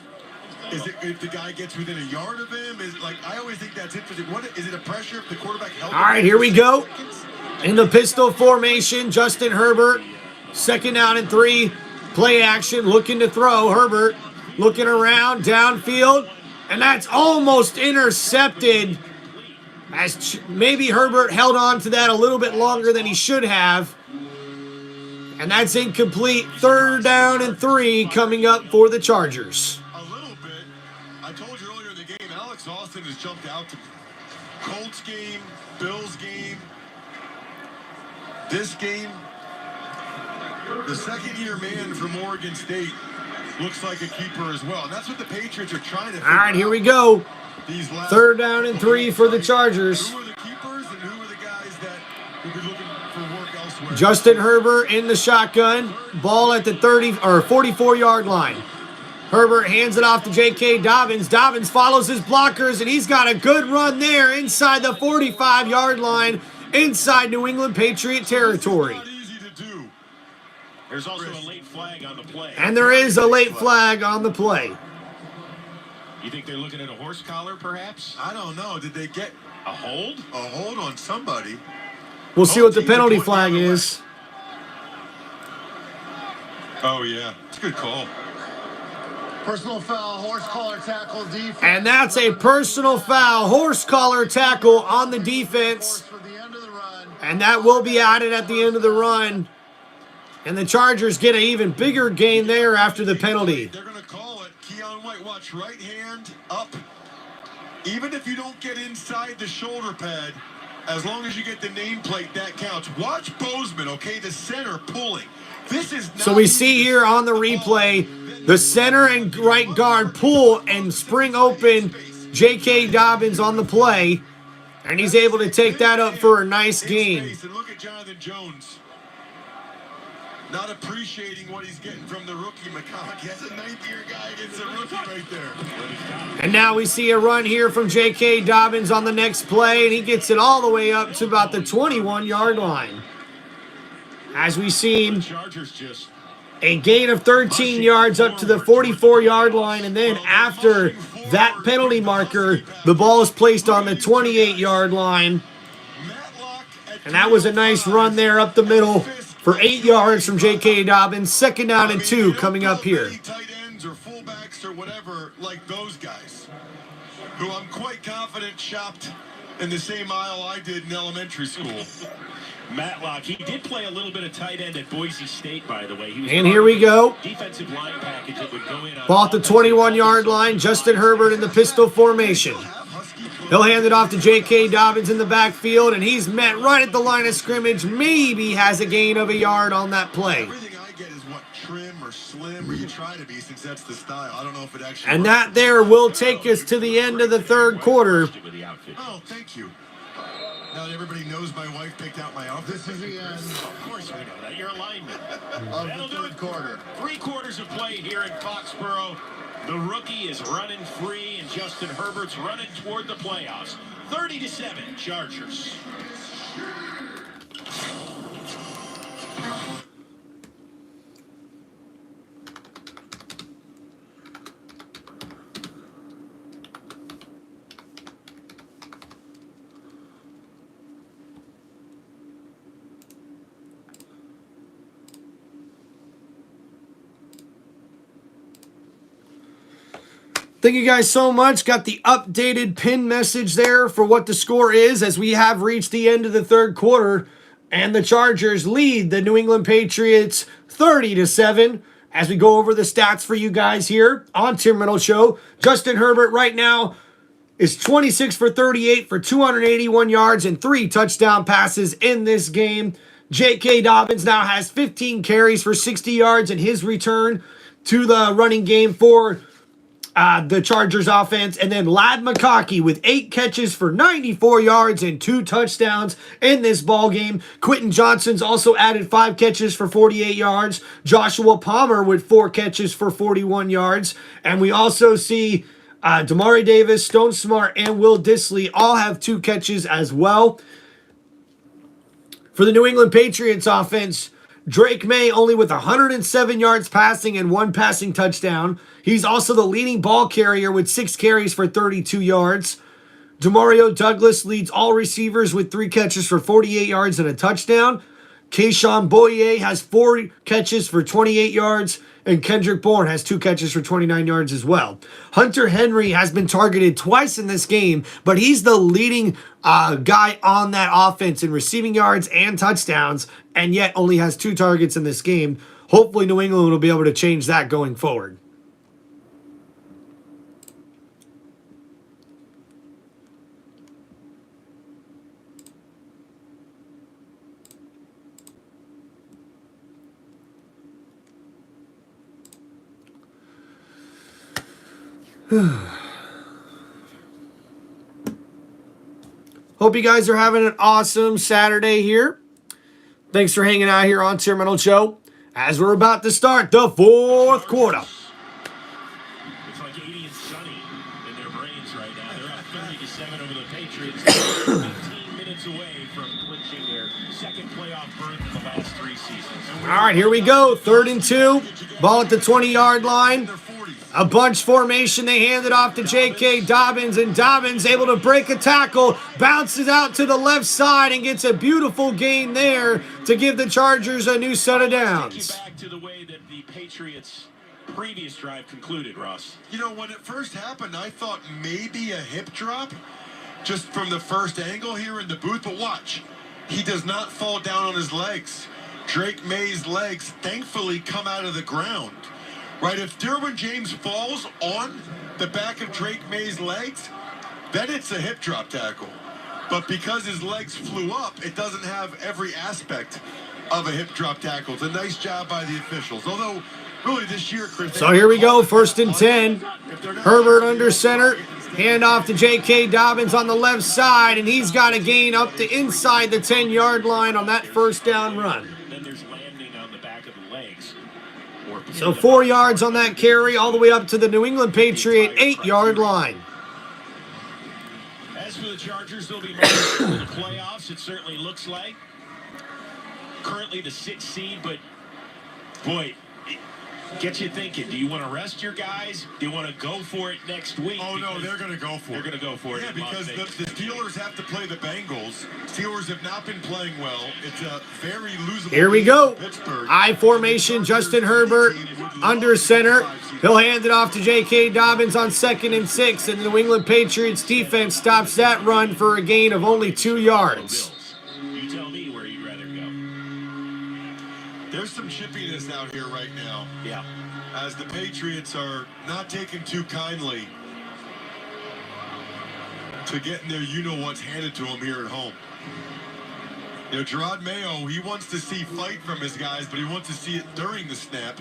C: Is it if the guy gets within a yard of him? Is it like, I always think that's interesting. What is it, a pressure if the quarterback held
A: All right, here we go. In the pistol formation, Justin Herbert, 2nd down and 3. Play action, looking to throw. Herbert looking around, downfield, and that's almost intercepted. As maybe Herbert held on to that a little bit longer than he should have. And that's incomplete. 3rd down and 3 coming up for the Chargers.
C: I told you earlier in the game, Alex Austin has jumped out to Colts game, Bills game, this game. The 2nd-year man from Oregon State looks like a keeper as well. And that's what the Patriots are trying to figure out.
A: All right, here we go.
C: These last
A: 3rd down and 3 for the Chargers.
C: Who are the keepers and who are the guys that will be looking for work elsewhere?
A: Justin Herbert in the shotgun. Ball at the 44-yard line. Herbert hands it off to J.K. Dobbins. Dobbins follows his blockers, and he's got a good run there inside the 45-yard line, inside New England Patriot territory.
B: There's also a late flag on the play.
A: And there is a late flag on the play.
B: You think they're looking at a horse collar, perhaps?
C: I don't know. Did they get
B: a hold?
C: A hold on somebody.
A: We'll see what the penalty flag is.
C: Oh, yeah. It's a good call.
H: Personal foul, horse collar tackle defense.
A: And that's a personal foul, horse collar tackle on the defense. And that will be added at the end of the run. And the Chargers get an even bigger gain there after the penalty.
C: They're going to call it. Keon White, watch, right hand up. Even if you don't get inside the shoulder pad, as long as you get the nameplate, that counts. Watch Bozeman, okay, the center pulling. This is not
A: so we see here on the replay, the center and right guard pull and spring open J.K. Dobbins on the play, and he's able to take that up for a nice gain.
C: And look at Jonathan Jones. Not appreciating what he's getting from the rookie McCollum. He has a ninth-year guy against a rookie right there.
A: And now we see a run here from J.K. Dobbins on the next play, and he gets it all the way up to about the 21-yard line. As we see a gain of 13 yards up to the 44-yard line, and then after that penalty marker, the ball is placed on the 28-yard line. And that was a nice run there up the middle for 8 yards from J.K. Dobbins. Second down and 2 coming up here.
C: Tight ends or fullbacks or whatever like those guys, who I'm quite confident shopped in the same aisle I did in elementary school.
B: Matlock, he did play a little bit of tight end at Boise State, by the way. He was
A: and here we go.
B: Defensive line package that would go in on
A: ball at the 21-yard line. Justin Herbert in the pistol formation. He'll hand it off to J.K. Dobbins in the backfield, and he's met right at the line of scrimmage. Maybe has a gain of a yard on that play.
C: Everything I get is what, trim or slim, or you try to be, since that's the style. I don't know if it actually
A: And
C: works.
A: that there will take us to the end of the third quarter.
C: Oh, thank you. Now that everybody knows my wife picked out my outfit.
H: This is the end
B: Of course we know that. Your alignment.
H: of
B: That'll
H: the
B: do
H: third
B: it.
H: quarter.
B: 3 quarters of play here in Foxborough. The rookie is running free, and Justin Herbert's running toward the playoffs. 30-7, Chargers.
A: Thank you guys so much. Got the updated pin message there for what the score is as we have reached the end of the third quarter. And the Chargers lead the New England Patriots 30-7. As we go over the stats for you guys here on Tim Reynolds Show. Justin Herbert right now is 26 for 38 for 281 yards and 3 touchdown passes in this game. J.K. Dobbins now has 15 carries for 60 yards in his return to the running game for the Chargers offense. And then Ladd McConkey with 8 catches for 94 yards and 2 touchdowns in this ball game. Quentin Johnston's also added 5 catches for 48 yards. Joshua Palmer with 4 catches for 41 yards. And we also see Damari Davis, Stone Smart, and Will Dissly all have 2 catches as well. For the New England Patriots offense, Drake May only with 107 yards passing and 1 passing touchdown. He's also the leading ball carrier with 6 carries for 32 yards. Demario Douglas leads all receivers with 3 catches for 48 yards and a touchdown. Keyshawn Boye has 4 catches for 28 yards. And Kendrick Bourne has 2 catches for 29 yards as well. Hunter Henry has been targeted twice in this game, but he's the leading guy on that offense in receiving yards and touchdowns, and yet only has 2 targets in this game. Hopefully New England will be able to change that going forward. Hope you guys are having an awesome Saturday here. Thanks for hanging out here on Tim Reynolds Show as we're about to start the fourth quarter.
B: It's like 80 and sunny in their brains right now. They're up 30-7 over the Patriots. 15 minutes away from clinching their second playoff berth in the last 3 seasons.
A: All right, here we go. 3rd and 2. Ball at the 20-yard line. A bunch formation. They hand it off to J.K. Dobbins, and Dobbins able to break a tackle, bounces out to the left side, and gets a beautiful gain there to give the Chargers a new set of downs.
B: Back to the way that the Patriots' previous drive concluded, Ross?
C: You know, when it first happened, I thought maybe a hip drop just from the first angle here in the booth. But watch, he does not fall down on his legs. Drake May's legs thankfully come out of the ground. Right, if Derwin James falls on the back of Drake May's legs, then it's a hip drop tackle. But because his legs flew up, it doesn't have every aspect of a hip drop tackle. It's a nice job by the officials. Although, really this year, Chris...
A: So here we go, 1st and 10. Herbert under center. Hand off to J.K. Dobbins on the left side, and he's got a gain up to inside the 10-yard line on that first down run.
B: Then there's landing on the back of the legs.
A: So 4 yards on that carry, all the way up to the New England Patriot 8-yard line.
B: As for the Chargers, they'll be moving to the playoffs, it certainly looks like. Currently the 6th seed, but boy, it gets you thinking, do you want to rest your guys? Do you want to go for it next week?
C: Oh, no, they're going to go for it.
B: They're going to go for it.
C: Yeah, because the Steelers have to play the Bengals. Steelers have not been playing well. It's a very losable.
A: Here we go.
C: Pittsburgh.
A: I formation, Justin Herbert under center. He'll hand it off to J.K. Dobbins on 2nd and 6, and the New England Patriots defense stops that run for a gain of only 2 yards.
B: You tell me where you'd rather go.
C: There's some chippiness out here right now.
B: Yeah.
C: As the Patriots are not taking too kindly to getting their you-know-what's handed to them here at home. You know, Gerard Mayo, he wants to see fight from his guys, but he wants to see it during the snap,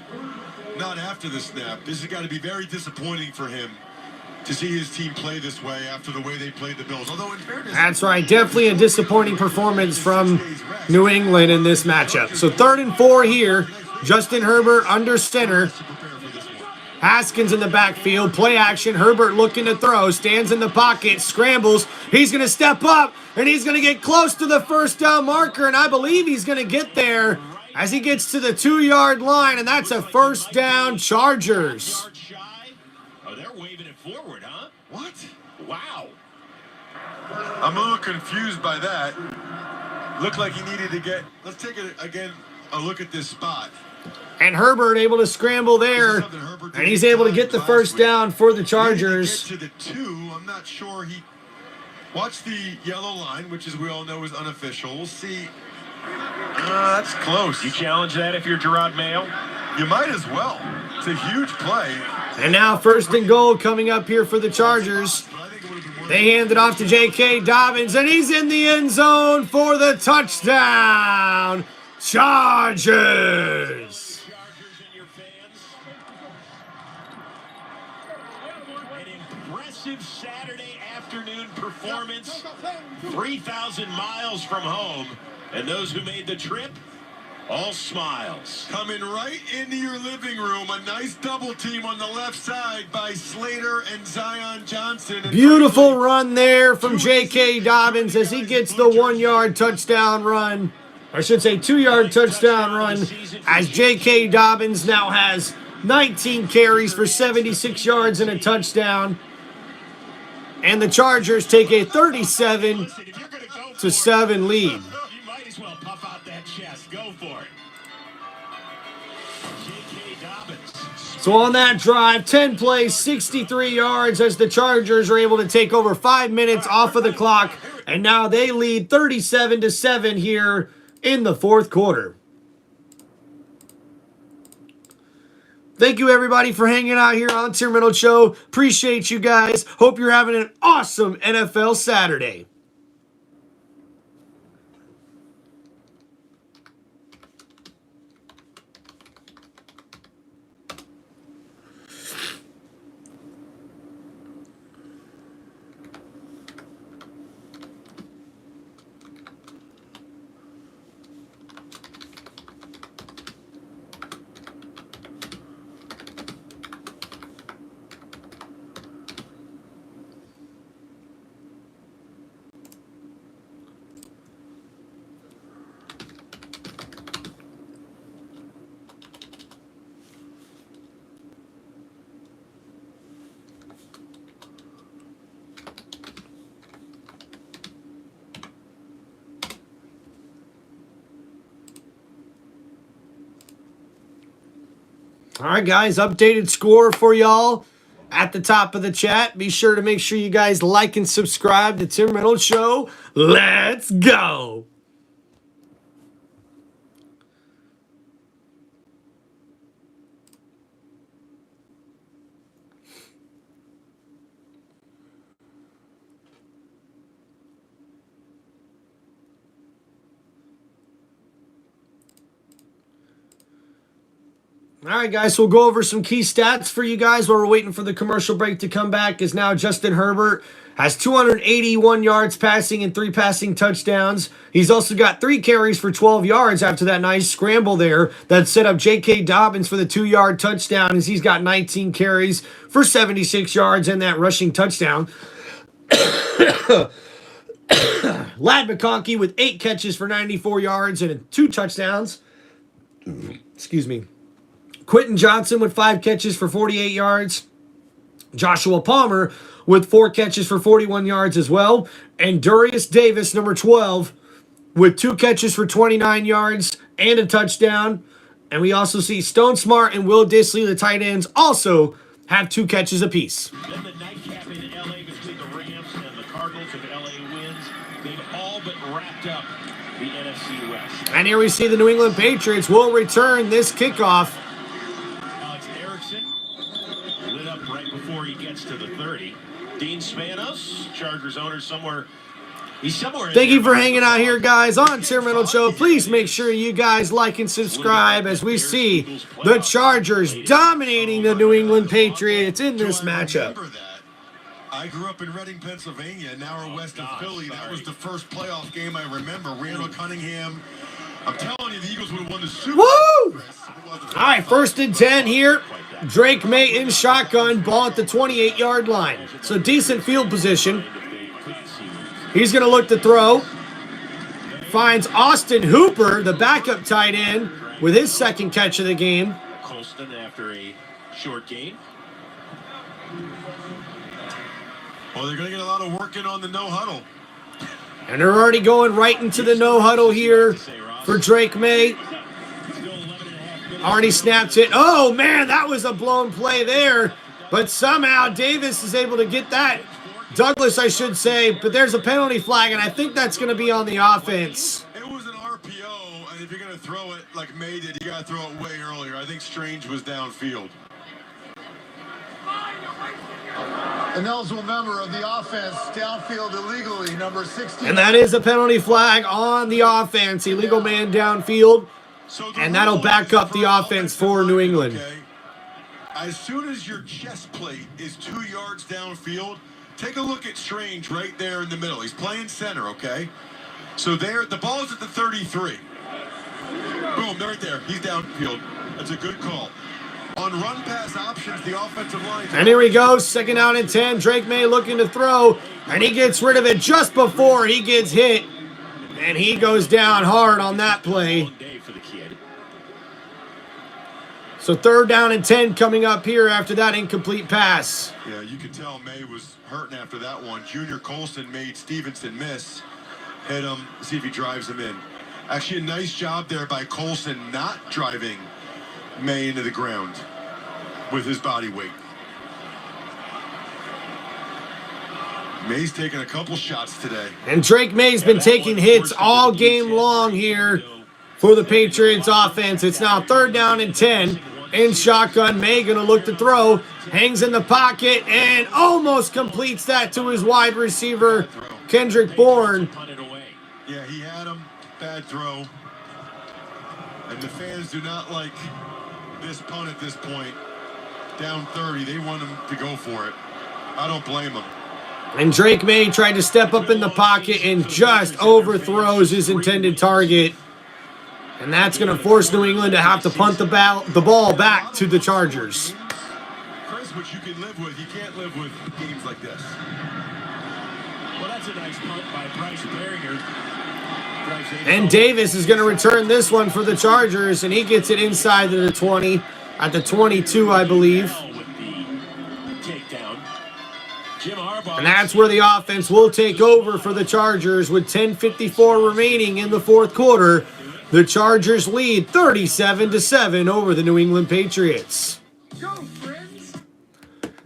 C: not after the snap. This has got to be very disappointing for him to see his team play this way after the way they played the Bills. Although, in fairness...
A: That's right, definitely a disappointing performance from New England in this matchup. So 3rd and 4 here. Justin Herbert under center. Haskins in the backfield. Play action. Herbert looking to throw. Stands in the pocket. Scrambles. He's going to step up. And he's going to get close to the first down marker. And I believe he's going to get there as he gets to the 2-yard line. And that's a first down, Chargers.
B: Oh, they're waving it forward, huh?
C: What?
B: Wow.
C: I'm a little confused by that. Looked like he needed to get... Let's take it again, a look at this spot.
A: And Herbert able to scramble there, and he's able to get the first down for the Chargers.
C: To the 2, I'm not sure he... Watch the yellow line, which as we all know is unofficial. We'll see. That's close.
B: You challenge that if you're Gerard Mayo?
C: You might as well. It's a huge play.
A: And now 1st and goal coming up here for the Chargers. They hand it off to J.K. Dobbins, and he's in the end zone for the touchdown. Chargers.
B: An impressive Saturday afternoon performance. 3,000 miles from home. And those who made the trip, all smiles.
C: Coming right into your living room, a nice double team on the left side by Slater and Zion Johnson. And
A: beautiful run there from J.K. Dobbins as he gets the 1-yard touchdown run. Or I should say 2-yard touchdown run as J.K. Dobbins now has 19 carries for 76 yards and a touchdown. And the Chargers take a 37-7 lead.
B: You might as well puff out that chest. Go for it. J.K. Dobbins.
A: So on that drive, 10 plays, 63 yards as the Chargers are able to take over 5 minutes off of the clock. And now they lead 37-7 here in the 4th quarter. Thank you, everybody, for hanging out here on Tim Reynolds Show. Appreciate you guys. Hope you're having an awesome NFL Saturday. All right, guys, updated score for y'all at the top of the chat. Be sure to make sure you guys like and subscribe to Tim Reynolds Show. Let's go. All right, guys, so we'll go over some key stats for you guys while we're waiting for the commercial break to come back. Is now Justin Herbert has 281 yards passing and 3 passing touchdowns. He's also got 3 carries for 12 yards after that nice scramble there that set up J.K. Dobbins for the 2-yard touchdown, as he's got 19 carries for 76 yards and that rushing touchdown. Ladd McConkey with 8 catches for 94 yards and 2 touchdowns. Excuse me. Quentin Johnson with 5 catches for 48 yards. Joshua Palmer with 4 catches for 41 yards as well. And Darius Davis, number 12, with 2 catches for 29 yards and a touchdown. And we also see Stone Smart and Will Dissly, the tight ends, also have 2 catches apiece.
B: Then the nightcap in L.A. between the Rams and the Cardinals. If L.A. wins, they've all but wrapped up the NFC West.
A: And here we see the New England Patriots will return this kickoff.
B: Lit up right before he gets to the 30. Dean Spanos, Chargers owner, somewhere. He's somewhere.
A: Thank you for hanging out here, guys, on Tim Reynolds Show. Please make sure you guys like and subscribe as we see the Chargers dominating the New England Patriots in this matchup.
C: I grew up in Reading, Pennsylvania, an hour west of Philly. That was the first playoff game I remember. Randall Cunningham. I'm telling you, the Eagles would have won the Super Bowl.
A: Woo! All right, 1st and 10 here. Drake May in shotgun, ball at the 28-yard line. So decent field position. He's going to look to throw. Finds Austin Hooper, the backup tight end, with his 2nd catch of the game.
B: Colston after a short game.
C: Well, they're going to get a lot of work in on the no huddle.
A: And they're already going right into the no huddle here for Drake May. Already snaps it. Oh, man, that was a blown play there. But somehow Davis is able to get that. Douglas, I should say. But there's a penalty flag, and I think that's going to be on the offense.
C: It was an RPO, and if you're going to throw it like May did, you got to throw it way earlier. I think Strange was downfield.
H: An eligible member of the offense downfield illegally, number 16.
A: And that is a penalty flag on the offense. Illegal man downfield. And that'll back up the offense for New England.
C: Okay. As soon as your chest plate is 2 yards downfield, take a look at Strange right there in the middle. He's playing center, okay? So there, the ball's at the 33. Boom, right there. He's downfield. That's a good call. On run pass options, the offensive line.
A: And here we go, 2nd down and 10. Drake May looking to throw, and he gets rid of it just before he gets hit. And he goes down hard on that play. So 3rd down and 10 coming up here after that incomplete pass.
C: Yeah, you can tell May was hurting after that one. Junior Colston made Stevenson miss. Hit him, see if he drives him in. Actually, a nice job there by Colston not driving May into the ground with his body weight. May's taking a couple shots today.
A: And Drake May's been taking hits all game long here for the Patriots offense. It's now 3rd down and 10. In shotgun, May going to look to throw. Hangs in the pocket and almost completes that to his wide receiver, Kendrick Bourne.
C: Yeah, he had him. Bad throw. And the fans do not like this punt at this point. Down 30. They want him to go for it. I don't blame him.
A: And Drake May tried to step up in the pocket and just overthrows his intended target. And that's going to force New England to have to punt the ball back to the Chargers.
C: Chris, which you can live with. You can't live with games like this.
B: Well, that's a nice punt by Bryce Berringer.
A: And Davis is going to return this one for the Chargers, and he gets it inside of the 20, at the 22, I believe. And that's where the offense will take over for the Chargers with 10:54 remaining in the 4th quarter. The Chargers lead 37-7 over the New England Patriots.
G: Go, friends.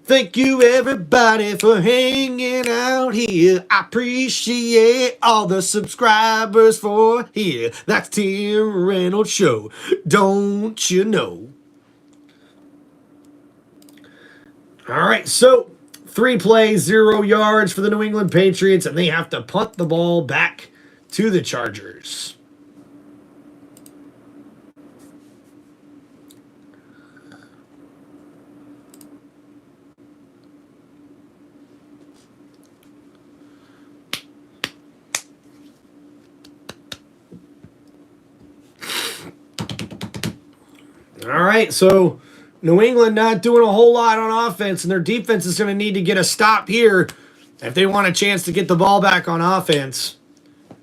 A: Thank you, everybody, for hanging out here. I appreciate all the subscribers for here. That's Tim Reynolds Show. Don't you know? All right, so 3 plays, 0 yards for the New England Patriots, and they have to punt the ball back to the Chargers. All right, so New England not doing a whole lot on offense, and their defense is going to need to get a stop here if they want a chance to get the ball back on offense.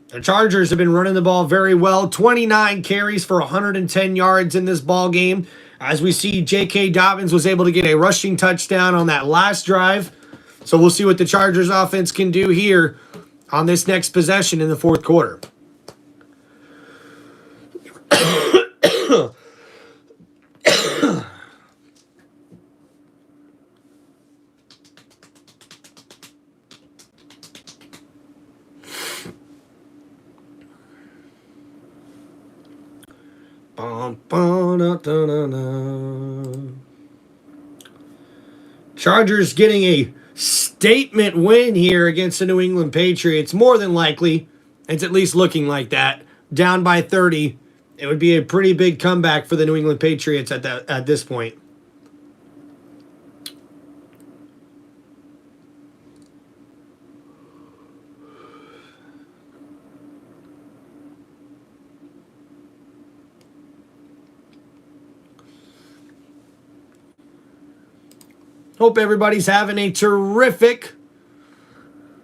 A: The Chargers have been running the ball very well. 29 carries for 110 yards in this ball game. As we see, J.K. Dobbins was able to get a rushing touchdown on that last drive. So we'll see what the Chargers offense can do here on this next possession in the fourth quarter. Chargers getting a statement win here against the New England Patriots. More than likely, it's at least looking like that. Down by 30. It would be a pretty big comeback for the New England Patriots at this point. Hope everybody's having a terrific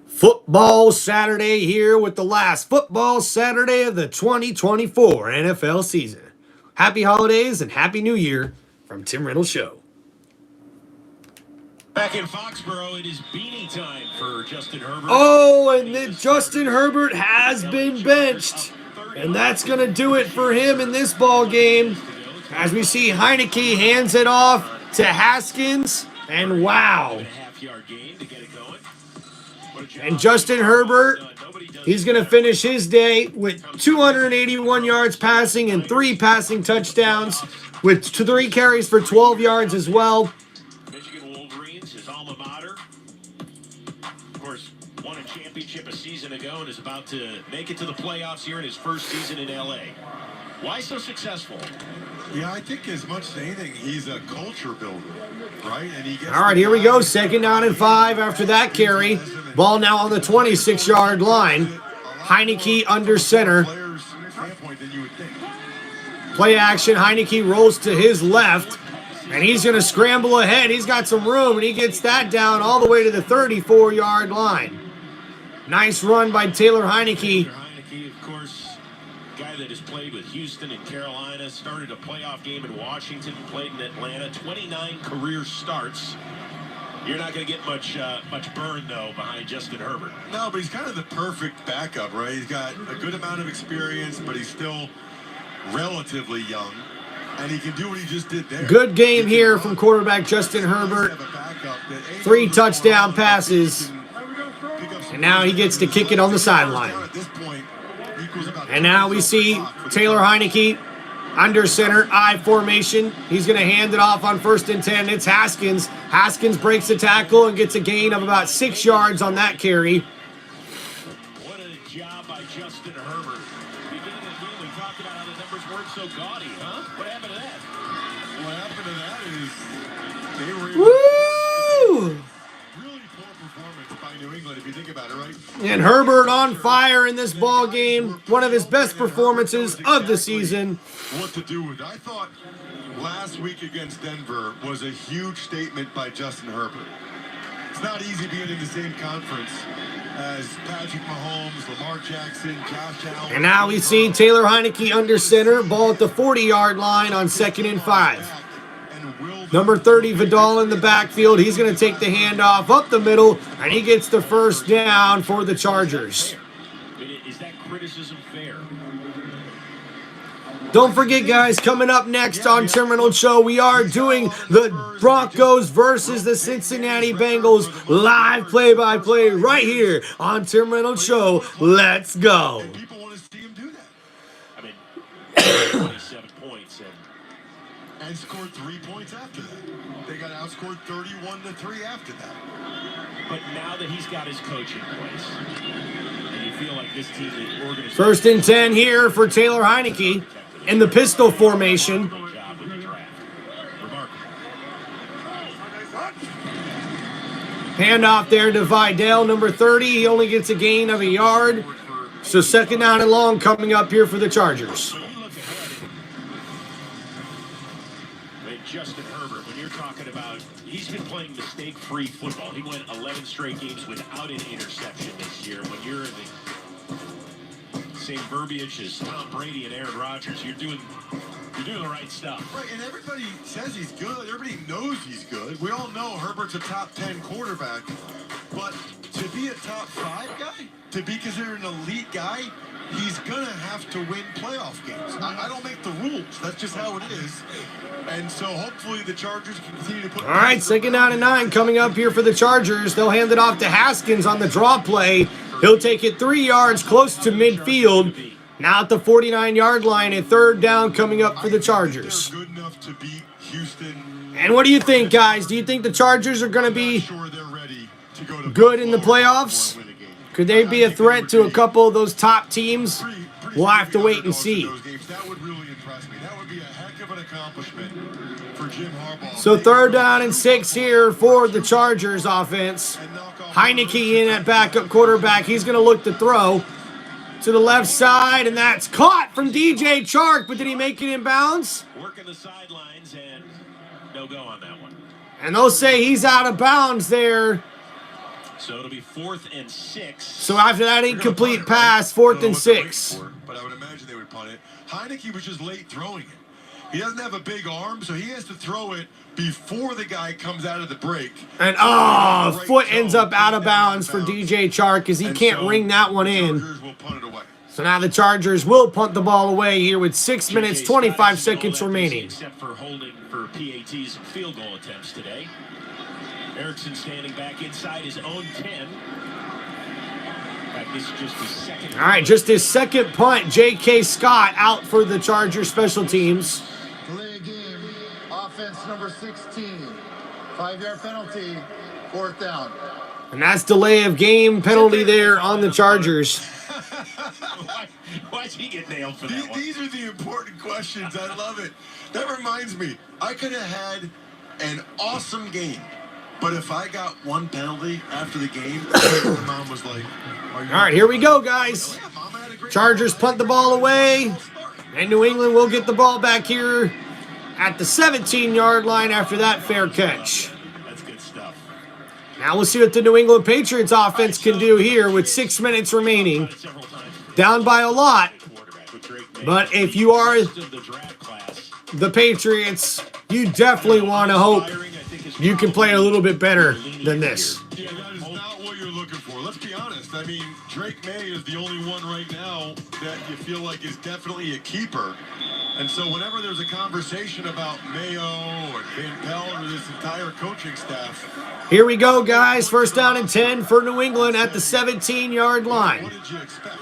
A: football Saturday here with the last football Saturday of the 2024 NFL season. Happy holidays and Happy New Year from Tim Reynolds Show.
B: Back in Foxborough, it is beanie time for Justin Herbert.
A: Oh, and then Justin Herbert has been benched. And that's going to do it for him in this ball game. As we see, Heineke hands it off to Haskins. And wow. And Justin Herbert, he's going to finish his day with 281 yards passing and 3 passing touchdowns with 3 carries for 12 yards as well.
B: Michigan Wolverines, his alma mater. Of course, won a championship a season ago and is about to make it to the playoffs here in his first season in L.A. Why so successful?
C: Yeah, I think as much as anything, he's a culture builder, right? And he gets
A: all right, here we go. 2nd down and 5 after that carry. Ball now on the 26-yard line. Heineke under center. Play action. Heineke rolls to his left. And he's going to scramble ahead. He's got some room, and he gets that down all the way to the 34-yard line. Nice run by Taylor Heineke.
B: Heineke, of course, guy that has played with Houston and Carolina, started a playoff game in Washington, played in Atlanta, 29 career starts. You're not going to get much burn, though, behind Justin Herbert.
C: No, but he's kind of the perfect backup, right? He's got a good amount of experience, but he's still relatively young. And he can do what he just did there.
A: Good game here from quarterback Justin Herbert. 3 touchdown passes. And now he gets to kick it on the sideline. And now we see Taylor Heineke under center, I formation. He's going to hand it off on 1st and 10. It's Haskins. Haskins breaks the tackle and gets a gain of about 6 yards on that carry.
B: What a job by Justin Herbert. Beginning of the game, we talked about how the numbers weren't so gaudy, huh? What happened to that?
C: What happened to that is they were
A: Woo!
C: really poor performance by New England, if you think about it, right?
A: And Herbert on fire in this ball game. One of his best performances of the season.
C: What to do with it. I thought last week against Denver was a huge statement by Justin Herbert. It's not easy being in the same conference as Patrick Mahomes, Lamar Jackson, Josh Allen.
A: And now we see Taylor Heineke under center. Ball at the 40-yard line on 2nd and 5. Number 30, Vidal in the backfield. He's going to take the handoff up the middle, and he gets the 1st down for the Chargers.
B: Is that criticism fair?
A: Don't forget, guys, coming up next on Tim Reynolds Show, we are doing the Broncos versus the Cincinnati Bengals live play-by-play right here on Tim Reynolds Show. Let's go.
C: People want to see him do that.
B: I mean, 27 points
C: And scored 3 points after that. They got outscored 31-3 after that.
B: But now that he's got his coach in place, and you feel like this team is organized.
A: 1st and 10 here for Taylor Heineke in the pistol formation. Handoff there to Vidal, number 30. He only gets a gain of a yard. So 2nd down and long coming up here for the Chargers.
B: Justin Herbert, when you're talking about, he's been playing mistake-free football. He went 11 straight games without an interception this year. When you're in the same verbiage as Tom Brady and Aaron Rodgers, you're doing the right stuff.
C: Right, and everybody says he's good. Everybody knows he's good. We all know Herbert's a top 10 quarterback. But to be a top 5 guy, to be considered an elite guy, he's going to have to win playoff games. I don't make the rules. That's just how it is. And so hopefully the Chargers can continue to put...
A: All right, 2nd down and 9 coming up here for the Chargers. They'll hand it off to Haskins on the draw play. He'll take it 3 yards close to midfield. Now at the 49-yard line, a 3rd down coming up for the Chargers.
C: They're good enough to beat Houston.
A: And what do you think, guys? Do you think the Chargers are going to be good in the playoffs? Could they be a threat to a couple of those top teams? We'll have to wait and see.
C: That would really impress me. That would be a heck of an accomplishment for Jim Harbaugh.
A: So 3rd down and 6 here for the Chargers offense. Heineke in at backup quarterback. He's going to look to throw to the left side, and that's caught from DJ Chark, but did he make it in bounds?
B: Working the sidelines, and no go on that one.
A: And they'll say he's out of bounds there.
B: So it'll be 4th and 6.
A: So after that incomplete pass, 4th and 6.
C: But I would imagine they would punt it. Heineke was just late throwing it. He doesn't have a big arm, so he has to throw it before the guy comes out of the break.
A: And foot ends up out of bounds for DJ Chark because he can't ring that one in. So now the Chargers will punt the ball away here with 6 minutes, 25 seconds remaining.
B: Except for holding for PATs and field goal attempts today. Erickson standing back inside his own 10. This is just his second.
A: All right, just his 2nd punt. J.K. Scott out for the Chargers special teams.
H: Delay game, offense number 16. 5-yard penalty, 4th down.
A: And that's delay of game penalty there on the Chargers.
B: Why'd he get nailed for that one?
C: These are the important questions. I love it. That reminds me, I could have had an awesome game. But if I got one penalty after the game, my mom was like,
A: all right, here we go, guys. Chargers punt the ball away. And New England will get the ball back here at the 17-yard line after that fair catch.
B: That's good stuff.
A: Now we'll see what the New England Patriots offense can do here with 6 minutes remaining. Down by a lot. But if you are the Patriots, you definitely want to hope you can play a little bit better than this.
C: yeah, that is not what you're looking for. Let's be honest. I mean, Drake May is the only one right now that you feel like is definitely a keeper. And so whenever there's a conversation about Mayo or Van Pelt or this entire coaching staff.
A: Here we go, guys. 1st down and 10 for New England at the 17-yard line.
C: What did you expect?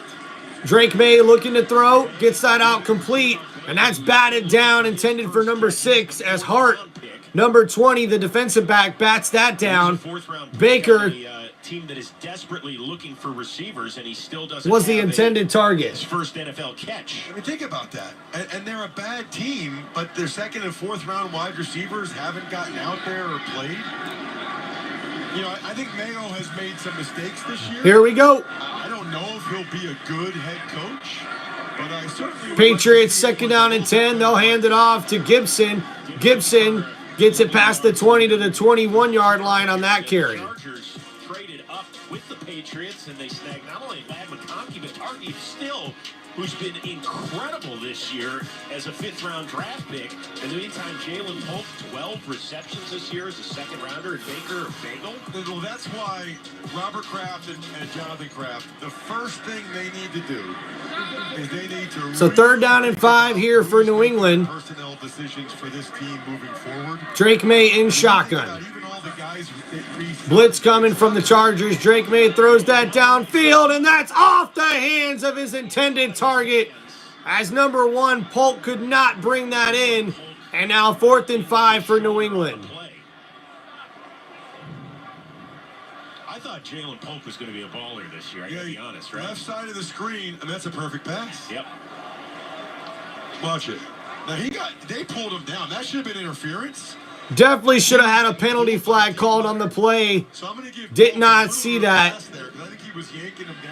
A: Drake May looking to throw, gets that out complete, and that's batted down, intended for number 6 as Hart, number 20, the defensive back, bats that down. Baker
B: team that is desperately looking for receivers, and he still doesn't
A: was the intended target.
B: His first NFL catch.
C: I mean, think about that. And they're a bad team, but their 2nd and 4th round wide receivers haven't gotten out there or played. You know, I think Mayo has made some mistakes this year.
A: Here we go.
C: I don't know if he'll be a good head coach, but I certainly...
A: Patriots 2nd down and 10. They'll hand it off to Gibson. Gibson gets it past the 20 to the 21-yard line on that carry.
B: Chargers traded up with the Patriots, and they snagged not only Ladd McConkey, but Target Still, who's been incredible this year as a 5th-round draft pick. In the meantime, Jalen Polk, 12 receptions this year as a 2nd-rounder, and Baker a bagel.
C: Well, that's why Robert Kraft and Jonathan Kraft, the first thing they need to do is they need to
A: So 3rd down and 5 here for New England.
C: personnel decisions for this team moving forward.
A: Drake May in shotgun. Blitz coming from the Chargers. Drake May throws that downfield, and that's off the hands of his intended target, as number 1, Polk could not bring that in. And now 4th and 5 for New England.
B: I thought Jalen Polk was going to be a baller this year, I gotta be honest, right?
C: Left side of the screen, and that's a perfect pass.
B: Yep.
C: Watch it. Now they pulled him down. That should have been interference.
A: Definitely should have had a penalty flag called on the play. Did not see that,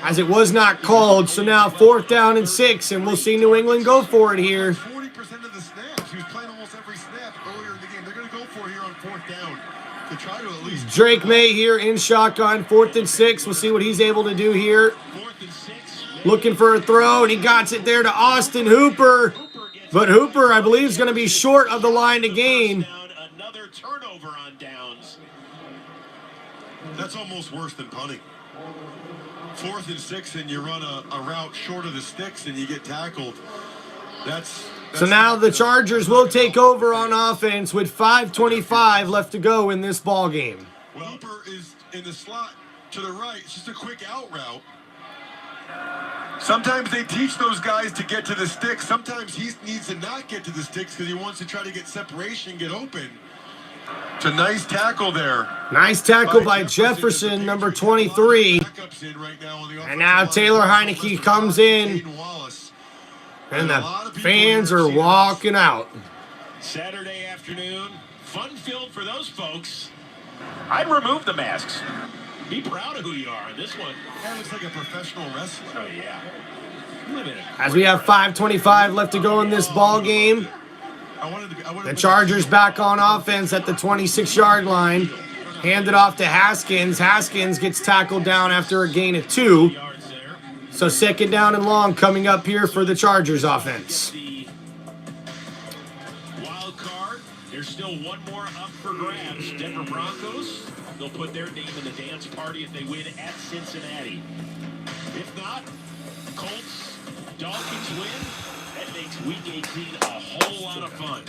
A: as it was not called. So now 4th down and 6, and we'll see New England go for it here.
C: 40% of the snaps. He was playing almost every snap earlier in the game. They're going to go for it here on 4th down to try to at least.
A: Drake May here in shotgun, 4th and 6. We'll see what he's able to do here. Looking for a throw, and he got it there to Austin Hooper. But Hooper, I believe, is going to be short of the line to gain.
B: Another turnover on downs.
C: That's almost worse than punting. 4th and 6, and you run a route short of the sticks, and you get tackled. That's
A: so now the Chargers will take over on offense with 5:25 left to go in this ball game.
C: Well, Hooper is in the slot to the right. It's just a quick out route. Sometimes they teach those guys to get to the sticks. Sometimes he needs to not get to the sticks because he wants to try to get separation, get open. It's a nice tackle there.
A: Nice tackle by Jefferson, number 23. And now Taylor Heineke comes in, and the fans are walking out.
B: Saturday afternoon, fun-filled for those folks. I'd remove the masks. Be proud of who you are in this one.
C: That looks like a professional wrestler.
B: Oh, yeah.
A: As we have 5:25 left to go in this ball game. The Chargers back on offense at the 26-yard line. Handed off to Haskins. Haskins gets tackled down after a gain of 2. So 2nd down and long coming up here for the Chargers offense.
B: Wild card. There's still one more up for grabs. Denver Broncos. They'll put their name in the dance party if they win at Cincinnati. If not, Colts, Dolphins win. That makes Week 18 a whole lot of fun.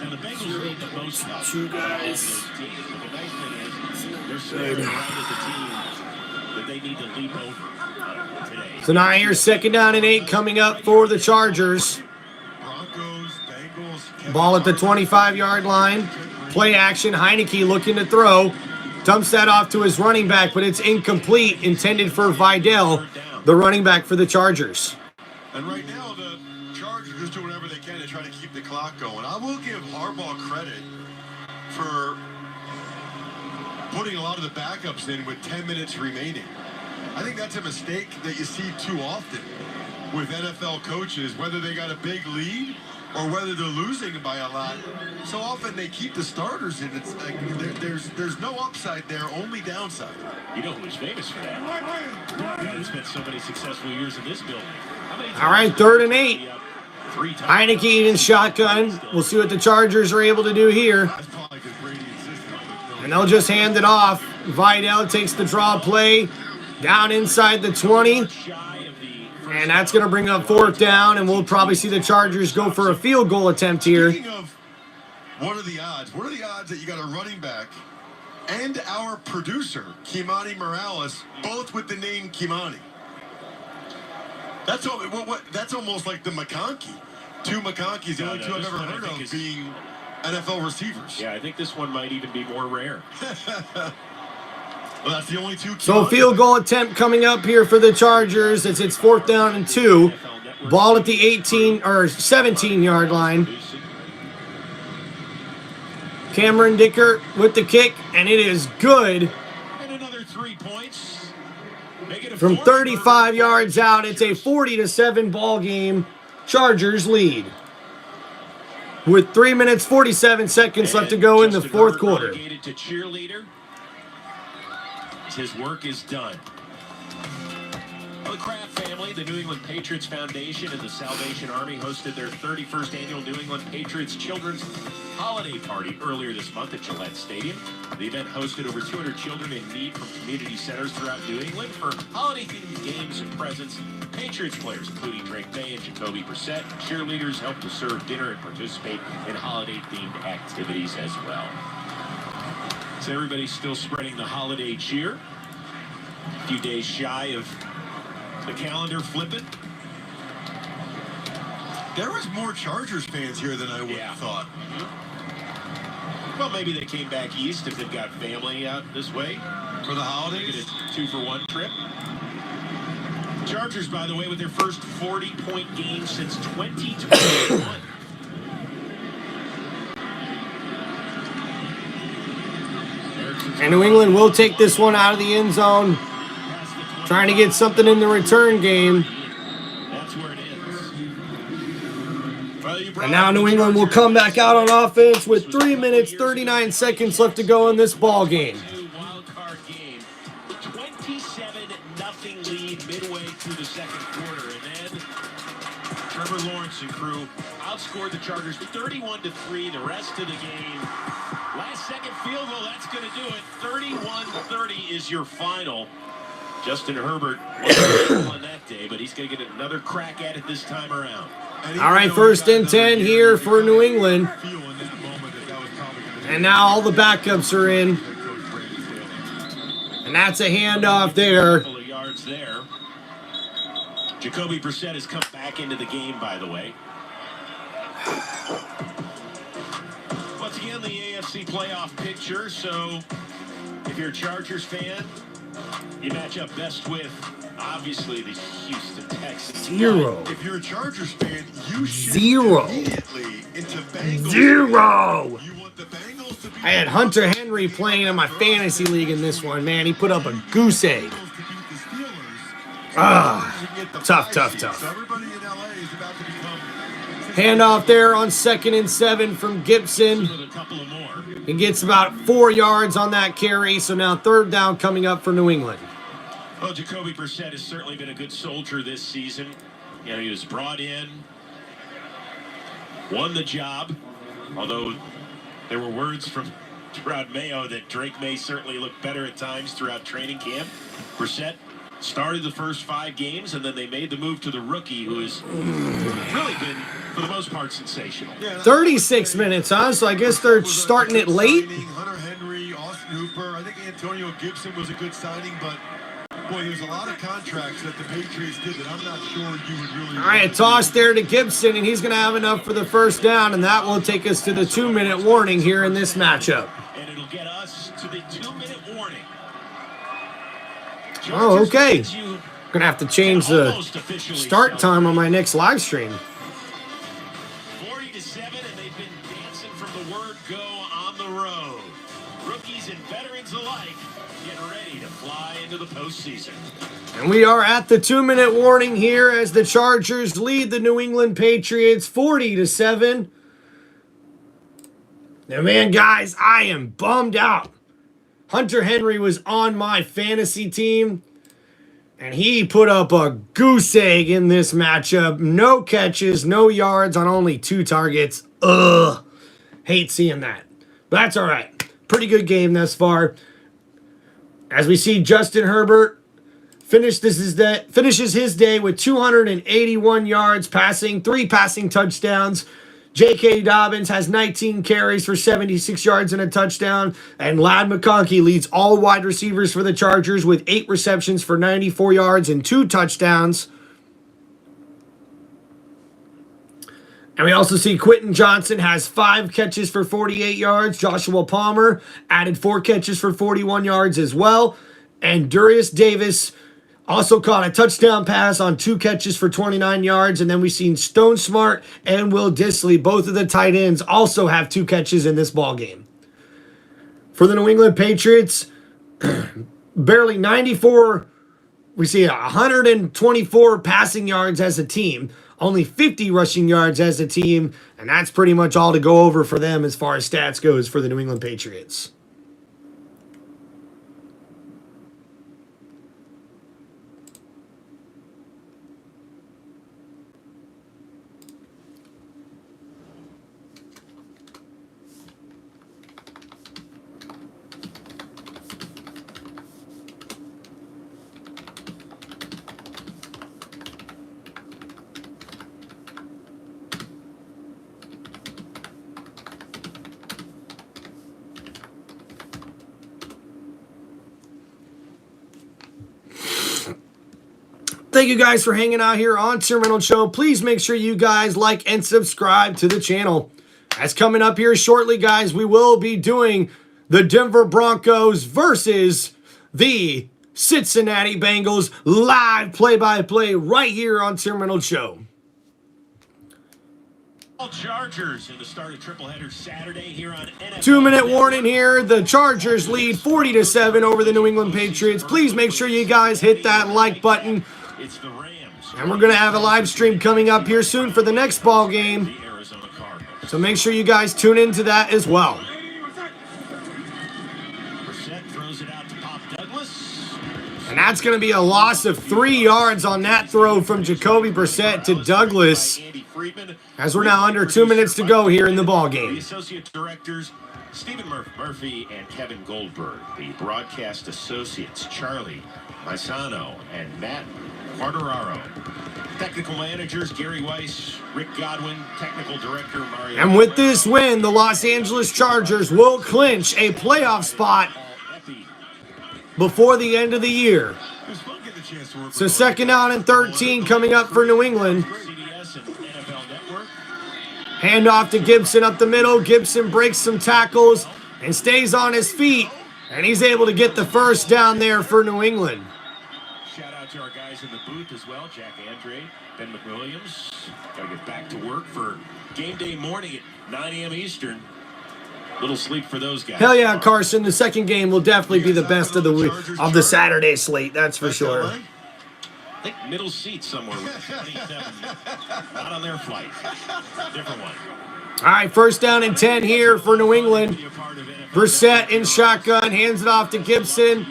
B: Now the Bengals need the most help.
A: You guys.
B: But the nice thing is, they're still around as a team that they need to leap over today.
A: So now here's 2nd down and 8 coming up for the Chargers. Ball at the 25-yard line. Play action. Heineke looking to throw. Dumps that off to his running back, but it's incomplete. Intended for Vidal, the running back for the Chargers.
C: And right now, the Chargers just do whatever they can to try to keep the clock going. I will give Harbaugh credit for putting a lot of the backups in with 10 minutes remaining. I think that's a mistake that you see too often with NFL coaches, whether they got a big lead or whether they're losing by a lot. So often they keep the starters in. It's like there's no upside there, only downside.
B: You know who's famous for that? He's spent so many successful years in this building.
A: All right, 3rd and 8. Heineke in shotgun. We'll see what the Chargers are able to do here. And they'll just hand it off. Vidal takes the draw play down inside the 20. And that's going to bring up 4th down, and we'll probably see the Chargers go for a field goal attempt here.
C: Speaking of, what are the odds? What are the odds that you got a running back and our producer, Kimani Morales, both with the name Kimani? That's almost like the McConkey. 2 McConkeys, the only 2 I've ever heard of being NFL receivers.
B: Yeah, I think this one might even be more rare.
C: Well, that's the only 2.
A: So field goal attempt coming up here for the Chargers. It's 4th down and 2. Ball at the 17-yard line. Cameron Dicker with the kick, and it is good.
B: And another 3 points.
A: From 35 yards out, it's a 40-7 ball game. Chargers lead. With 3 minutes, 47 seconds left to go in the 4th quarter.
B: To cheerleader. His work is done. Well, the Kraft family, the New England Patriots Foundation, and the Salvation Army hosted their 31st annual New England Patriots Children's Holiday Party earlier this month at Gillette Stadium. The event hosted over 200 children in need from community centers throughout New England for holiday-themed games and presents. Patriots players, including Drake May and Jacoby Brissett, cheerleaders helped to serve dinner and participate in holiday-themed activities as well. So everybody's still spreading the holiday cheer. A few days shy of the calendar flipping.
C: There was more Chargers fans here than I would have thought.
B: Well, maybe they came back east if they've got family out this way.
C: For the holidays?
B: Get a 2-for-1 trip. Chargers, by the way, with their first 40-point game since 2021.
A: And New England will take this one out of the end zone, trying to get something in the return game.
B: That's where it is.
A: And now New England will come back out on offense with 3 minutes, 39 seconds left to go in this ball game.
B: Wild card game. 27-0 lead midway through the second quarter. And then Trevor Lawrence and crew outscored the Chargers 31-3 the rest of the game. Last second field goal, that's going to do it. 31-30 is your final. Justin Herbert wasn't on that day, but he's going to get another crack at it this time around.
A: All right, 1st and 10 here for New England. And now all the backups are in. And that's a handoff there.
B: Couple of yards there. Jacoby Brissett has come back into the game, by the way. Once again, the AFC playoff picture. So if you're a Chargers fan, you match up best with, obviously, the Houston Texans.
A: 0.
C: If you're a Chargers fan, you should
A: 0.
C: immediately into Bengals.
A: 0.
C: You want the Bengals to be
A: I had Hunter Henry playing in my fantasy league in this one, man. He put up a goose egg. Tough.
C: Everybody in LA is about to become
A: Handoff there on 2nd and 7 from Gibson.
B: With a couple of more.
A: He gets about 4 yards on that carry. So now 3rd down coming up for New England.
B: Well, Jacoby Brissett has certainly been a good soldier this season. You know, he was brought in, won the job, although there were words from Gerard Mayo that Drake May certainly looked better at times throughout training camp. Brissett started the first 5 games, and then they made the move to the rookie, who has really been, for the most part, sensational.
A: 36 minutes, huh? So I guess they're starting it late.
C: Hunter Henry, Austin Hooper. I think Antonio Gibson was a good signing, but boy, there's a lot of contracts that the Patriots did that I'm not sure you would really.
A: All right, a toss there to Gibson, and he's going to have enough for the 1st down, and that will take us to the 2-minute warning here in this matchup.
B: And it'll get us to the 2-minute warning.
A: Oh, okay. Going to have to change the start time on my next live stream.
B: 40-7, and they've been dancing from the word go on the road. Rookies and veterans alike getting ready to fly into the postseason.
A: And we are at the 2-minute warning here as the Chargers lead the New England Patriots 40-7. Now, man, guys, I am bummed out. Hunter Henry was on my fantasy team, and he put up a goose egg in this matchup. No catches, no yards on only 2 targets. Ugh. Hate seeing that. But that's all right. Pretty good game thus far. As we see Justin Herbert finishes his day with 281 yards passing, 3 passing touchdowns. J.K. Dobbins has 19 carries for 76 yards and a touchdown. And Ladd McConkey leads all wide receivers for the Chargers with 8 receptions for 94 yards and 2 touchdowns. And we also see Quentin Johnson has 5 catches for 48 yards. Joshua Palmer added 4 catches for 41 yards as well. And Darius Davis also caught a touchdown pass on 2 catches for 29 yards. And then we've seen Stone Smart and Will Dissly, both of the tight ends, also have 2 catches in this ball game. For the New England Patriots, barely 94, we see 124 passing yards as a team, only 50 rushing yards as a team, and that's pretty much all to go over for them as far as stats goes for the New England Patriots. Thank you guys for hanging out here on Tim Reynolds Show. Please make sure you guys like and subscribe to the channel. As coming up here shortly, guys, we will be doing the Denver Broncos versus the Cincinnati Bengals live play-by-play right here on Tim Reynolds Show.
B: Chargers in the start of triple header Saturday here on NFL.
A: 2-minute warning here. The Chargers lead 40-7 over the New England Patriots. Please make sure you guys hit that like button.
B: It's the Rams.
A: And we're going to have a live stream coming up here soon for the next ball game. So make sure you guys tune into that as well.
B: Brissett throws it out to Pop Douglas.
A: And that's going to be a loss of 3 yards on that throw from Jacoby Brissett to Douglas. As we're now under 2 minutes to go here in the ball game.
B: The associate directors, Stephen Murphy and Kevin Goldberg. The broadcast associates, Charlie Maisano and Matt Quartararo. Technical managers, Gary Weiss, Rick Godwin. Technical director, Mario.
A: And with this win, the Los Angeles Chargers will clinch a playoff spot before the end of the year. So 2nd down and 13 coming up for New England. Hand off to Gibson up the middle. Gibson breaks some tackles and stays on his feet. And he's able to get the first down there for New England.
B: Shout out to our guys in the booth as well. Jack Andre, Ben McWilliams. Got to get back to work for game day morning at 9 a.m. Eastern. Little sleep for those guys.
A: Hell yeah, Carson. The second game will definitely be the best of the Saturday slate. That's for sure.
B: I think middle seat somewhere with 27. Not on their flight. Different one.
A: All right, 1st down and 10 here for New England. Brissett in shotgun, hands it off to Gibson.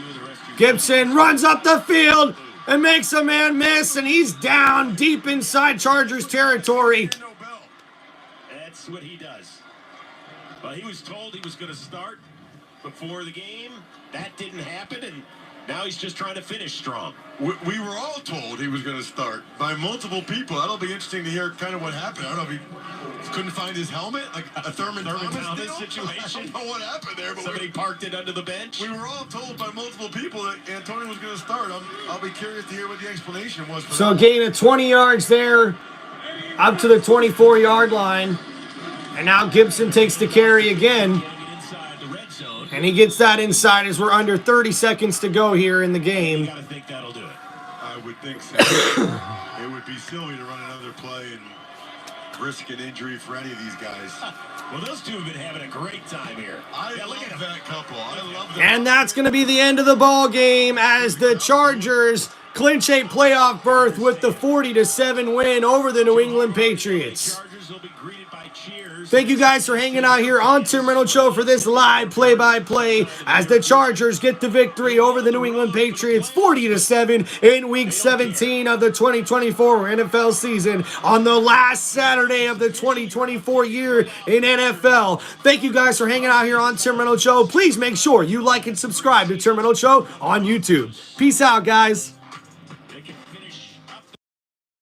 A: Gibson runs up the field and makes a man miss, and he's down deep inside Chargers territory.
B: That's what he does. Well, he was told he was going to start before the game. That didn't happen, and now he's just trying to finish strong.
C: We were all told he was going to start by multiple people. That'll be interesting to hear kind of what happened. I don't know if he couldn't find his helmet, like a Thurman Thomas
B: situation.
C: I don't know what happened there, but
B: somebody parked it under the bench.
C: We were all told by multiple people that Antonio was going to start. I'll be curious to hear what the explanation was. For
A: so
C: that.
A: gain of 20 yards there, up to the 24-yard line. And now Gibson takes the carry again. And he gets that inside as we're under 30 seconds to go here in the game.
B: You gotta think that'll do it.
C: I would think so. It would be silly to run another play and risk an injury for any of these guys.
B: Well, those two have been having a great time here.
C: I love that couple. I love them.
A: And that's going to be the end of the ball game as the Chargers clinch a playoff berth with the 40-7 win over the New England Patriots. Thank you guys for hanging out here on Tim Reynolds Show for this live play-by-play as the Chargers get the victory over the New England Patriots 40-7 in Week 17 of the 2024 NFL season on the last Saturday of the 2024 year in NFL. Thank you guys for hanging out here on Tim Reynolds Show. Please make sure you like and subscribe to Tim Reynolds Show on YouTube. Peace out, guys.